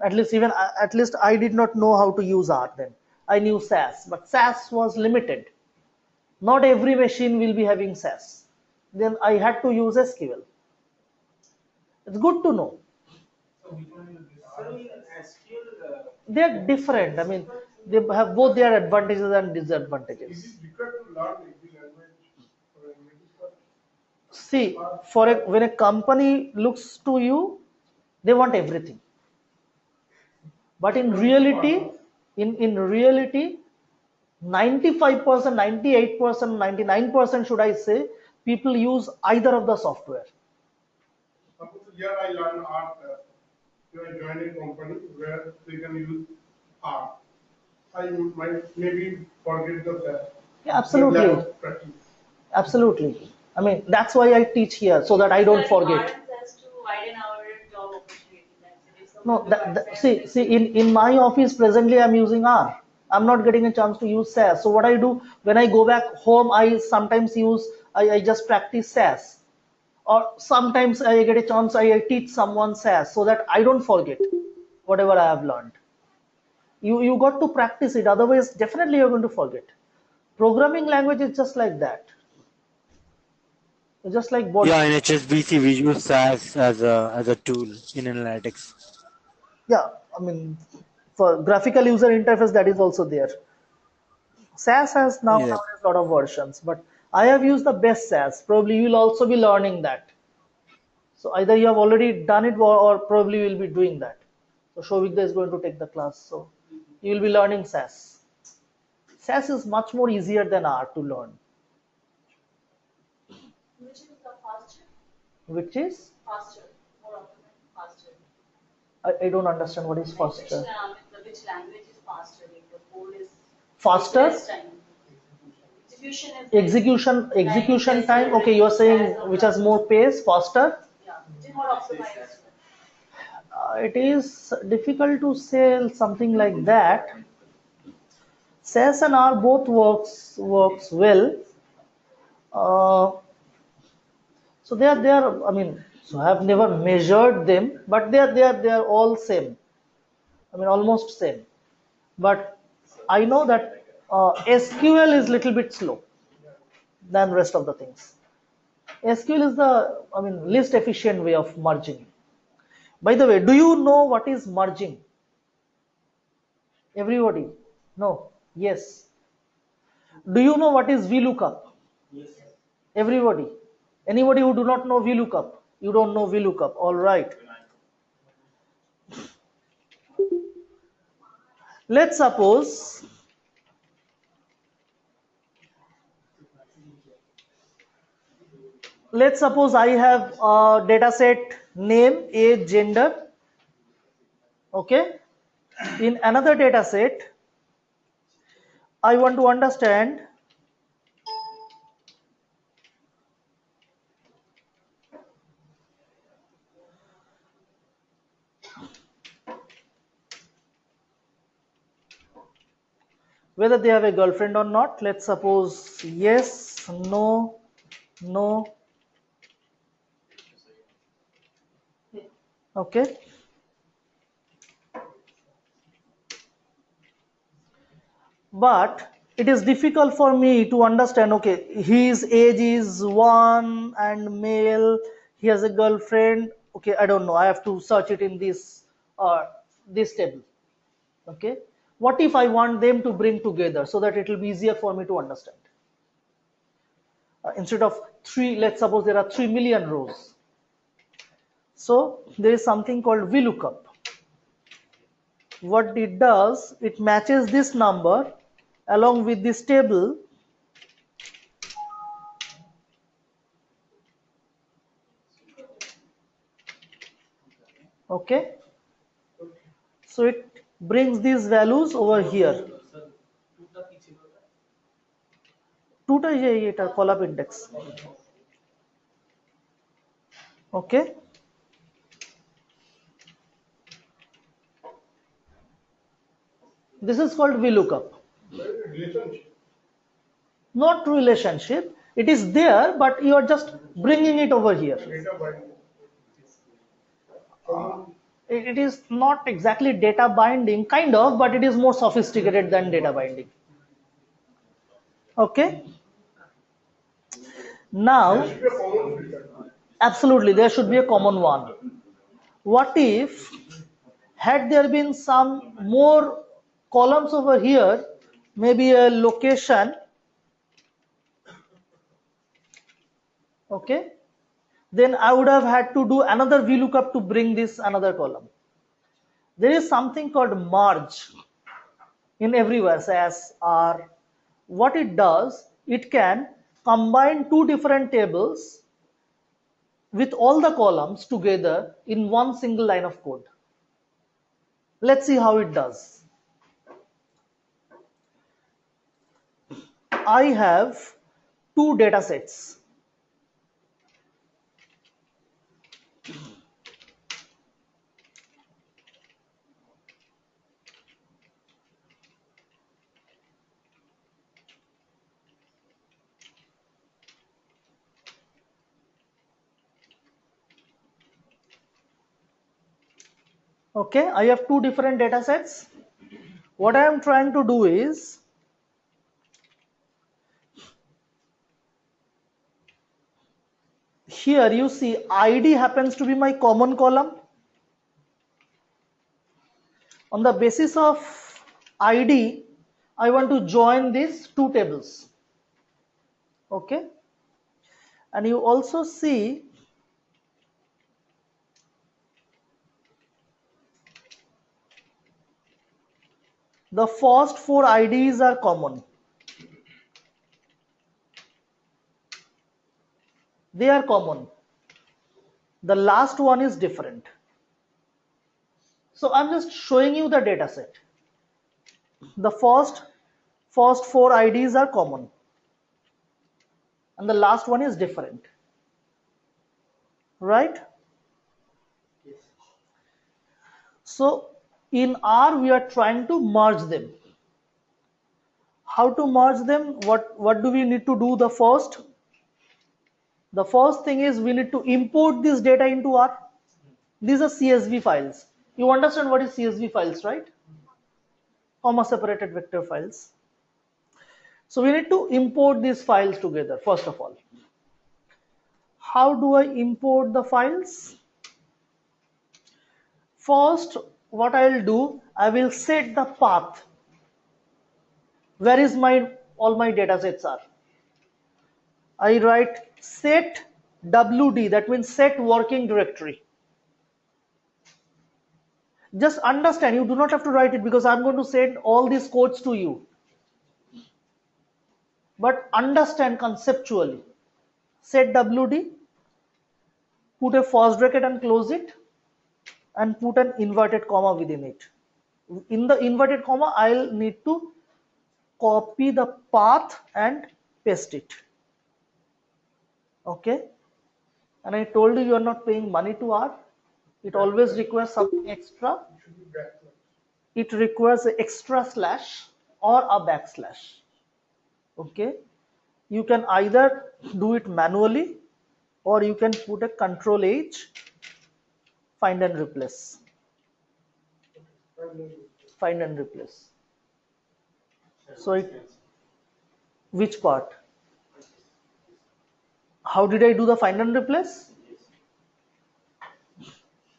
At least I did not know how to use R then. I knew SAS, but SAS was limited. Not every machine will be having SAS. Then I had to use SQL. It's good to know. They are different. I mean, they have both their advantages and disadvantages. See, when a company looks to you, they want everything. But in reality, 95%, 98%, 99%, should I say, people use either of the software. Here I learned R. I joined a company where they can use R. I might maybe forget the SAS. Yeah, absolutely. Absolutely. I mean, that's why I teach here, so that I don't forget. No, see, in my office presently I'm using R. I'm not getting a chance to use SAS. So what I do when I go back home, I sometimes I just practice SAS. Or sometimes I get a chance, I teach someone SAS so that I don't forget whatever I have learned. You got to practice it, otherwise definitely you're going to forget. Programming language is just like that. just like body. Yeah, in HSBC we use SAS as a tool in analytics. Yeah, I mean, for graphical user interface, that is also there. SAS has now Yeah. nowadays a lot of versions, but I have used the best SAS. Probably you will also be learning that. So either you have already done it or probably you will be doing that. So Shovikda is going to take the class. So you will be learning SAS. SAS is much more easier than R to learn. Which is the faster? Which is? Faster. More optimized, faster. I don't understand what is faster. Which language is faster? Like the code is Faster? less time. Execution time. Okay, you are saying which has more pace, faster. Yeah, it is more optimized. It is difficult to say something like that. SAS and R both works well. So they are. I mean, so I have never measured them, but they are all same. I mean, almost same. But I know that SQL is little bit slow than rest of the things. SQL is the least efficient way of merging. By the way, do you know what is merging? Everybody? No? Yes. Do you know what is VLOOKUP? Yes. Everybody? Anybody who do not know VLOOKUP? You don't know VLOOKUP. All right. Let's suppose I have a data set name, age, gender. Okay. In another data set, I want to understand whether they have a girlfriend or not. Let's suppose yes, no, no. Okay. But it is difficult for me to understand, okay, his age is 1 and male, he has a girlfriend. Okay, I don't know. I have to search it in this table. Okay. What if I want them to bring together so that it will be easier for me to understand? Instead of 3, let's suppose there are 3 million rows. So there is something called VLOOKUP. What it does, it matches this number along with this table okay, so it brings these values over here. Tuta is a collab index. Okay. This is called VLOOKUP. Not relationship. It is there, but you are just bringing it over here. It is not exactly data binding, kind of, but it is more sophisticated than data binding. Okay. Now, absolutely, there should be a common one. What if, had there been some more columns over here, maybe a location, okay, then I would have had to do another VLOOKUP to bring this another column. There is something called merge in everywhere, SAS, R. What it does, it can combine two different tables with all the columns together in one single line of code. Let's see how it does. I have two data sets. Okay, I have two different data sets. What I am trying to do is, here you see ID happens to be my common column. On the basis of ID, I want to join these two tables. Okay. And you also see the first four IDs are common. They are common. The last one is different. So I'm just showing you the data set. The first four IDs are common. And the last one is different. Right? So in R, we are trying to merge them. How to merge them? What do we need to do the first? The first thing is we need to import this data into R. These are CSV files. You understand what is CSV files, right? Comma separated vector files. So we need to import these files together, first of all. How do I import the files? First, what I will do, I will set the path. Where is all my data sets are? I write set WD, that means set working directory. Just understand, you do not have to write it because I'm going to send all these codes to you. But understand conceptually. Set WD, put a first bracket and close it, and put an inverted comma within it. In the inverted comma, I'll need to copy the path and paste it. Okay? And I told you you are not paying money to R. It always requires something extra. It requires an extra slash or a backslash. Okay? You can either do it manually or you can put a Control H, find and replace. Find and replace. So which part? How did I do the find and replace?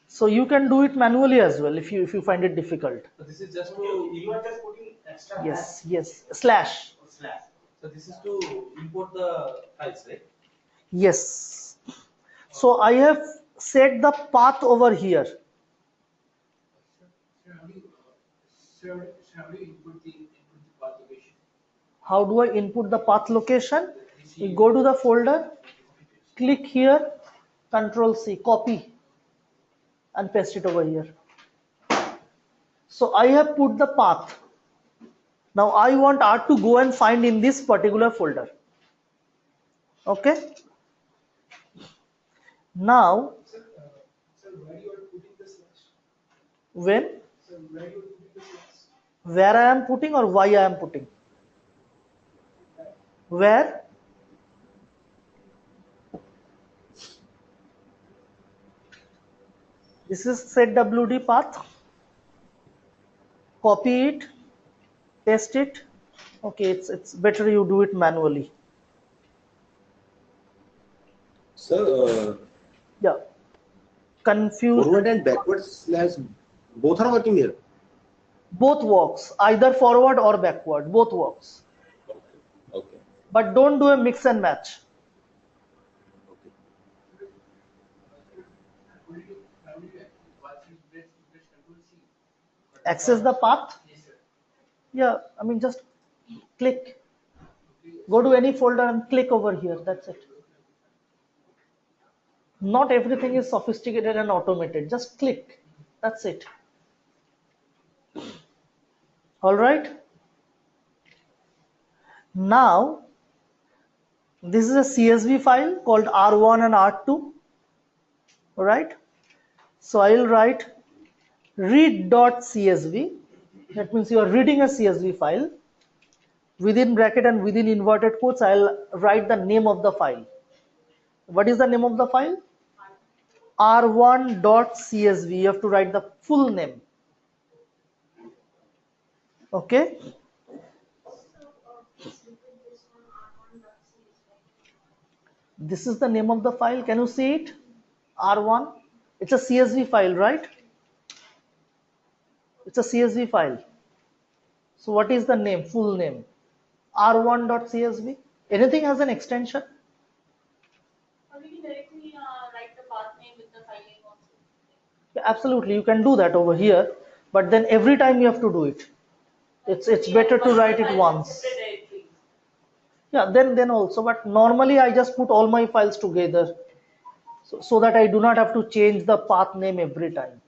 So you can do it manually as well if you find it difficult. So this is just to You are just putting extra. Yes, slash. Slash. So this is to import the files, right? Yes. So I have set the path over here. How do I input the path location? You go to the folder, click here, Control C, copy, and paste it over here. So I have put the path. Now I want R to go and find in this particular folder. Okay? Now, Sir, where you are putting the slash? when? Sir, where you are putting the slash? Where I am putting or why I am putting? Where? This is set WD path. Copy it, paste it. Okay, it's better you do it manually. Sir, Yeah. Confused. forward and backward slash both are working here. Both works, either forward or backward, both works. Okay. But don't do a mix and match. Access the path. Yeah, I mean just click. Go to any folder and click over here. That's it. Not everything is sophisticated and automated. Just click. That's it. All right. Now, this is a CSV file called R1 and R2. All right. So I'll write read.csv. That means you are reading a CSV file. Within bracket and within inverted quotes, I'll write the name of the file. What is the name of the file? R1.csv. You have to write the full name. Okay. This is the name of the file. Can you see it? R1. It's a CSV file, right? It's a CSV file. So what is the name, full name? R1.csv. Anything has an extension? Or we can directly write the path name with the file name also. Yeah, absolutely, you can do that over here, but then every time you have to do it. It's better to write it once. Yeah, then also, but normally I just put all my files together so that I do not have to change the path name every time.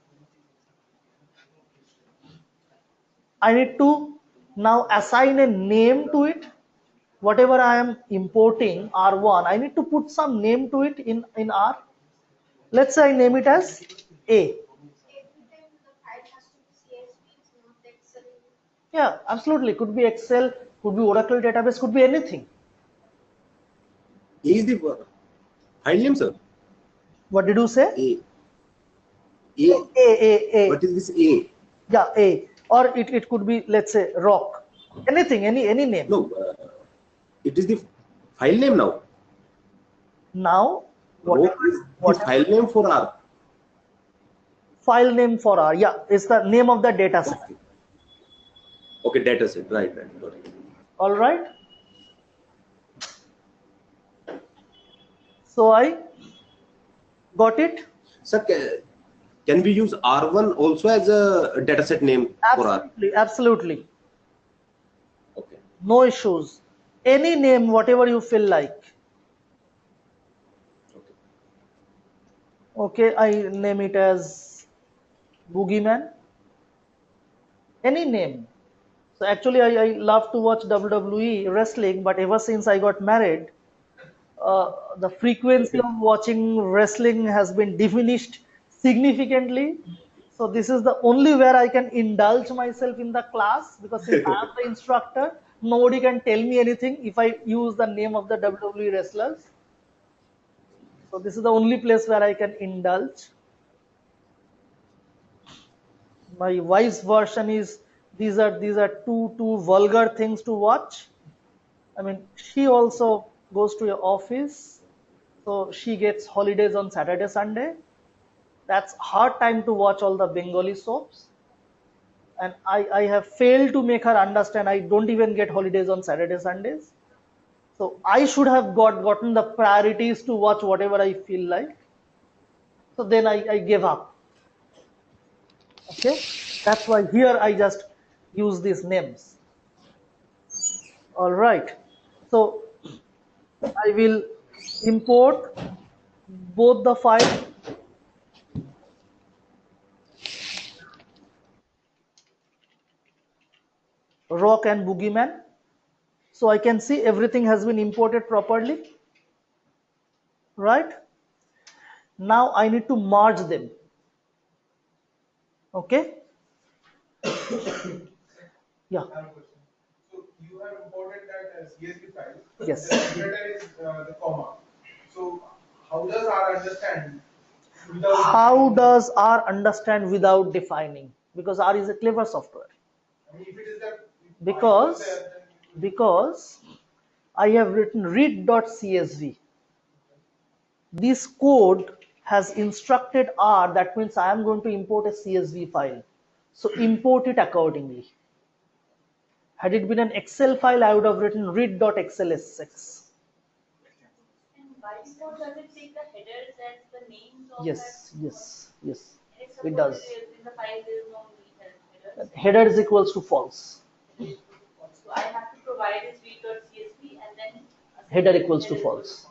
I need to now assign a name to it. Whatever I am importing R1, I need to put some name to it in R. Let's say I name it as A. Yeah, absolutely. Could be Excel, could be Oracle database, could be anything. A is the file name, sir. What did you say? A. A. What is this A? Yeah, A. Or it could be, let's say, rock. Anything, any name. No, it is the file name now. Now, What is the file name for R? File name for R, yeah, is the name of the data set. Okay, data set, right. Got it. All right. So I got it. Sir, can we use R1 also as a data set name for R? Absolutely, absolutely. Okay. No issues. Any name, whatever you feel like. Okay, I name it as Boogeyman. Any name. So actually, I love to watch WWE wrestling, but ever since I got married, the frequency of watching wrestling has been diminished significantly. So this is the only where I can indulge myself in the class, because since I am the instructor, nobody can tell me anything if I use the name of the WWE wrestlers. So this is the only place where I can indulge. My wife's version is these are two vulgar things to watch. I mean, she also goes to your office, so she gets holidays on Saturday, Sunday. That's hard time to watch all the Bengali soaps. And I have failed to make her understand I don't even get holidays on Saturday, Sundays. So I should have gotten the priorities to watch whatever I feel like. So then I gave up. Okay, that's why here I just use these names. All right, so I will import both the files. Rock and Boogeyman. So I can see everything has been imported properly. Right? Now I need to merge them. Okay? Yeah. So you have imported that CSV file. Yes. The separator is the comma. So how does R understand? How does R understand without defining? Because R is a clever software. I mean, if it is that because I have written read.csv. This code has instructed R, that means I am going to import a CSV file. So import it accordingly. Had it been an Excel file, I would have written read.xlsx. And by default, does it take the headers as the names of Yes. that? It does. In the file, there is no headers. Header is equals to false. So I have to provide this read.csv and then Header equals to false.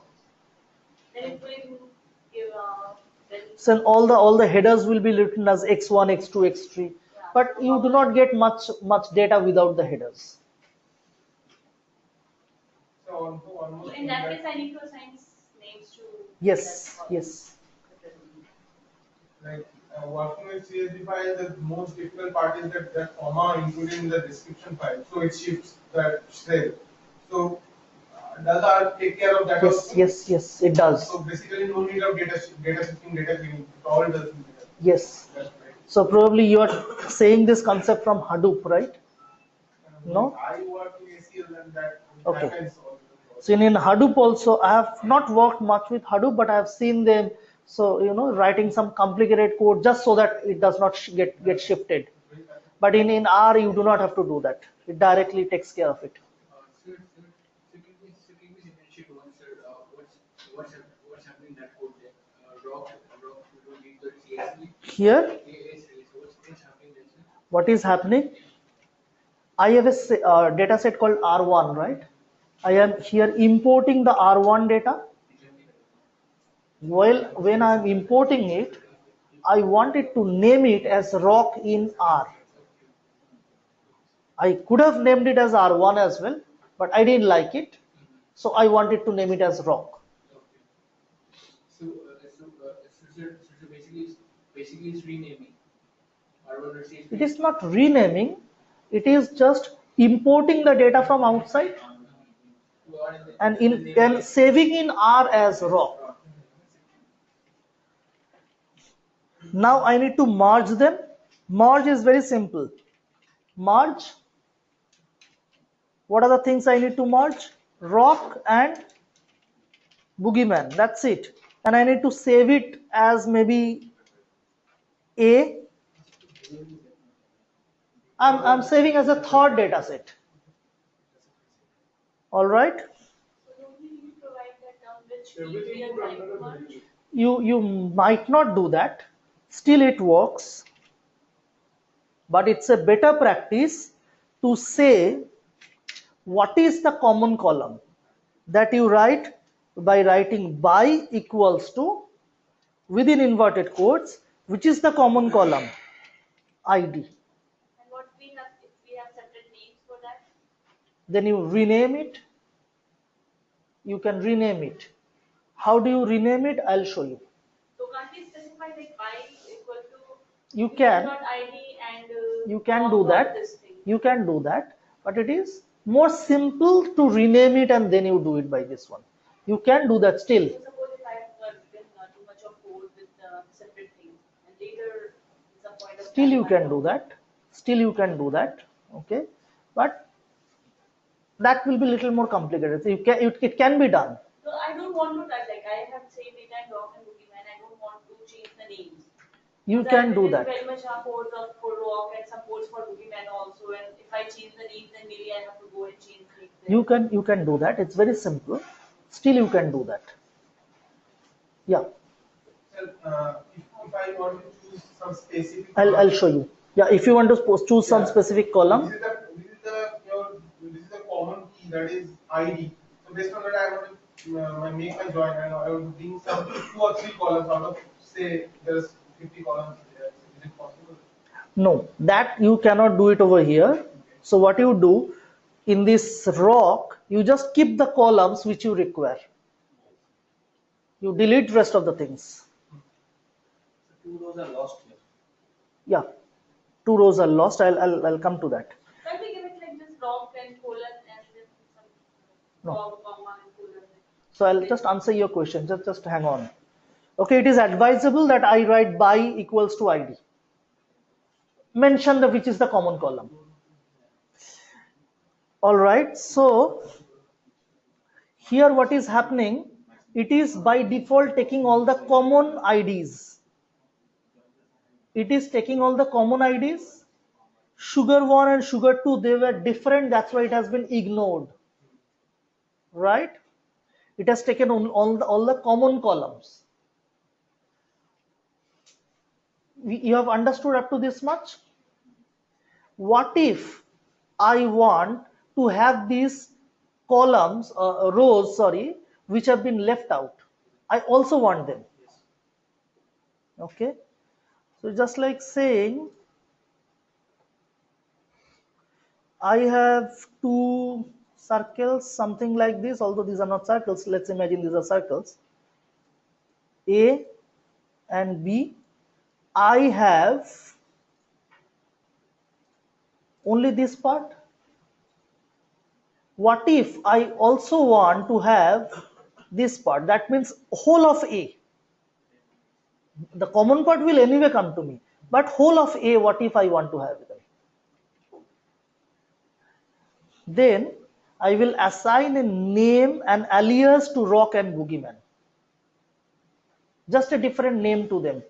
then it will give So all the headers will be written as x1, x2, x3, but you do not get much data without the headers. So in that case, I need to assign names to. Yes. Like working with CSV file, the most difficult part is that comma included in the description file. So it shifts that cell. So does R take care of that? Yes, it does. So basically, no need of data shifting, data cleaning. It all does. Yes. So probably you are saying this concept from Hadoop, right? No? I work in ACL and that. Okay. That is all. So in Hadoop also, I have not worked much with Hadoop, but I have seen them. So, you know, writing some complicated code just so that it does not get shifted. But in R, you do not have to do that. It directly takes care of it. Sir, can you differentiate one, sir, what's happening in that code there? Rock, we don't need the CSV. Here, What's happening there, sir? what is happening? I have a data set called R1, right? I am here importing the R1 data. Well, when I'm importing it, I wanted to name it as rock in R. I could have named it as R1 as well, but I didn't like it. So I wanted to name it as rock. So basically it's renaming. It is not renaming. It is just importing the data from outside and saving in R as rock. Now I need to merge them. Merge is very simple. Merge. What are the things I need to merge? Rock and boogeyman. That's it. And I need to save it as maybe A. I'm saving as a third data set. All right. You might not do that. Still it works. But it's a better practice to say what is the common column that you write by writing by equals to within inverted quotes, which is the common column ID. And what we have, if we have separate names for that? Then you rename it. You can rename it. How do you rename it? I'll show you. So can't we specify like by equal to You can. ID and You can do that. You can do that. But it is more simple to rename it and then you do it by this one. You can do that still. So suppose if I have written too much of code with separate things and later some point of Still time you can do that. Still you can do that. Okay. But that will be a little more complicated. So it can be done. So I don't want to touch, like I have same data and rock and boogeyman. I don't want to change the names. You So can I do did that. very much codes for rock and some codes for boogeyman also. And if I change the names, then maybe I have to go and change things. You can do that. It's very simple. Still you can do that. Yeah. Sir, if I want to choose some specific, I'll show you. Yeah, if you want to choose some specific column. This is the common key, that is ID. So based on that, I want to make my join and I want to bring some 2 or 3 columns out of, say, there's 50 columns there. Is it possible? No, that you cannot do it over here. So what you do in this rock, you just keep the columns which you require. You delete rest of the things. So 2 rows are lost here. Yeah, 2 rows are lost. I'll come to that. Can we give it like this rock and colon and then some comma and colon? So I'll just answer your question. Just hang on. Okay, it is advisable that I write by equals to ID. Mention which is the common column. All right. So here what is happening? It is by default taking all the common IDs. It is taking all the common IDs. Sugar 1 and sugar 2, they were different. That's why it has been ignored. Right? It has taken all the common columns. You have understood up to this much? What if I want to have these columns, rows, sorry, which have been left out? I also want them. Okay. So just like saying, I have 2 circles, something like this, although these are not circles. Let's imagine these are circles. A and B. I have only this part. What if I also want to have this part? That means whole of A. The common part will anyway come to me. But whole of A, what if I want to have it? Then I will assign a name and alias to rock and boogeyman. Just a different name to them.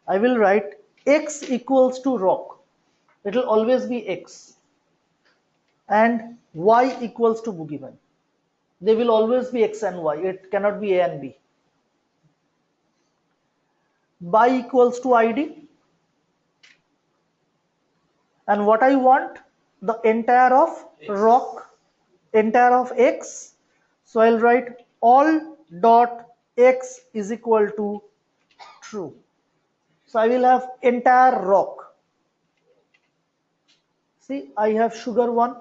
I will write x equals to rock. It will always be x. And y equals to boogeyman. They will always be x and y. It cannot be a and b. By equals to id. And what I want, the entire of rock, entire of x. So I'll write all dot x is equal to true. So I will have entire rock. See, I have sugar 1.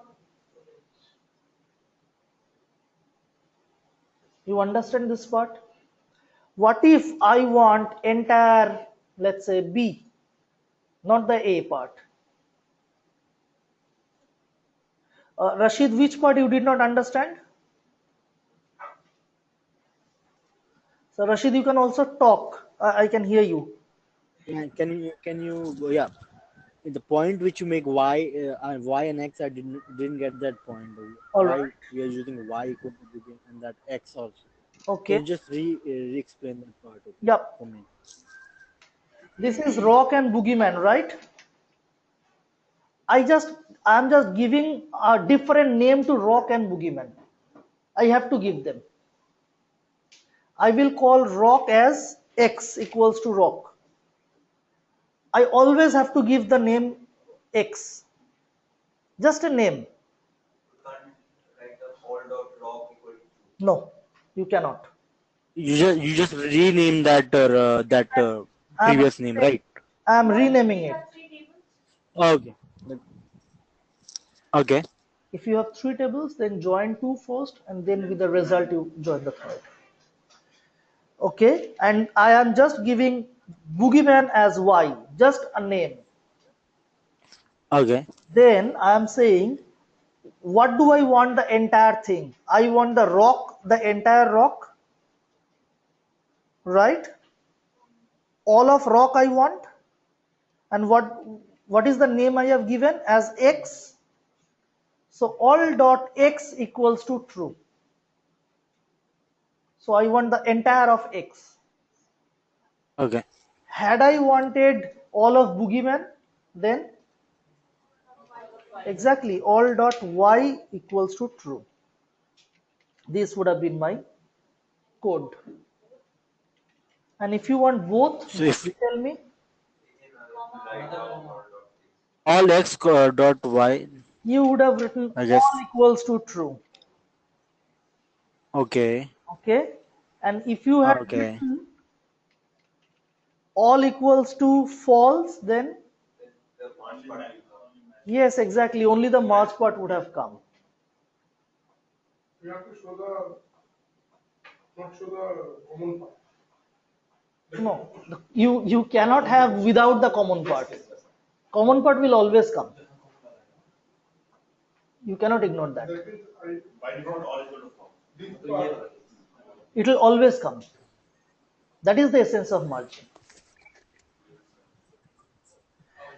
You understand this part? What if I want entire, let's say B, not the A part? Rashid, which part you did not understand? So Rashid, you can also talk. I can hear you. Yeah, can you yeah, the point which you make y and x, I didn't get that point. All Why right. we are using y equal to begin and that x also. Okay. Can you just re-explain that part Yep. for me? This is rock and boogeyman, right? I'm just giving a different name to rock and boogeyman. I have to give them. I will call rock as x equals to rock. I always have to give the name x. Just a name. No, you cannot. You just rename that previous name, right? I'm renaming it. Okay. Okay. If you have 3 tables, then join 2 first, and then with the result you join the third. Okay, and I am just giving boogeyman as y, just a name. Okay. Then I am saying, what do I want the entire thing? I want the rock, the entire rock, right? All of rock I want. And what is the name I have given as x? So all dot x equals to true. So I want the entire of x. Okay. Had I wanted all of boogeyman, then exactly all dot y equals to true. This would have been my code. And if you want both, So if tell me. all x dot y, You would have written I guess. all equals to true. Okay. Okay. And if you had Okay. written all equals to false, then yes, exactly, only the merge part would have come. You have to show not show the common part. No, you cannot have without the common part. Common part will always come. You cannot ignore that. That means by default all is going to come. It will always come. That is the essence of merging.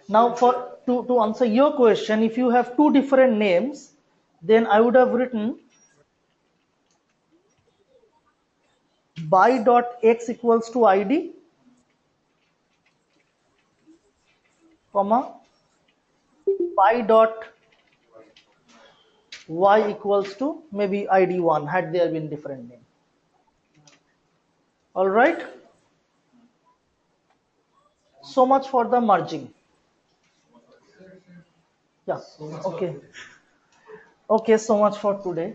Now, to answer your question, if you have 2 different names, then I would have written by dot x equals to id, comma by dot y equals to maybe id1 had there been different name. All right. So much for the merging. Yeah. Okay. Okay. So much for today.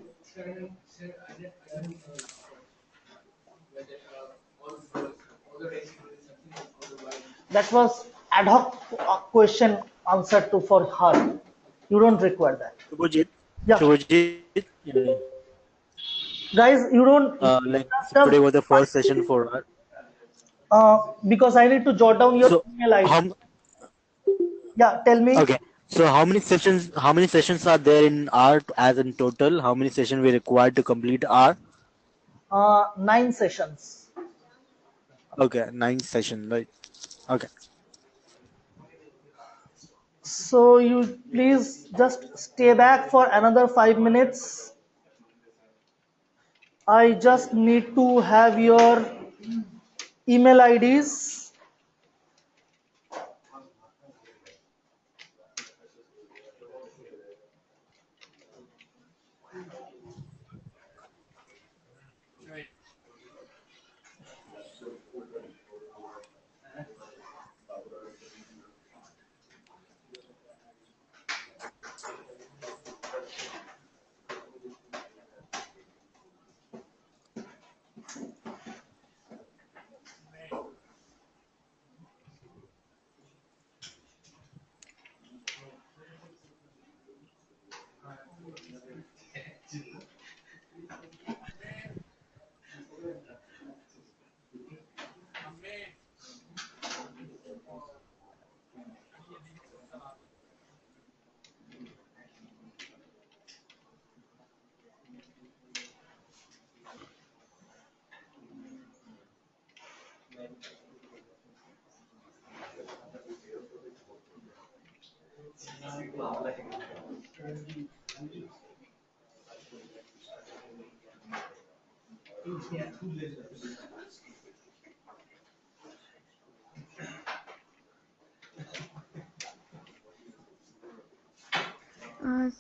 That was ad hoc question answered to for her. You don't require that. Subhajit. Yeah. Subhajit. Guys, you don't. Like today was the first session for her. Because I need to jot down your email ID. Yeah, tell me. Okay. So how many sessions are there in R as in total? How many sessions we required to complete R? 9 sessions. Okay, 9 sessions, right? Okay. So you please just stay back for another 5 minutes. I just need to have your email IDs.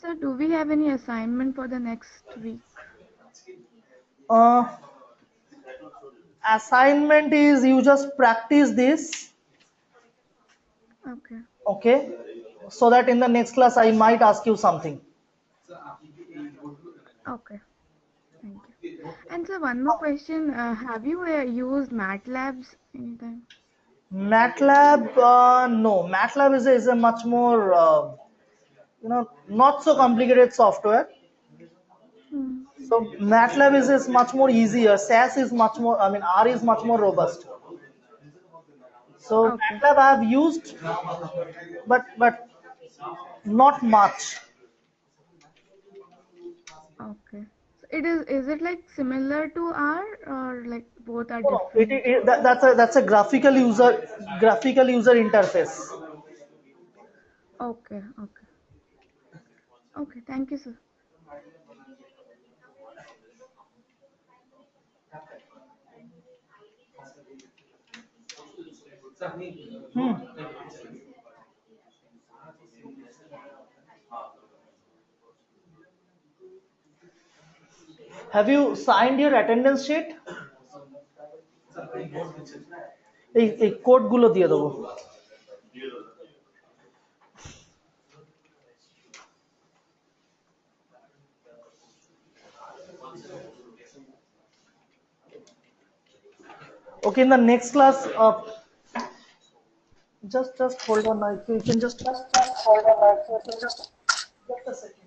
Sir, do we have any assignment for the next week? Uh, Assignment is you just practice this, Okay. okay? So that in the next class I might ask you something. Okay. Thank you. And sir, one more question. Have you used MATLABs anytime? MATLAB, no. MATLAB is a much more, not so complicated software. Hmm. So MATLAB is much more easier. SAS is much more, R is much more robust. So Okay. MATLAB I have used, but not much. Okay. So is it like similar to R or like both are No, different? that's a graphical user interface. Okay. Okay. Okay. Thank you, sir. Hmm. Have you signed your attendance sheet? এই code গুলো দিয়ে দেবো। Okay, in the next class, just hold on. You can just hold on. Just a second.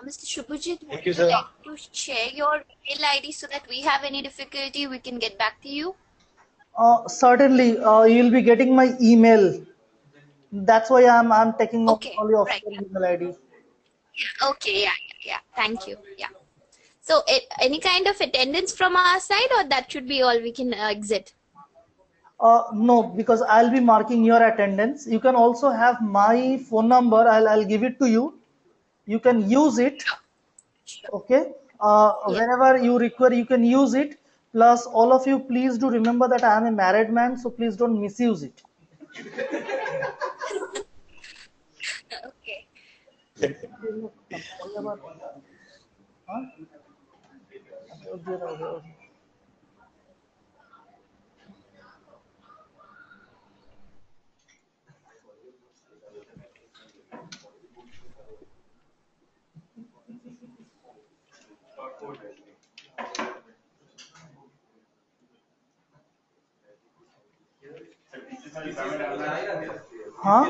Mr. Shubhajit, Thank would you, you sir. like to share your email ID so that we have any difficulty, we can get back to you? Certainly, you'll be getting my email. That's why I'm taking Okay, only of right. your email ID. Okay, yeah. Thank you. Yeah. So, any kind of attendance from our side, or that should be all? We can exit. No, because I'll be marking your attendance. You can also have my phone number. I'll give it to you. You can use it. Okay. Yeah. Whenever you require, you can use it. Plus, all of you, please do remember that I am a married man, so please don't misuse it. Okay. Huh? हाँ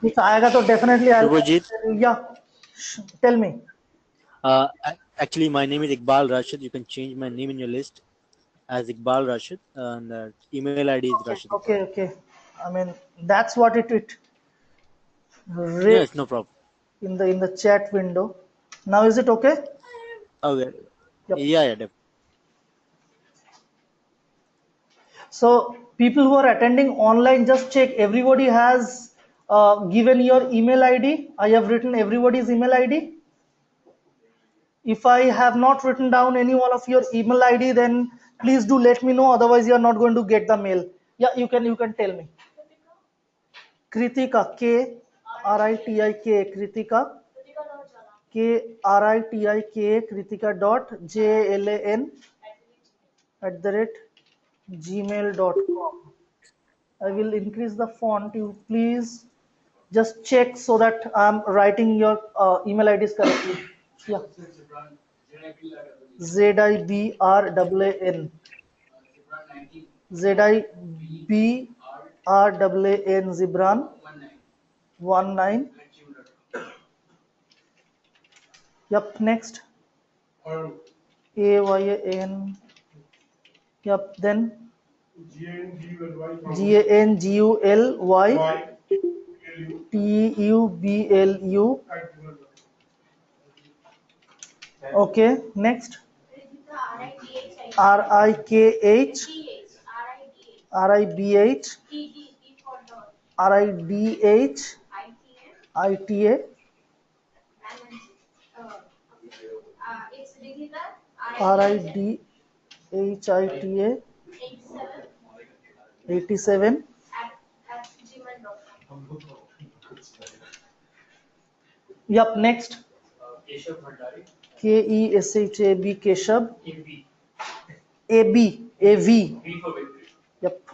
कुछ आएगा तो definitely I'll Shubhajit, yeah tell me. actually, my name is Iqbal Rashid. You can change my name in your list as Iqbal Rashid, and email ID is Rashid. Okay. I mean that's what it Yes, no problem. in the chat window. Now is it okay? Okay. Yep. Yeah, definitely. So people who are attending online, just check everybody has given your email ID. I have written everybody's email ID. If I have not written down any one of your email ID, then please do let me know. Otherwise, you are not going to get the mail. Yeah, you can tell me. Kritika, Kritika, Kritika, Kritika, Kritika dot JLAN@gmail.com. I will increase the font. You please just check so that I'm writing your email IDs correctly. Yeah. ZIBRAAN. ZIBRAAN Zibran 19. Yep, next. AYAN. Yep, then GANGULY TUBLU. Okay, next. RIKH RIBH RIDH ITA RIDHITA 87. Yep, next. Keshav Bhandari. KESHAB Keshav. AB. AV. B for victory. Yep.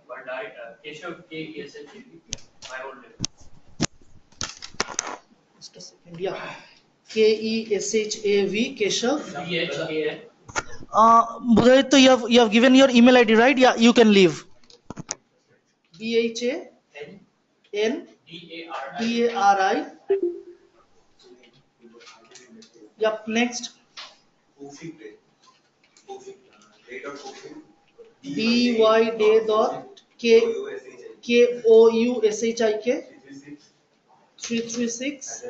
Bhandari. Keshav KESHAB. My own name. Just a second. Yeah. KESHAV Keshav. BHAN. Budhayit, you have given your email ID, right? Yeah, you can leave. BHAN DARI. Yep, next. DY dot KOUSHIK 336.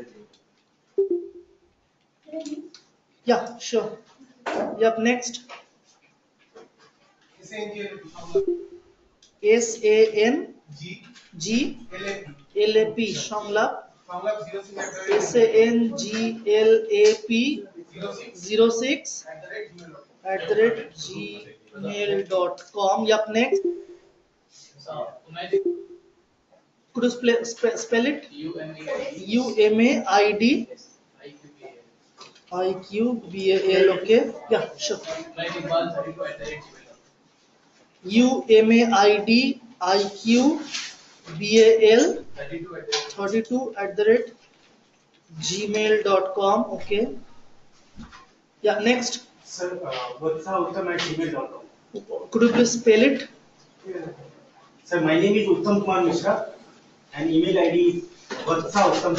Yeah, sure. Yep, next. SANGLAP Shanglap SANGLAP 06 @gmail.com. Yep, next. Could you spell it? UMAID IQBAL. Okay. Yeah, sure. UMAID IQBAL 32 @gmail.com. Okay. Yeah, next. Sir, vatsa@gmail.com. Could you please spell it? Sir, my name is Uttam Kumar Mishra and email ID is vatsa@uttam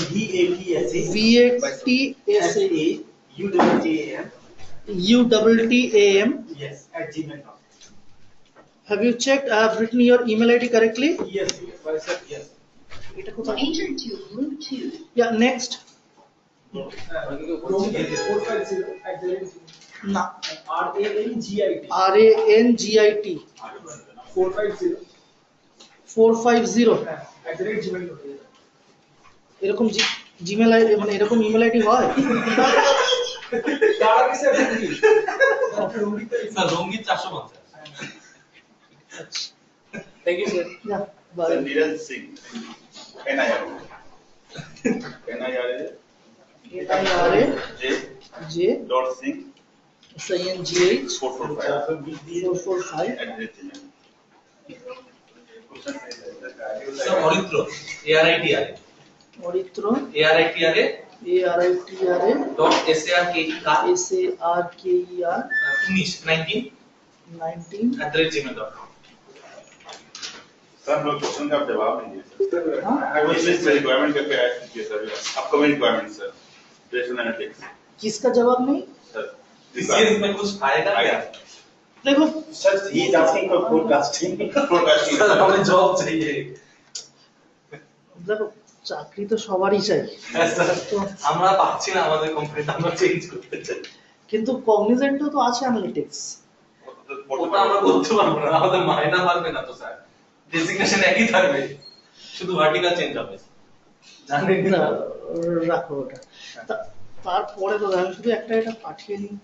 UTTAM yes @gmail.com. Have you checked? I have written your email ID correctly? Yes, sir, yes. Yeah, next. No. RANGIT 450 এরকম Gmail ID মানে এরকম email ID হয়? রঙ্গিত 450. Thank you, sir. Yeah, bye. Neeraj Singh. NIRA. J. Dot Singh. SINGH 445. 445. Sir, Orithro. ARITRA. Orithro. ARITRA. ARITRA. Dot SARKER. SARKER. 19. 19@gmail.com. Sir लोग question का जवाब नहीं दिए sir. हाँ? आई वाज लिस्ट रिक्वायरमेंट करके आया कीजिए sir, upcoming requirement sir, relational analytics किसका जवाब नहीं? सर। सीरीज में कुछ आएगा क्या? देखो sir he is asking for forecasting. Sir हमें जॉब चाहिए। দেখো চাকরি তো সবারই চাই, তো আমরা পাচ্ছি না আমাদের কোম্পানিতে, আমরা চেঞ্জ করতে চাই। কিন্তু কগনিজেন্টও তো আছে অ্যানালিটিক্স। ওটা আমরা করতে পারবো না, আমাদের মাইনা বাড়বে না তো স্যার, ডেজিগনেশন একই থাকবে, শুধু ভার্টিক্যাল চেঞ্জ হবে। জানেন না রাখো ওটা। তারপরে তো আমি শুধু একটা এটা পাঠিয়ে নিই।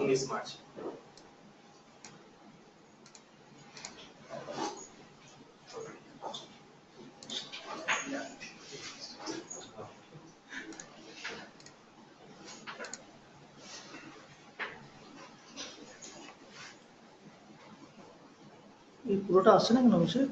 उन्नीस मार्च। এই পুরোটা আসছে না কেন অভিষেক?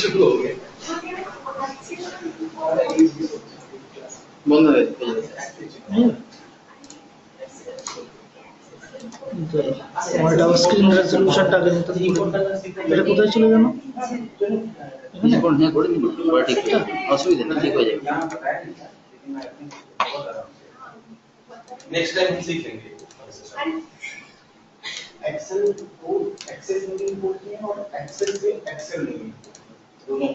शुरू हो गया বন্ধ হয়ে আমার এটা স্ক্রিন রেজলিউশনটা আগে নিতে দিই। এটা কোথায় চলে গেল? হ্যাঁ করে দিন, ঠিক অসুবিধা না, ঠিক হয়ে যাবে। नेक्स्ट टाइम सीखेंगे। Excel code, access meeting code किए और एक्सेल से एक्सेल नहीं दोनों।